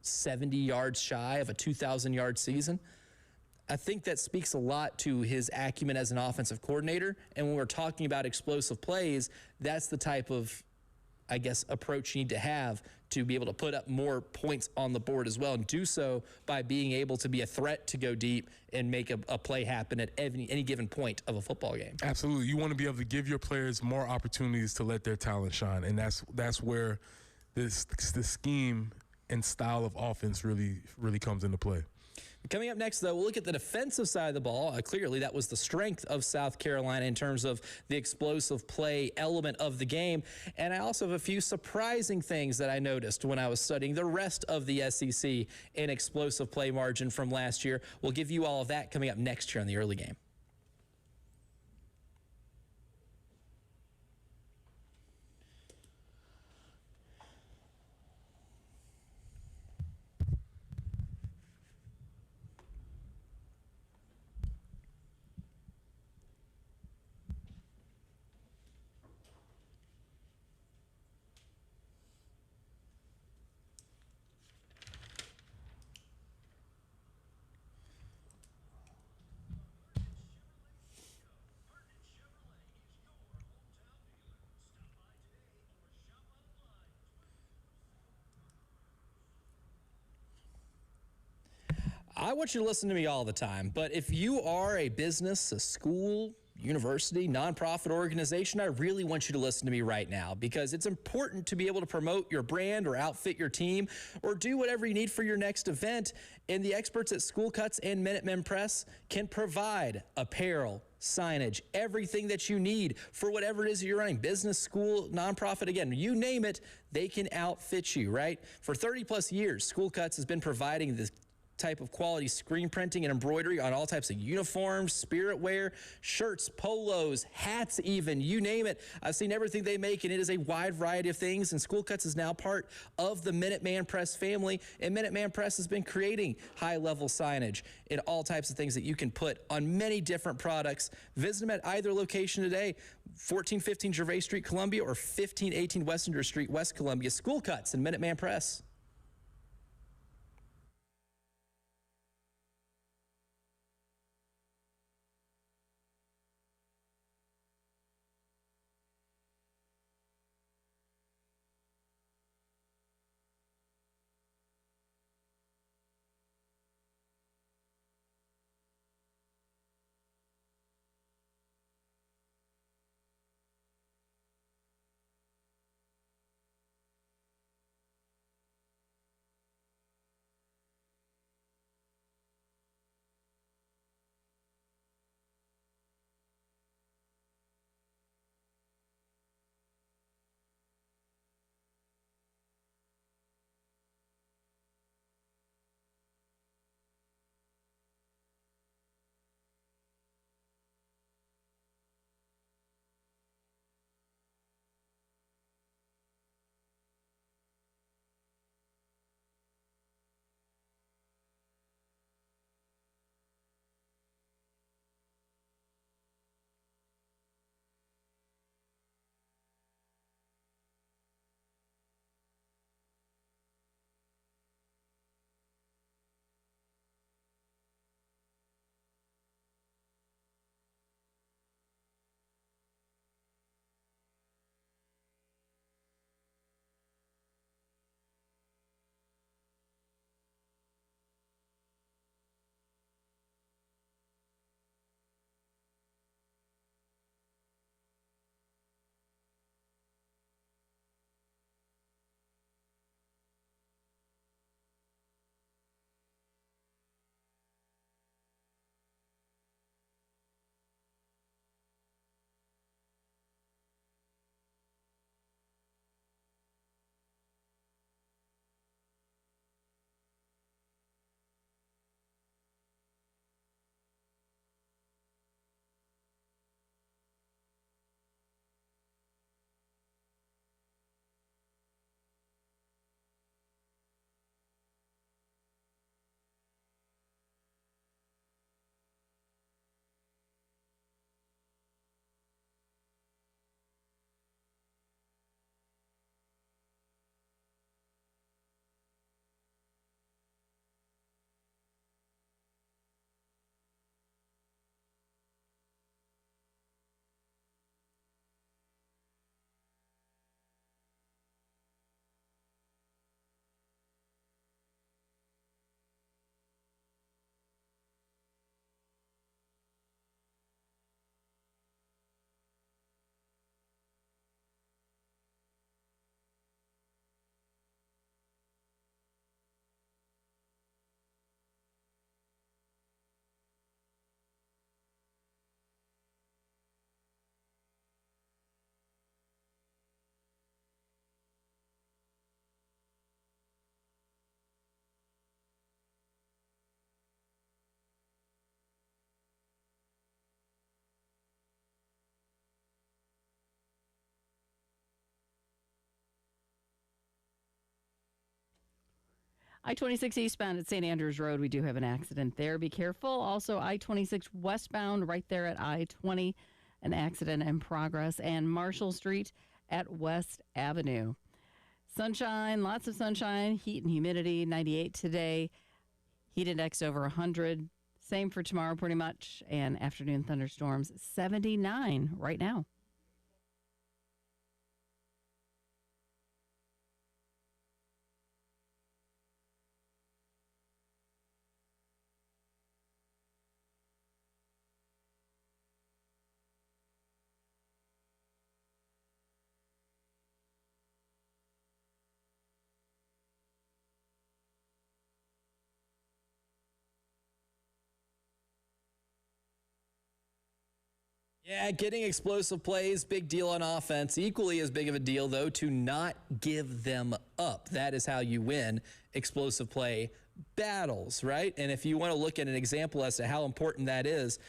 70 yards shy of a 2,000-yard season. I think that speaks a lot to his acumen as an offensive coordinator. And when we're talking about explosive plays, that's the type of, approach you need to have to be able to put up more points on the board as well, and do so by being able to be a threat to go deep and make a play happen at any given point of a football game. Absolutely. You want to be able to give your players more opportunities to let their talent shine, and that's where this scheme and style of offense really comes into play. Coming up next, though, we'll look at the defensive side of the ball. Clearly, that was the strength of South Carolina in terms of the explosive play element of the game. And I also have a few surprising things that I noticed when I was studying the rest of the SEC in explosive play margin from last year. We'll give you all of that coming up next year on the early game. I want you to listen to me all the time, but if you are a business, a school, university, nonprofit organization, I really want you to listen to me right now, because it's important to be able to promote your brand or outfit your team or do whatever you need for your next event. And the experts at School Cuts and Minutemen Press can provide apparel, signage, everything that you need for whatever it is you're running, business, school, nonprofit, again, you name it, they can outfit you, right? For 30 plus years, School Cuts has been providing this type of quality screen printing and embroidery on all types of uniforms, spirit wear, shirts, polos, hats even, you name it. I've seen everything they make, and it is a wide variety of things, and School Cuts is now part of the Minuteman Press family, and Minuteman Press has been creating high-level signage and all types of things that you can put on many different products. Visit them at either location today, 1415 Gervais Street, Columbia, or 1518 Wessinger Street, West Columbia. School Cuts and Minuteman Press. I-26 eastbound at St. Andrews Road, we do have an accident there. Be careful. Also, I-26 westbound right there at I-20, an accident in progress. And Marshall Street at West Avenue. Sunshine, lots of sunshine, heat and humidity, 98 today. Heat index over 100. Same for tomorrow pretty much. And afternoon thunderstorms, 79 right now. Yeah, getting explosive plays, big deal on offense. Equally as big of a deal, though, to not give them up. That is how you win explosive play battles, right? And if you want to look at an example as to how important that is,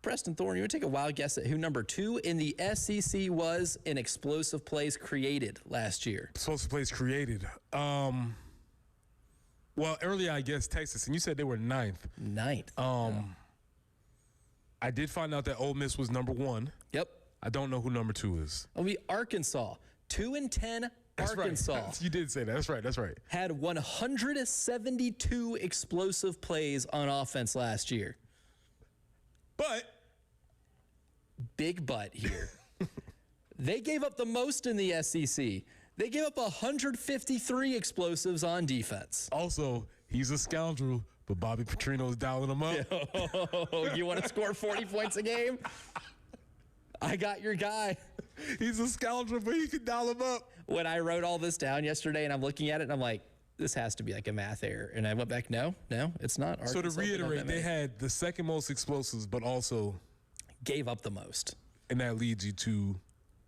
Preston Thorne, you want to take a wild guess at who number 2 in the SEC was in explosive plays created last year? Explosive plays created. Well, earlier I guess Texas, and you said they were 9th. 9th. I did find out that Ole Miss was number 1. Yep. I don't know who number 2 is. It'll be Arkansas. 2-10 That's Arkansas. Right. You did say that. That's right. Had 172 explosive plays on offense last year. But big but here. They gave up the most in the SEC. They gave up 153 explosives on defense. Also, he's a scoundrel, but Bobby Petrino's dialing him up. Oh, you want to score 40 points a game? I got your guy. He's a scoundrel, but he can dial him up. When I wrote all this down yesterday and I'm looking at it and I'm like, this has to be like a math error. And I went back, no, it's not. So to reiterate, they had the second most explosives, but also gave up the most. And that leads you to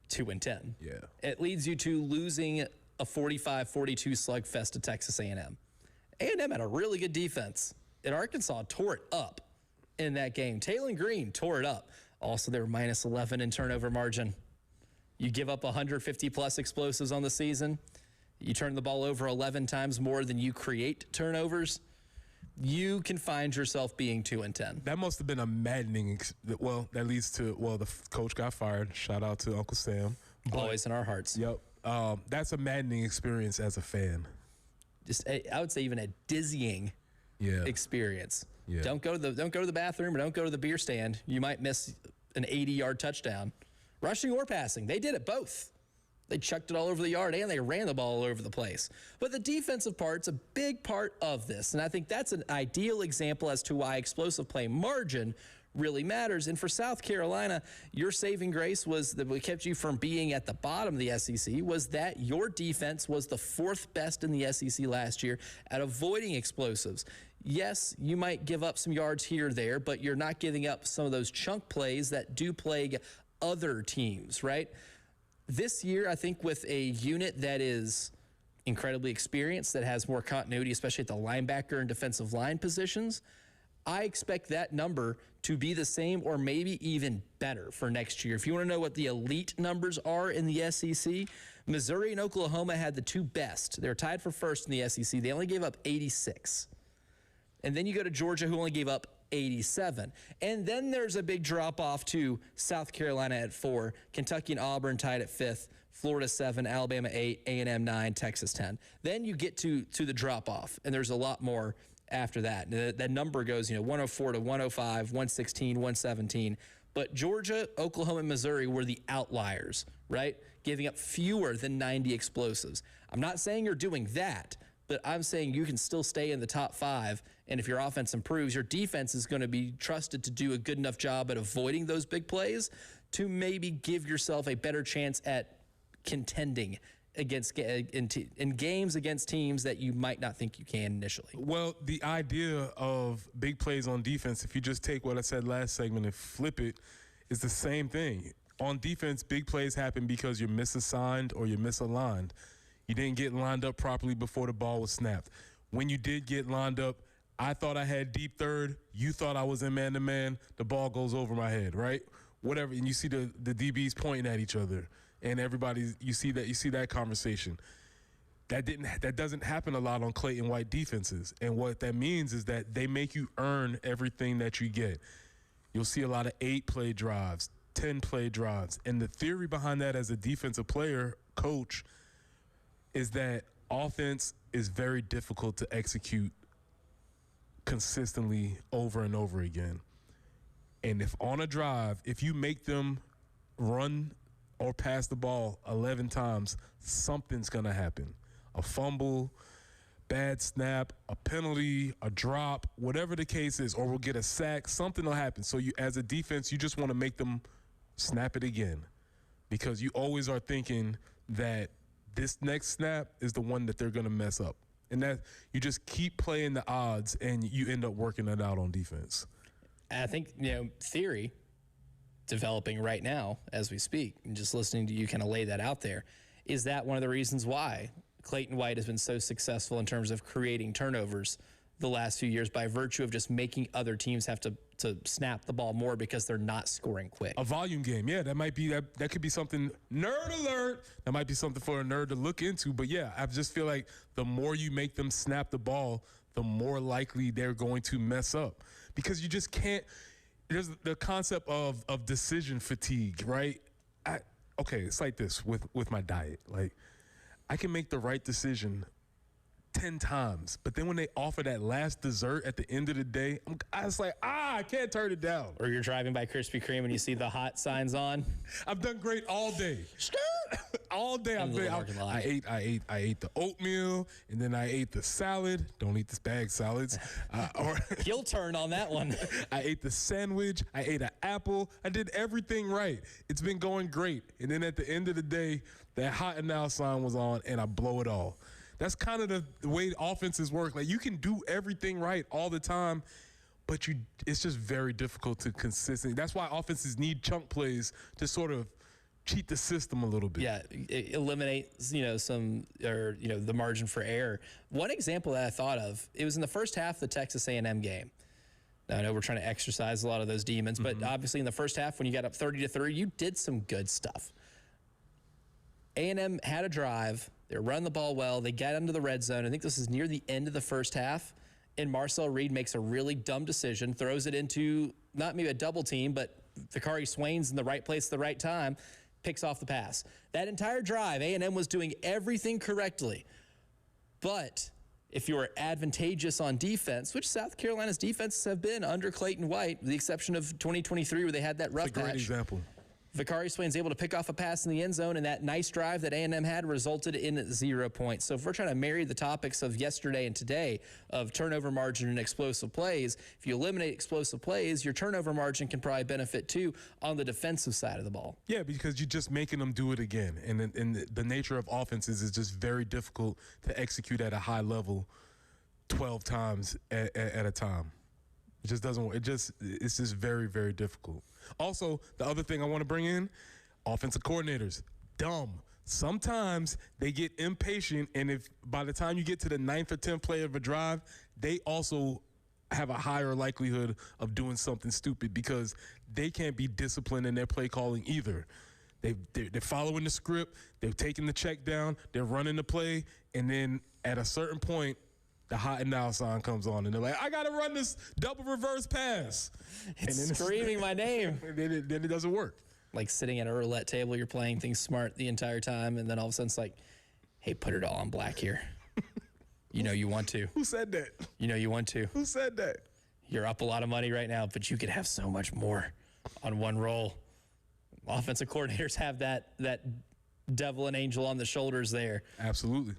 2-10. Yeah. It leads you to losing a 45-42 slugfest to Texas A&M. A&M had a really good defense, and Arkansas tore it up in that game. Taylor Green tore it up. Also, they were minus 11 in turnover margin. You give up 150-plus explosives on the season. You turn the ball over 11 times more than you create turnovers. You can find yourself being 2-10. That must have been a maddening. That leads to the coach got fired. Shout out to Uncle Sam. Always in our hearts. Yep. That's a maddening experience as a fan. I would say even a dizzying experience. Yeah. Don't go to the bathroom or don't go to the beer stand. You might miss an 80-yard touchdown, rushing or passing. They did it both. They chucked it all over the yard, and they ran the ball all over the place. But the defensive part's a big part of this, and I think that's an ideal example as to why explosive play margin really matters. And for South Carolina, your saving grace was that what kept you from being at the bottom of the SEC was that your defense was the 4th best in the SEC last year at avoiding explosives. Yes, you might give up some yards here or there, but you're not giving up some of those chunk plays that do plague other teams, right? This year, I think with a unit that is incredibly experienced, that has more continuity, especially at the linebacker and defensive line positions, I expect that number to be the same or maybe even better for next year. If you want to know what the elite numbers are in the SEC, Missouri and Oklahoma had the 2 best. They're tied for first in the SEC. They only gave up 86. And then you go to Georgia, who only gave up 87. And then there's a big drop-off to South Carolina at 4, Kentucky and Auburn tied at 5th, Florida 7, Alabama 8, A&M 9, Texas 10. Then you get to the drop-off, and there's a lot more after that. That number goes, 104 to 105, 116, 117. But Georgia, Oklahoma, and Missouri were the outliers, right? Giving up fewer than 90 explosives. I'm not saying you're doing that, but I'm saying you can still stay in the top 5, and if your offense improves, your defense is going to be trusted to do a good enough job at avoiding those big plays to maybe give yourself a better chance at contending against in games against teams that you might not think you can initially. Well, the idea of big plays on defense, if you just take what I said last segment and flip it, is the same thing. On defense, big plays happen because you're misassigned or you're misaligned. You didn't get lined up properly before the ball was snapped. When you did get lined up, I thought I had deep third. You thought I was in man-to-man. The ball goes over my head, right? Whatever, and you see the DBs pointing at each other, and everybody, you see that conversation. That doesn't happen a lot on Clayton White defenses. And what that means is that they make you earn everything that you get. You'll see a lot of 8-play drives, 10-play drives. And the theory behind that as a defensive player, coach, is that offense is very difficult to execute consistently over and over again. And if on a drive, if you make them run or pass the ball 11 times, something's going to happen. A fumble, bad snap, a penalty, a drop, whatever the case is, or we'll get a sack, something will happen. So you, as a defense, you just want to make them snap it again, because you always are thinking that this next snap is the one that they're going to mess up. And that you just keep playing the odds and you end up working it out on defense. I think, theory developing right now as we speak, and just listening to you kind of lay that out there, is that one of the reasons why Clayton White has been so successful in terms of creating turnovers the last few years, by virtue of just making other teams have to snap the ball more because they're not scoring quick. A volume game, yeah, that might be that could be something. Nerd alert! That might be something for a nerd to look into. But yeah, I just feel like the more you make them snap the ball, the more likely they're going to mess up, because you just can't. There's the concept of decision fatigue, right? Okay, it's like this with my diet. Like, I can make the right decision 10 times, but then when they offer that last dessert at the end of the day, I was like, I can't turn it down. Or you're driving by Krispy Kreme and you see the hot signs on. I've done great all day. All day. I ate the oatmeal, and then I ate the salad. Don't eat the bag salads. You'll turn on that one. I ate the sandwich. I ate an apple. I did everything right. It's been going great. And then at the end of the day, that hot and now sign was on, and I blow it all. That's kind of the way offenses work. Like, you can do everything right all the time, but it's just very difficult to consistently. That's why offenses need chunk plays to sort of cheat the system a little bit. Yeah, eliminate the margin for error. One example that I thought of, it was in the first half of the Texas A&M game. Now, I know we're trying to exercise a lot of those demons, but obviously in the first half when you got up 30-3, you did some good stuff. A&M had a drive. They were running the ball well. They got into the red zone. I think this is near the end of the first half. And Marcel Reed makes a really dumb decision, throws it into not maybe a double team, but Vicari Swain's in the right place at the right time, picks off the pass. That entire drive, A&M was doing everything correctly. But if you were advantageous on defense, which South Carolina's defenses have been under Clayton White, with the exception of 2023 where they had that rough patch. That's a great example. Vicari Swain's able to pick off a pass in the end zone, and that nice drive that A&M had resulted in 0 points. So if we're trying to marry the topics of yesterday and today of turnover margin and explosive plays, if you eliminate explosive plays, your turnover margin can probably benefit too on the defensive side of the ball. Yeah, because you're just making them do it again. And the nature of offenses is just very difficult to execute at a high level 12 times at a time. It just doesn't work. It's just very, very difficult. Also, the other thing I want to bring in, offensive coordinators, dumb. Sometimes they get impatient, and if by the time you get to the 9th or 10th play of a drive, they also have a higher likelihood of doing something stupid because they can't be disciplined in their play calling either. They're following the script. They're taking the check down. They're running the play, and then at a certain point, the hot and now sign comes on, and they're like, I got to run this double reverse pass. It's screaming my name. Then it doesn't work. Like sitting at a roulette table, you're playing things smart the entire time, and then all of a sudden it's like, hey, put it all on black here. You know you want to. Who said that? You know you want to. Who said that? You're up a lot of money right now, but you could have so much more on one roll. Offensive coordinators have that devil and angel on the shoulders there. Absolutely.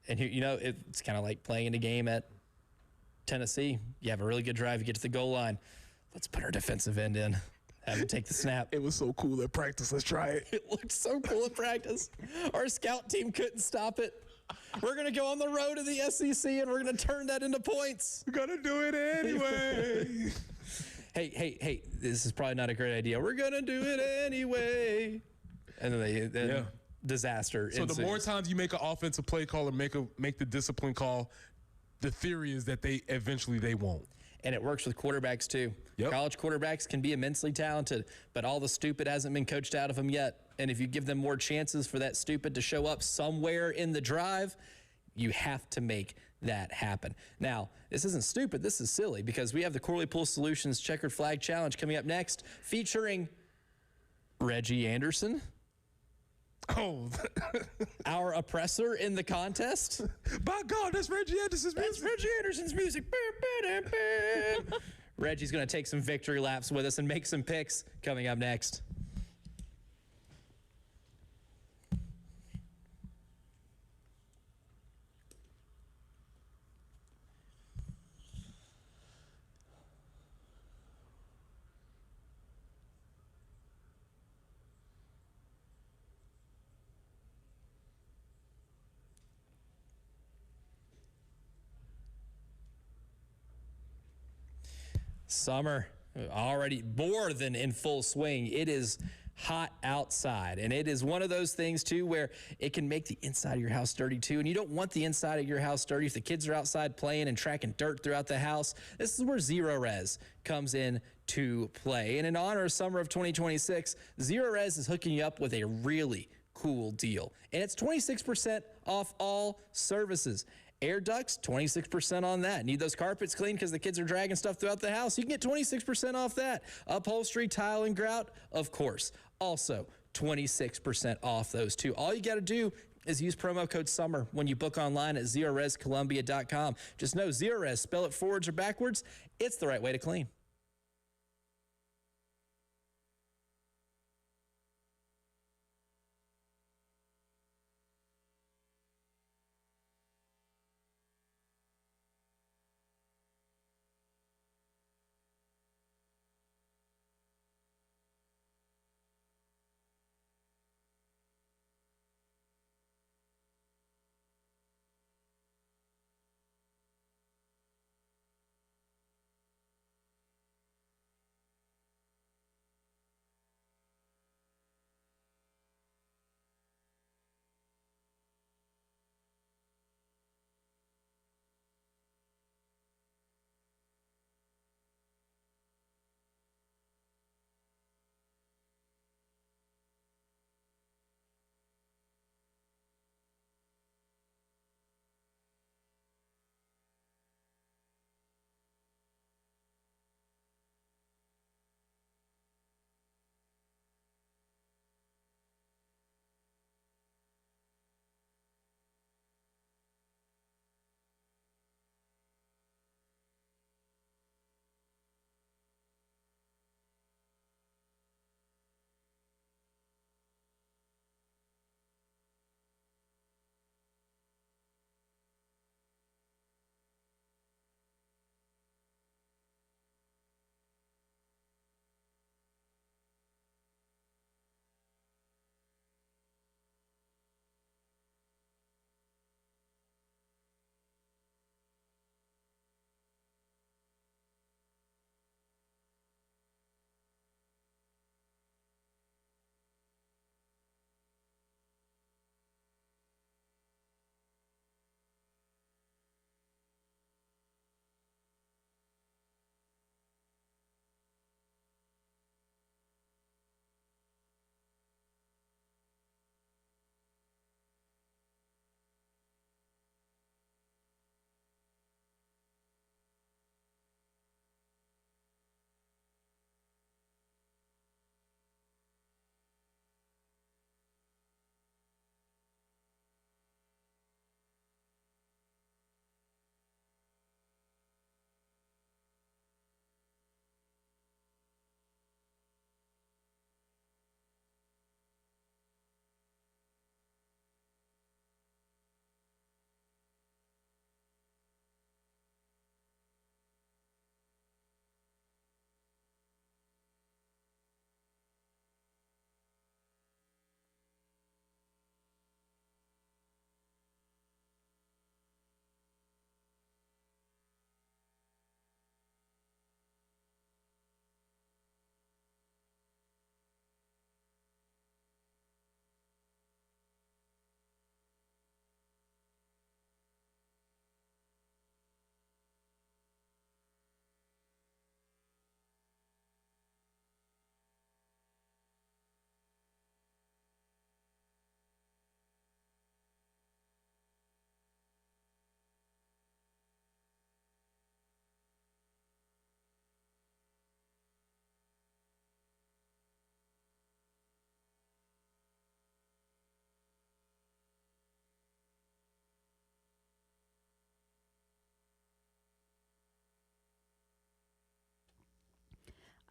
And it's kind of like playing in a game at Tennessee. You have a really good drive, you get to the goal line. Let's put our defensive end in. Have him take the snap. It was so cool at practice. Let's try it. It looked so cool at practice. Our scout team couldn't stop it. We're going to go on the road to the SEC, and we're going to turn that into points. We're going to do it anyway. hey, this is probably not a great idea. We're going to do it anyway. And then disaster. So the more times you make an offensive play call or make the discipline call, the theory is that they won't. And it works with quarterbacks too. Yep. College quarterbacks can be immensely talented, but all the stupid hasn't been coached out of them yet. And if you give them more chances for that stupid to show up somewhere in the drive, You have to make that happen. Now, this isn't stupid. This is silly because we have the Corley Pool Solutions Checkered Flag Challenge coming up next, featuring Reggie Anderson, Oh, our oppressor in the contest. by God, that's Reggie Anderson's That's music. Reggie Anderson's music. Reggie's going to take some victory laps with us and make some picks coming up next. Summer already more than in full swing. It is hot outside, and it is one of those things too where it can make the inside of your house dirty too, and you don't want the inside of your house dirty. If the kids are outside playing and tracking dirt throughout the house, this is where Zero Res comes in to play. And in honor of summer of 2026, Zero Res is hooking you up with a really cool deal, and it's 26% off all services. Air ducts, 26% on that. Need those carpets clean because the kids are dragging stuff throughout the house? You can get 26% off that. Upholstery, tile, and grout, of course. Also, 26% off those too. All you got to do is use promo code SUMMER when you book online at ZeroResColumbia.com. Just know Zero Res, spell it forwards or backwards, it's the right way to clean.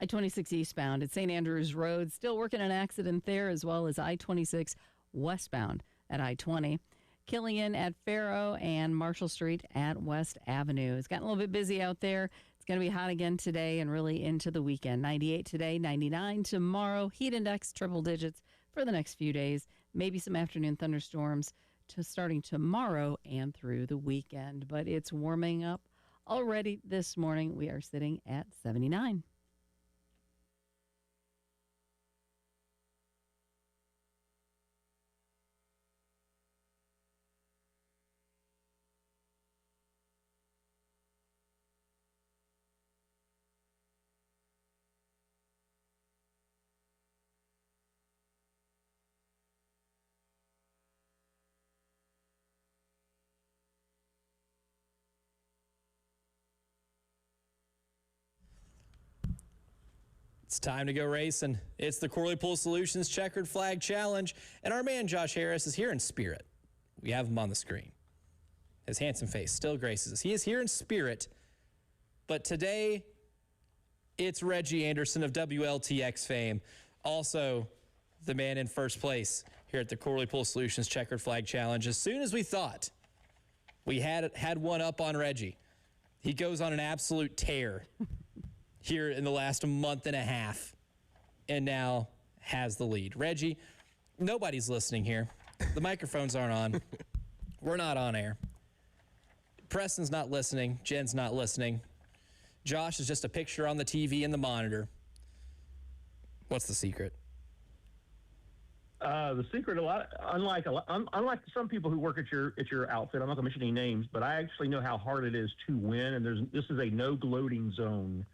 I-26 eastbound at St. Andrews Road. Still working an accident there, as well as I-26 westbound at I-20. Killian at Faro and Marshall Street at West Avenue. It's gotten a little bit busy out there. It's going to be hot again today and really into the weekend. 98 today, 99 tomorrow. Heat index triple digits for the next few days. Maybe some afternoon thunderstorms starting tomorrow and through the weekend. But it's warming up already this morning. We are sitting at 79. It's time to go racing. It's the Corley Pool Solutions Checkered Flag Challenge, and our man Josh Harris is here in spirit. We have him on the screen. His handsome face still graces us. He is here in spirit, but today it's Reggie Anderson of WLTX fame, also the man in first place here at the Corley Pool Solutions Checkered Flag Challenge. As soon as we thought we had one up on Reggie, he goes on an absolute tear here in the last month and a half, and now has the lead. Reggie, nobody's listening here. The microphones aren't on. We're not on air. Preston's not listening. Jen's not listening. Josh is just a picture on the TV and the monitor. What's the secret? The secret, unlike some people who work at your outfit, I'm not going to mention any names, but I actually know how hard it is to win, and this is a no gloating zone.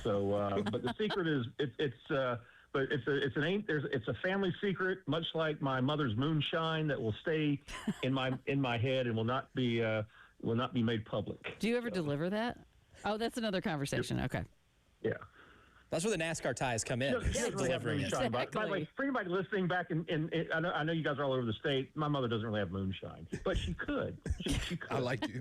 So, but the secret is it's a family secret, much like my mother's moonshine that will stay in my head and will not be made public. Do you ever deliver that? Oh, that's another conversation. Okay. Yeah. That's where the NASCAR ties come in. She doesn't really have moonshine. By the way, for anybody listening back I know you guys are all over the state. My mother doesn't really have moonshine, but she could. She could. I like you.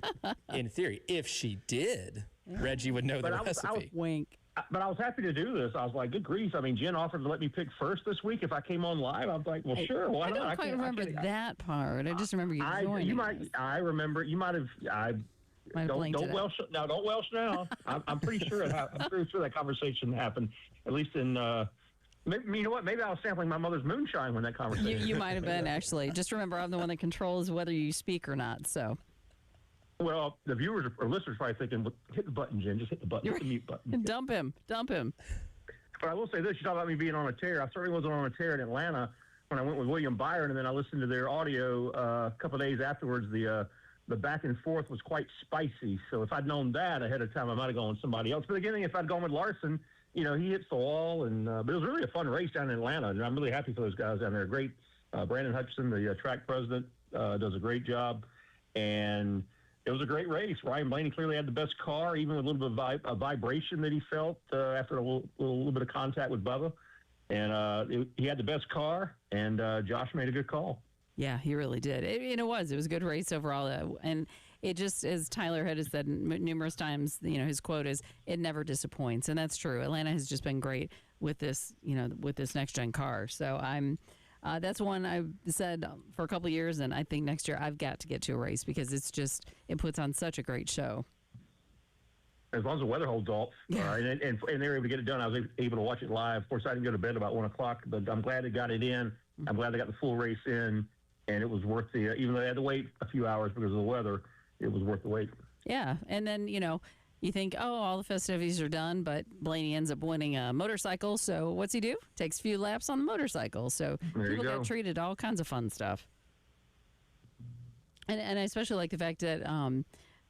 In theory, if she did, Reggie would know the recipe. Wink. But I was happy to do this. I was like, good grief. I mean, Jen offered to let me pick first this week if I came on live. I was like, well, sure. Why not? I don't quite remember that part. I just remember you joining. I remember. You might have. Don't welsh now. Don't welsh now. I'm pretty sure I'm pretty sure that conversation happened. At least in. Maybe, you know what? Maybe I was sampling my mother's moonshine when that conversation. You might have been actually. Just remember, I'm the one that controls whether you speak or not. So. Well, the viewers or listeners are probably thinking, hit the button, Jen. Just hit the button. Hit the mute button. Dump him. But I will say this. You talk about me being on a tear. I certainly wasn't on a tear in Atlanta when I went with William Byron, and then I listened to their audio a couple of days afterwards. The back and forth was quite spicy. So if I'd known that ahead of time, I might have gone with somebody else. But again, if I'd gone with Larson, he hits the wall. And but it was really a fun race down in Atlanta, and I'm really happy for those guys down there. Great. Brandon Hutchison, the track president, does a great job. And it was a great race. Ryan Blaney clearly had the best car, even with a little bit of vibration that he felt after a little bit of contact with Bubba. And he had the best car, and Josh made a good call. Yeah, he really did. It was a good race overall. And it just, as Tyler had said numerous times, his quote is, "It never disappoints." And that's true. Atlanta has just been great with this, with this next-gen car. So that's one I've said for a couple of years, and I think next year I've got to get to a race because it puts on such a great show. As long as the weather holds off, and they were able to get it done, I was able to watch it live. Of course, I didn't go to bed about 1 o'clock, but I'm glad they got it in. I'm glad they got the full race in, and it was worth even though they had to wait a few hours because of the weather, it was worth the wait. Yeah, and then, you think, all the festivities are done, but Blaney ends up winning a motorcycle. So what's he do? Takes a few laps on the motorcycle. So people got treated all kinds of fun stuff. And I especially like the fact that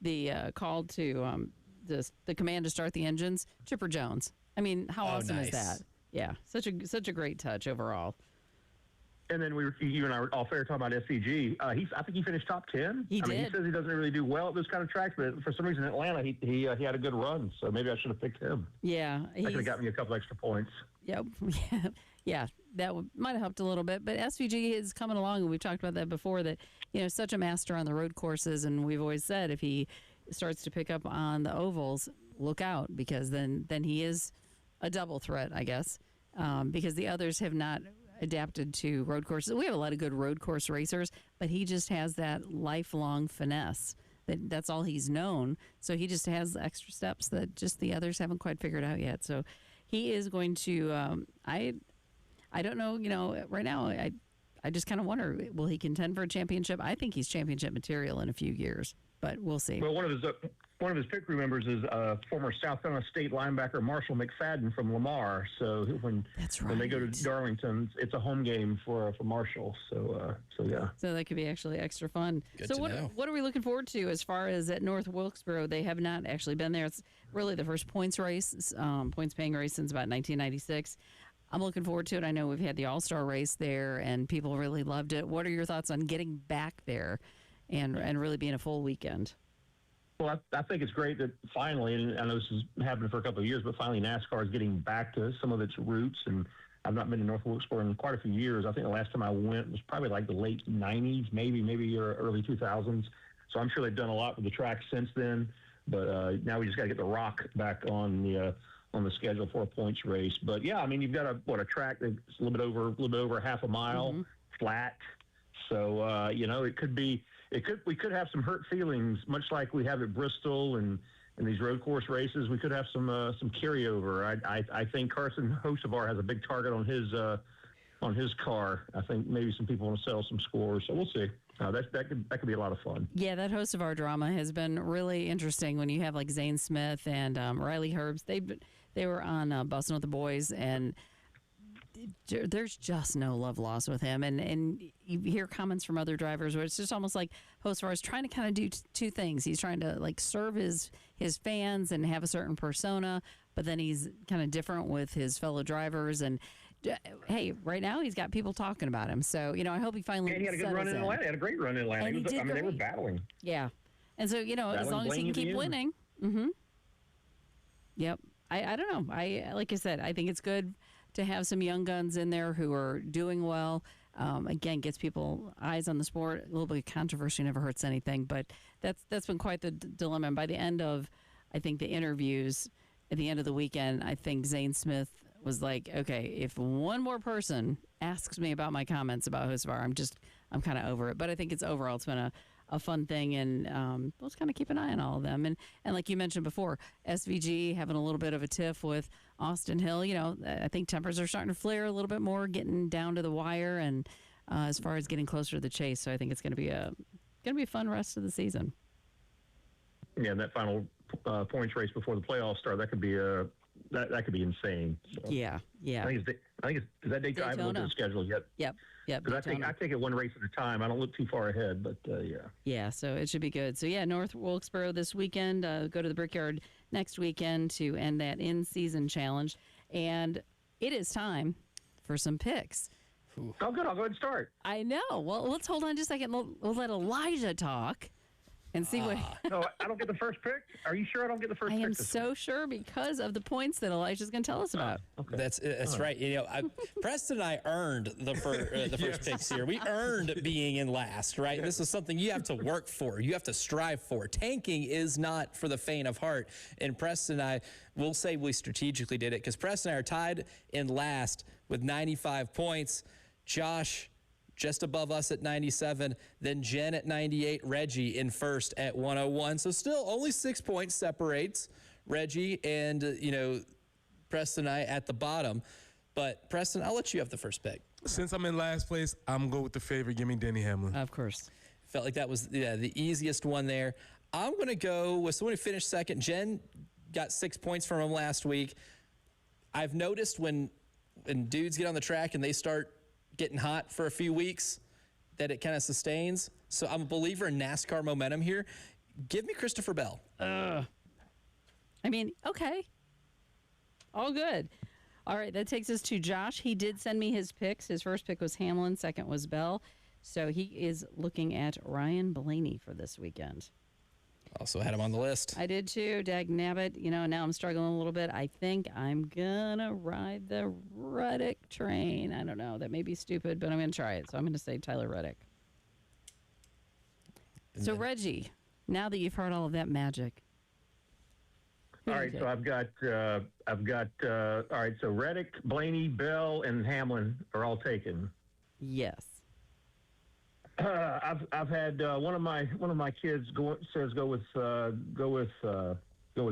the call to the command to start the engines, Chipper Jones. I mean, how awesome is that? Yeah, such a great touch overall. And then you and I were all fair talking about SCG. I think he finished top 10. He did. He says he doesn't really do well at those kind of tracks, but for some reason in Atlanta, he had a good run. So maybe I should have picked him. Yeah. That could have got me a couple extra points. Yep. Yeah, that might have helped a little bit. But SVG is coming along, and we've talked about that before, that, such a master on the road courses. And we've always said if he starts to pick up on the ovals, look out, because then he is a double threat, I guess, because the others have not adapted to road courses. We have a lot of good road course racers, but he just has that lifelong finesse. That's all he's known. So he just has extra steps that just the others haven't quite figured out yet. So he is going to. I don't know. Right now, I just kind of wonder, will he contend for a championship? I think he's championship material in a few years, but we'll see. Well, one of his pit crew members is former South Carolina State linebacker Marshall McFadden from Lamar. So when they go to Darlington, it's a home game for Marshall. So yeah. So that could be actually extra fun. Good so to know. what are we looking forward to as far as at North Wilkesboro? They have not actually been there. It's really the first points race, points paying race since about 1996. I'm looking forward to it. I know we've had the All-Star race there, and people really loved it. What are your thoughts on getting back there and really being a full weekend? Well, I think it's great that finally, and I know this has happened for a couple of years, but finally NASCAR is getting back to some of its roots. And I've not been to North Wilkesboro in quite a few years. I think the last time I went was probably like the late 90s, maybe early 2000s. So I'm sure they've done a lot with the track since then. But now we just got to get the Rock back on the schedule for a points race. But yeah, I mean, you've got a track that's a little bit over half a mile, flat. So we could have some hurt feelings, much like we have at Bristol and these road course races. We could have some carryover. I think Carson Hocevar has a big target on his car. I think maybe some people want to settle some scores. So we'll see. That could be a lot of fun. Yeah, that Hocevar drama has been really interesting when you have like Zane Smith and Riley Herbst. They were on Bustin' with the Boys, and there's just no love lost with him. And you hear comments from other drivers where it's just almost like Hocevar is trying to kind of do two things. He's trying to like serve his fans and have a certain persona, but then he's kind of different with his fellow drivers. And hey, right now he's got people talking about him. So, I hope he finally And he had a good run in Atlanta. He had a great run in Atlanta. And they were battling. Yeah. And so, as long as he can keep winning. Mm-hmm. Yep. I don't know. Like I said, I think it's good to have some young guns in there who are doing well. Again, gets people eyes on the sport. A little bit of controversy never hurts anything, but that's been quite the dilemma. And by the end of, I think, the interviews at the end of the weekend, I think Zane Smith was like, okay, if one more person asks me about my comments about Hocevar, I'm kind of over it. But I think it's been a fun thing, and let's kind of keep an eye on all of them. And like you mentioned before, SVG having a little bit of a tiff with Austin Hill. I think tempers are starting to flare a little bit more, getting down to the wire, and as far as getting closer to the chase. So I think it's going to be a fun rest of the season. Yeah, and that final points race before the playoffs start, that could be that could be insane. So. Yeah. I think it's is that Daytona? I haven't looked at the schedule yet. Yep. Because I take it one race at a time. I don't look too far ahead, but yeah. Yeah, so it should be good. So yeah, North Wilkesboro this weekend. Go to the Brickyard next weekend to end that in-season challenge, and it is time for some picks. Oh, good. I'll go ahead and start. I know. Well, let's hold on just a second. We'll let Elijah talk. And see what. No, I don't get the first pick. Are you sure I don't get the first pick? I am so sure because of the points that Elijah's going to tell us about. Okay. That's right. Preston and I earned the first picks here. We earned being in last, right? This is something you have to work for. You have to strive for. Tanking is not for the faint of heart. And Preston and I will say we strategically did it because Preston and I are tied in last with 95 points. Josh just above us at 97, then Jen at 98, Reggie in first at 101. So still only 6 points separates Reggie and, Preston and I at the bottom. But Preston, I'll let you have the first pick. Since I'm in last place, I'm going to go with the favorite. Give me Denny Hamlin. Of course. Felt like that was the easiest one there. I'm going to go with someone who finished second. Jen got 6 points from him last week. I've noticed when dudes get on the track and they start getting hot for a few weeks, that it kind of sustains. So I'm a believer in NASCAR momentum here. Give me Christopher Bell. Okay. All good. All right, that takes us to Josh. He did send me his picks. His first pick was Hamlin. Second was Bell. So he is looking at Ryan Blaney for this weekend. Also had him on the list. I did too. Dag nabbit. Now I'm struggling a little bit. I think I'm going to ride the Reddick train. I don't know. That may be stupid, but I'm going to try it. So I'm going to say Tyler Reddick. So, Reggie, now that you've heard all of that magic, Who All do you right, take? so I've got all right, so Reddick, Blaney, Bell, and Hamlin are all taken. Yes. I've had one of my kids go with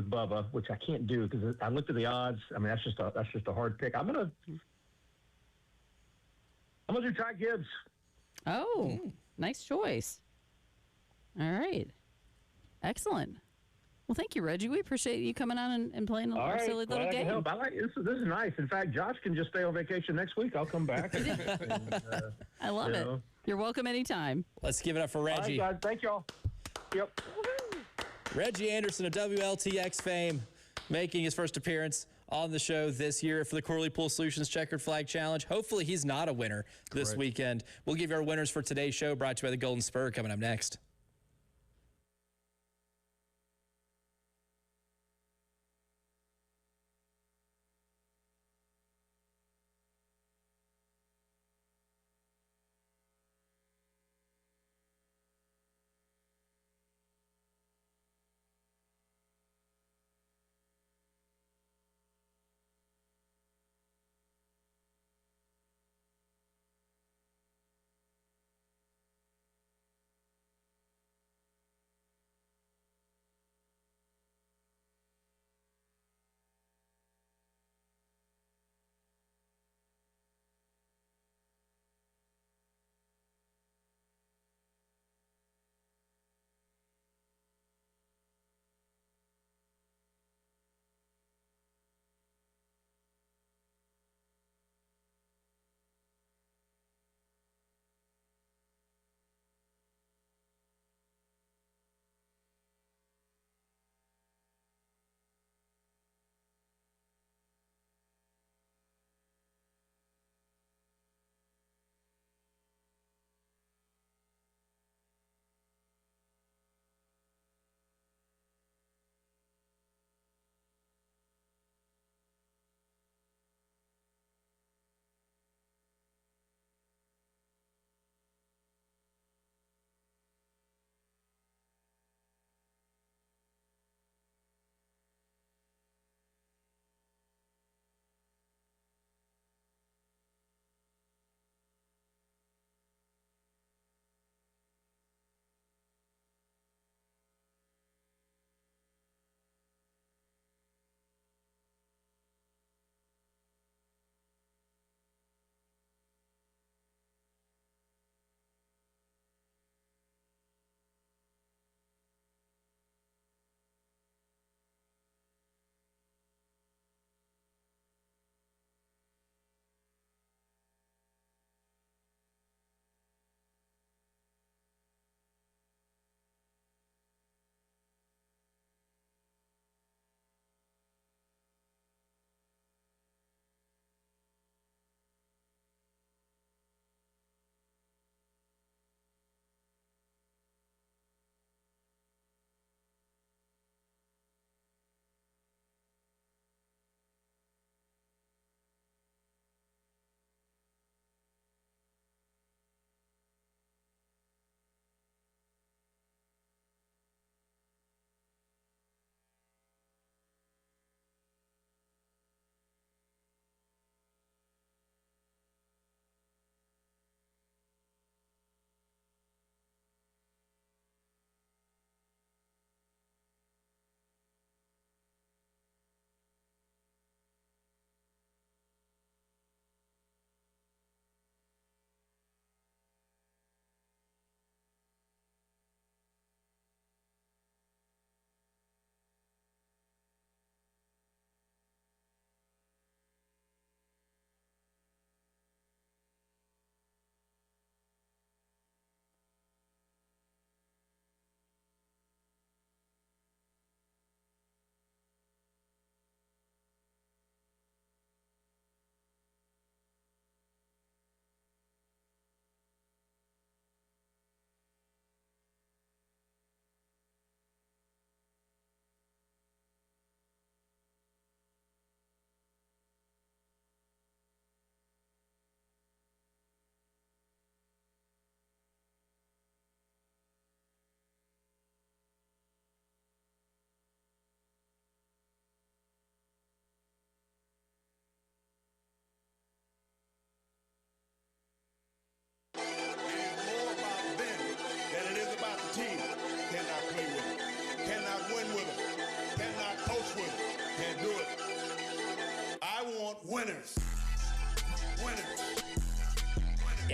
Bubba, which I can't do because I looked at the odds. I mean, that's just a hard pick. I'm gonna do Ty Gibbs. Oh, nice choice. All right. Excellent. Well, thank you, Reggie. We appreciate you coming on and playing All our right, silly glad little I can game. help. I like this. This is nice. In fact, Josh can just stay on vacation next week. I'll come back. I love it. know. You're welcome anytime. Let's give it up for All right, Reggie. guys. Thank y'all. Yep. Reggie Anderson of WLTX fame, making his first appearance on the show this year for the Corley Pool Solutions Checkered Flag Challenge. Hopefully he's not a winner this weekend. We'll give you our winners for today's show, brought to you by the Golden Spur, coming up next.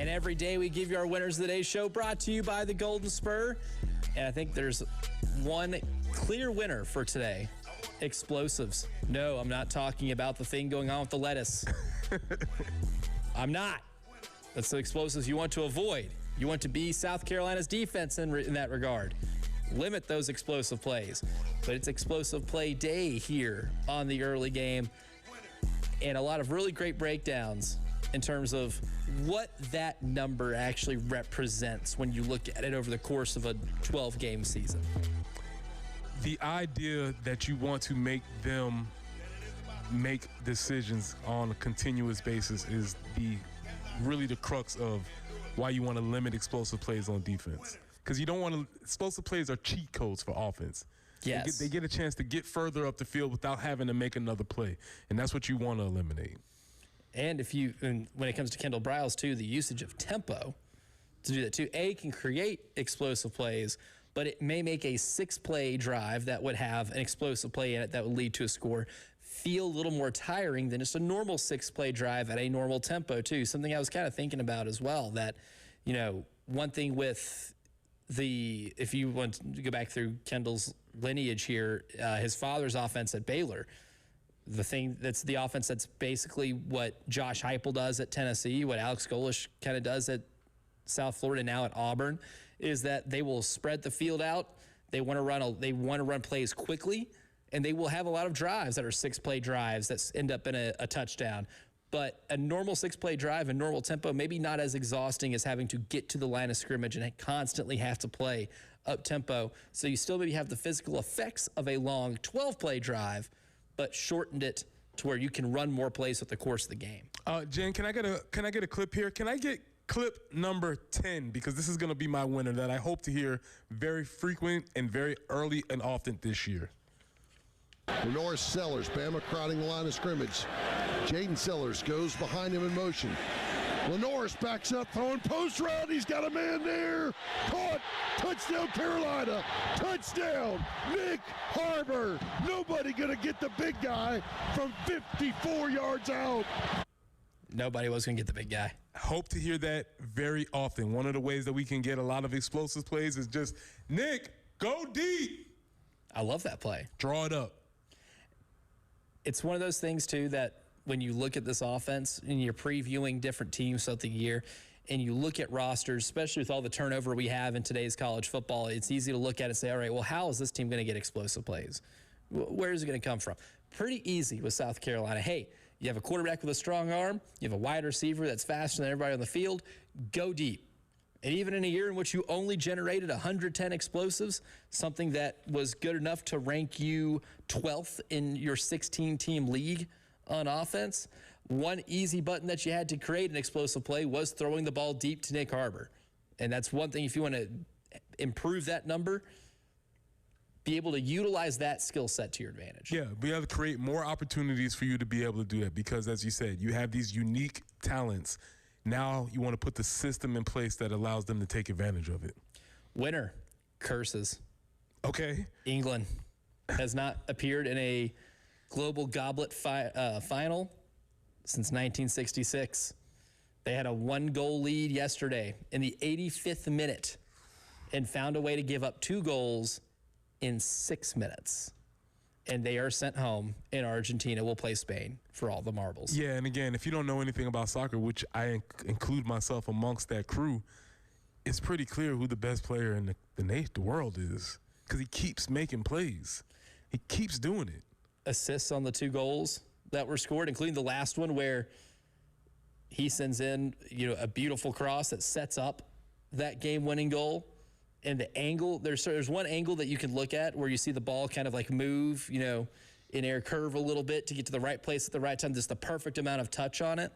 And every day we give you our winners of the day show, brought to you by the Golden Spur. And I think there's one clear winner for today. Explosives. No, I'm not talking about the thing going on with the lettuce. I'm not. That's the explosives you want to avoid. You want to be South Carolina's defense in that regard. Limit those explosive plays. But it's explosive play day here on the early game. And a lot of really great breakdowns in terms of what that number actually represents when you look at it over the course of a 12-game season. The idea that you want to make them make decisions on a continuous basis is really the crux of why you want to limit explosive plays on defense. Because you don't want to – explosive plays are cheat codes for offense. Yes. They get a chance to get further up the field without having to make another play, and that's what you want to eliminate. And when it comes to Kendall Briles, too, the usage of tempo to do that, too. Can create explosive plays, but it may make a 6-play drive that would have an explosive play in it that would lead to a score feel a little more tiring than just a normal 6-play drive at a normal tempo, too. Something I was kind of thinking about as well, that, one thing with if you want to go back through Kendall's lineage here, his father's offense at Baylor, the offense that's basically what Josh Heupel does at Tennessee, what Alex Golesh kind of does at South Florida, now at Auburn, is that they will spread the field out. They want to run plays quickly, and they will have a lot of drives that are 6-play drives that end up in a touchdown. But a normal 6-play drive and normal tempo, maybe not as exhausting as having to get to the line of scrimmage and constantly have to play up tempo. So you still maybe have the physical effects of a long 12-play drive, but shortened it to where you can run more plays with the course of the game. Jen, can I get a clip here? Can I get clip number 10? Because this is going to be my winner that I hope to hear very frequent and very early and often this year. Lenore Sellers, Bama crowding the line of scrimmage. Jaden Sellers goes behind him in motion. Lenoris backs up, throwing post route. He's got a man there. Caught. Touchdown, Carolina. Touchdown, Nick Harbor. Nobody going to get the big guy from 54 yards out. Nobody was going to get the big guy. Hope to hear that very often. One of the ways that we can get a lot of explosive plays is just, Nick, go deep. I love that play. Draw it up. It's one of those things, too, that when you look at this offense and you're previewing different teams throughout the year and you look at rosters, especially with all the turnover we have in today's college football, it's easy to look at it and say, all right, well, how is this team going to get explosive plays? Where is it going to come from? Pretty easy with South Carolina. Hey, you have a quarterback with a strong arm. You have a wide receiver that's faster than everybody on the field. Go deep. And even in a year in which you only generated 110 explosives, something that was good enough to rank you 12th in your 16-team league on offense, one easy button that you had to create an explosive play was throwing the ball deep to Nick Harbor. And that's one thing, if you want to improve that number, be able to utilize that skill set to your advantage. Yeah, we have to create more opportunities for you to be able to do that because, as you said, you have these unique talents. Now you want to put the system in place that allows them to take advantage of it. Winner, curses. Okay. England has not appeared in a Global Goblet final since 1966. They had a 1-goal lead yesterday in the 85th minute and found a way to give up 2 goals in 6 minutes. And they are sent home, and Argentina will play Spain for all the marbles. Yeah, and again, if you don't know anything about soccer, which I include myself amongst that crew, it's pretty clear who the best player in the world is because he keeps making plays. He keeps doing it. Assists on the 2 goals that were scored, including the last one where he sends in a beautiful cross that sets up that game-winning goal. And the angle, there's one angle that you can look at where you see the ball kind of like move, in air curve a little bit to get to the right place at the right time, just the perfect amount of touch on it.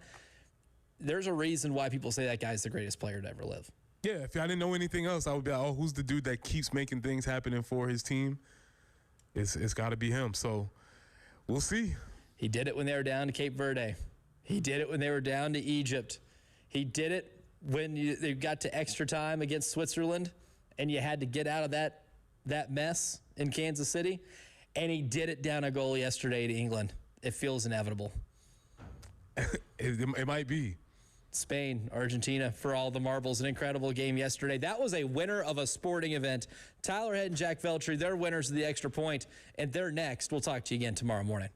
There's a reason why people say that guy's the greatest player to ever live. Yeah, if I didn't know anything else, I would be like, oh, who's the dude that keeps making things happening for his team? It's got to be him. So we'll see. He did it when they were down to Cape Verde. He did it when they were down to Egypt. He did it when they got to extra time against Switzerland and you had to get out of that mess in Kansas City. And he did it down a goal yesterday to England. It feels inevitable. It might be. Spain, Argentina for all the marbles. An incredible game yesterday. That was a winner of a sporting event. Tyler Head and Jack Veltri, they're winners of the extra point, and they're next. We'll talk to you again tomorrow morning.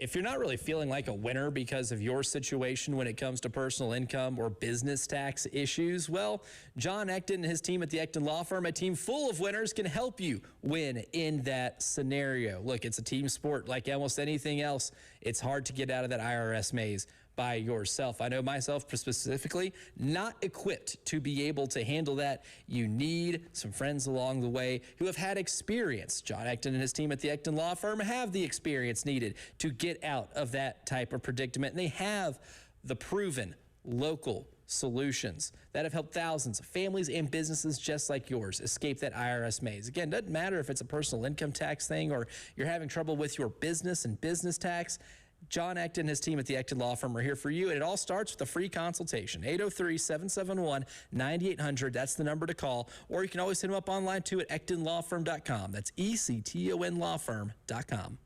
If you're not really feeling like a winner because of your situation when it comes to personal income or business tax issues, well, John Ecton and his team at the Ecton Law Firm, a team full of winners, can help you win in that scenario. Look, it's a team sport like almost anything else. It's hard to get out of that IRS maze by yourself. I know myself specifically, not equipped to be able to handle that. You need some friends along the way who have had experience. John Ecton and his team at the Ecton Law Firm have the experience needed to get out of that type of predicament. And they have the proven local solutions that have helped thousands of families and businesses just like yours escape that IRS maze. Again, doesn't matter if it's a personal income tax thing or you're having trouble with your business and business tax. John Ecton and his team at the Ecton Law Firm are here for you, and it all starts with a free consultation. 803-771-9800. That's the number to call, or you can always hit them up online too at ectonlawfirm.com. That's ECTON lawfirm.com.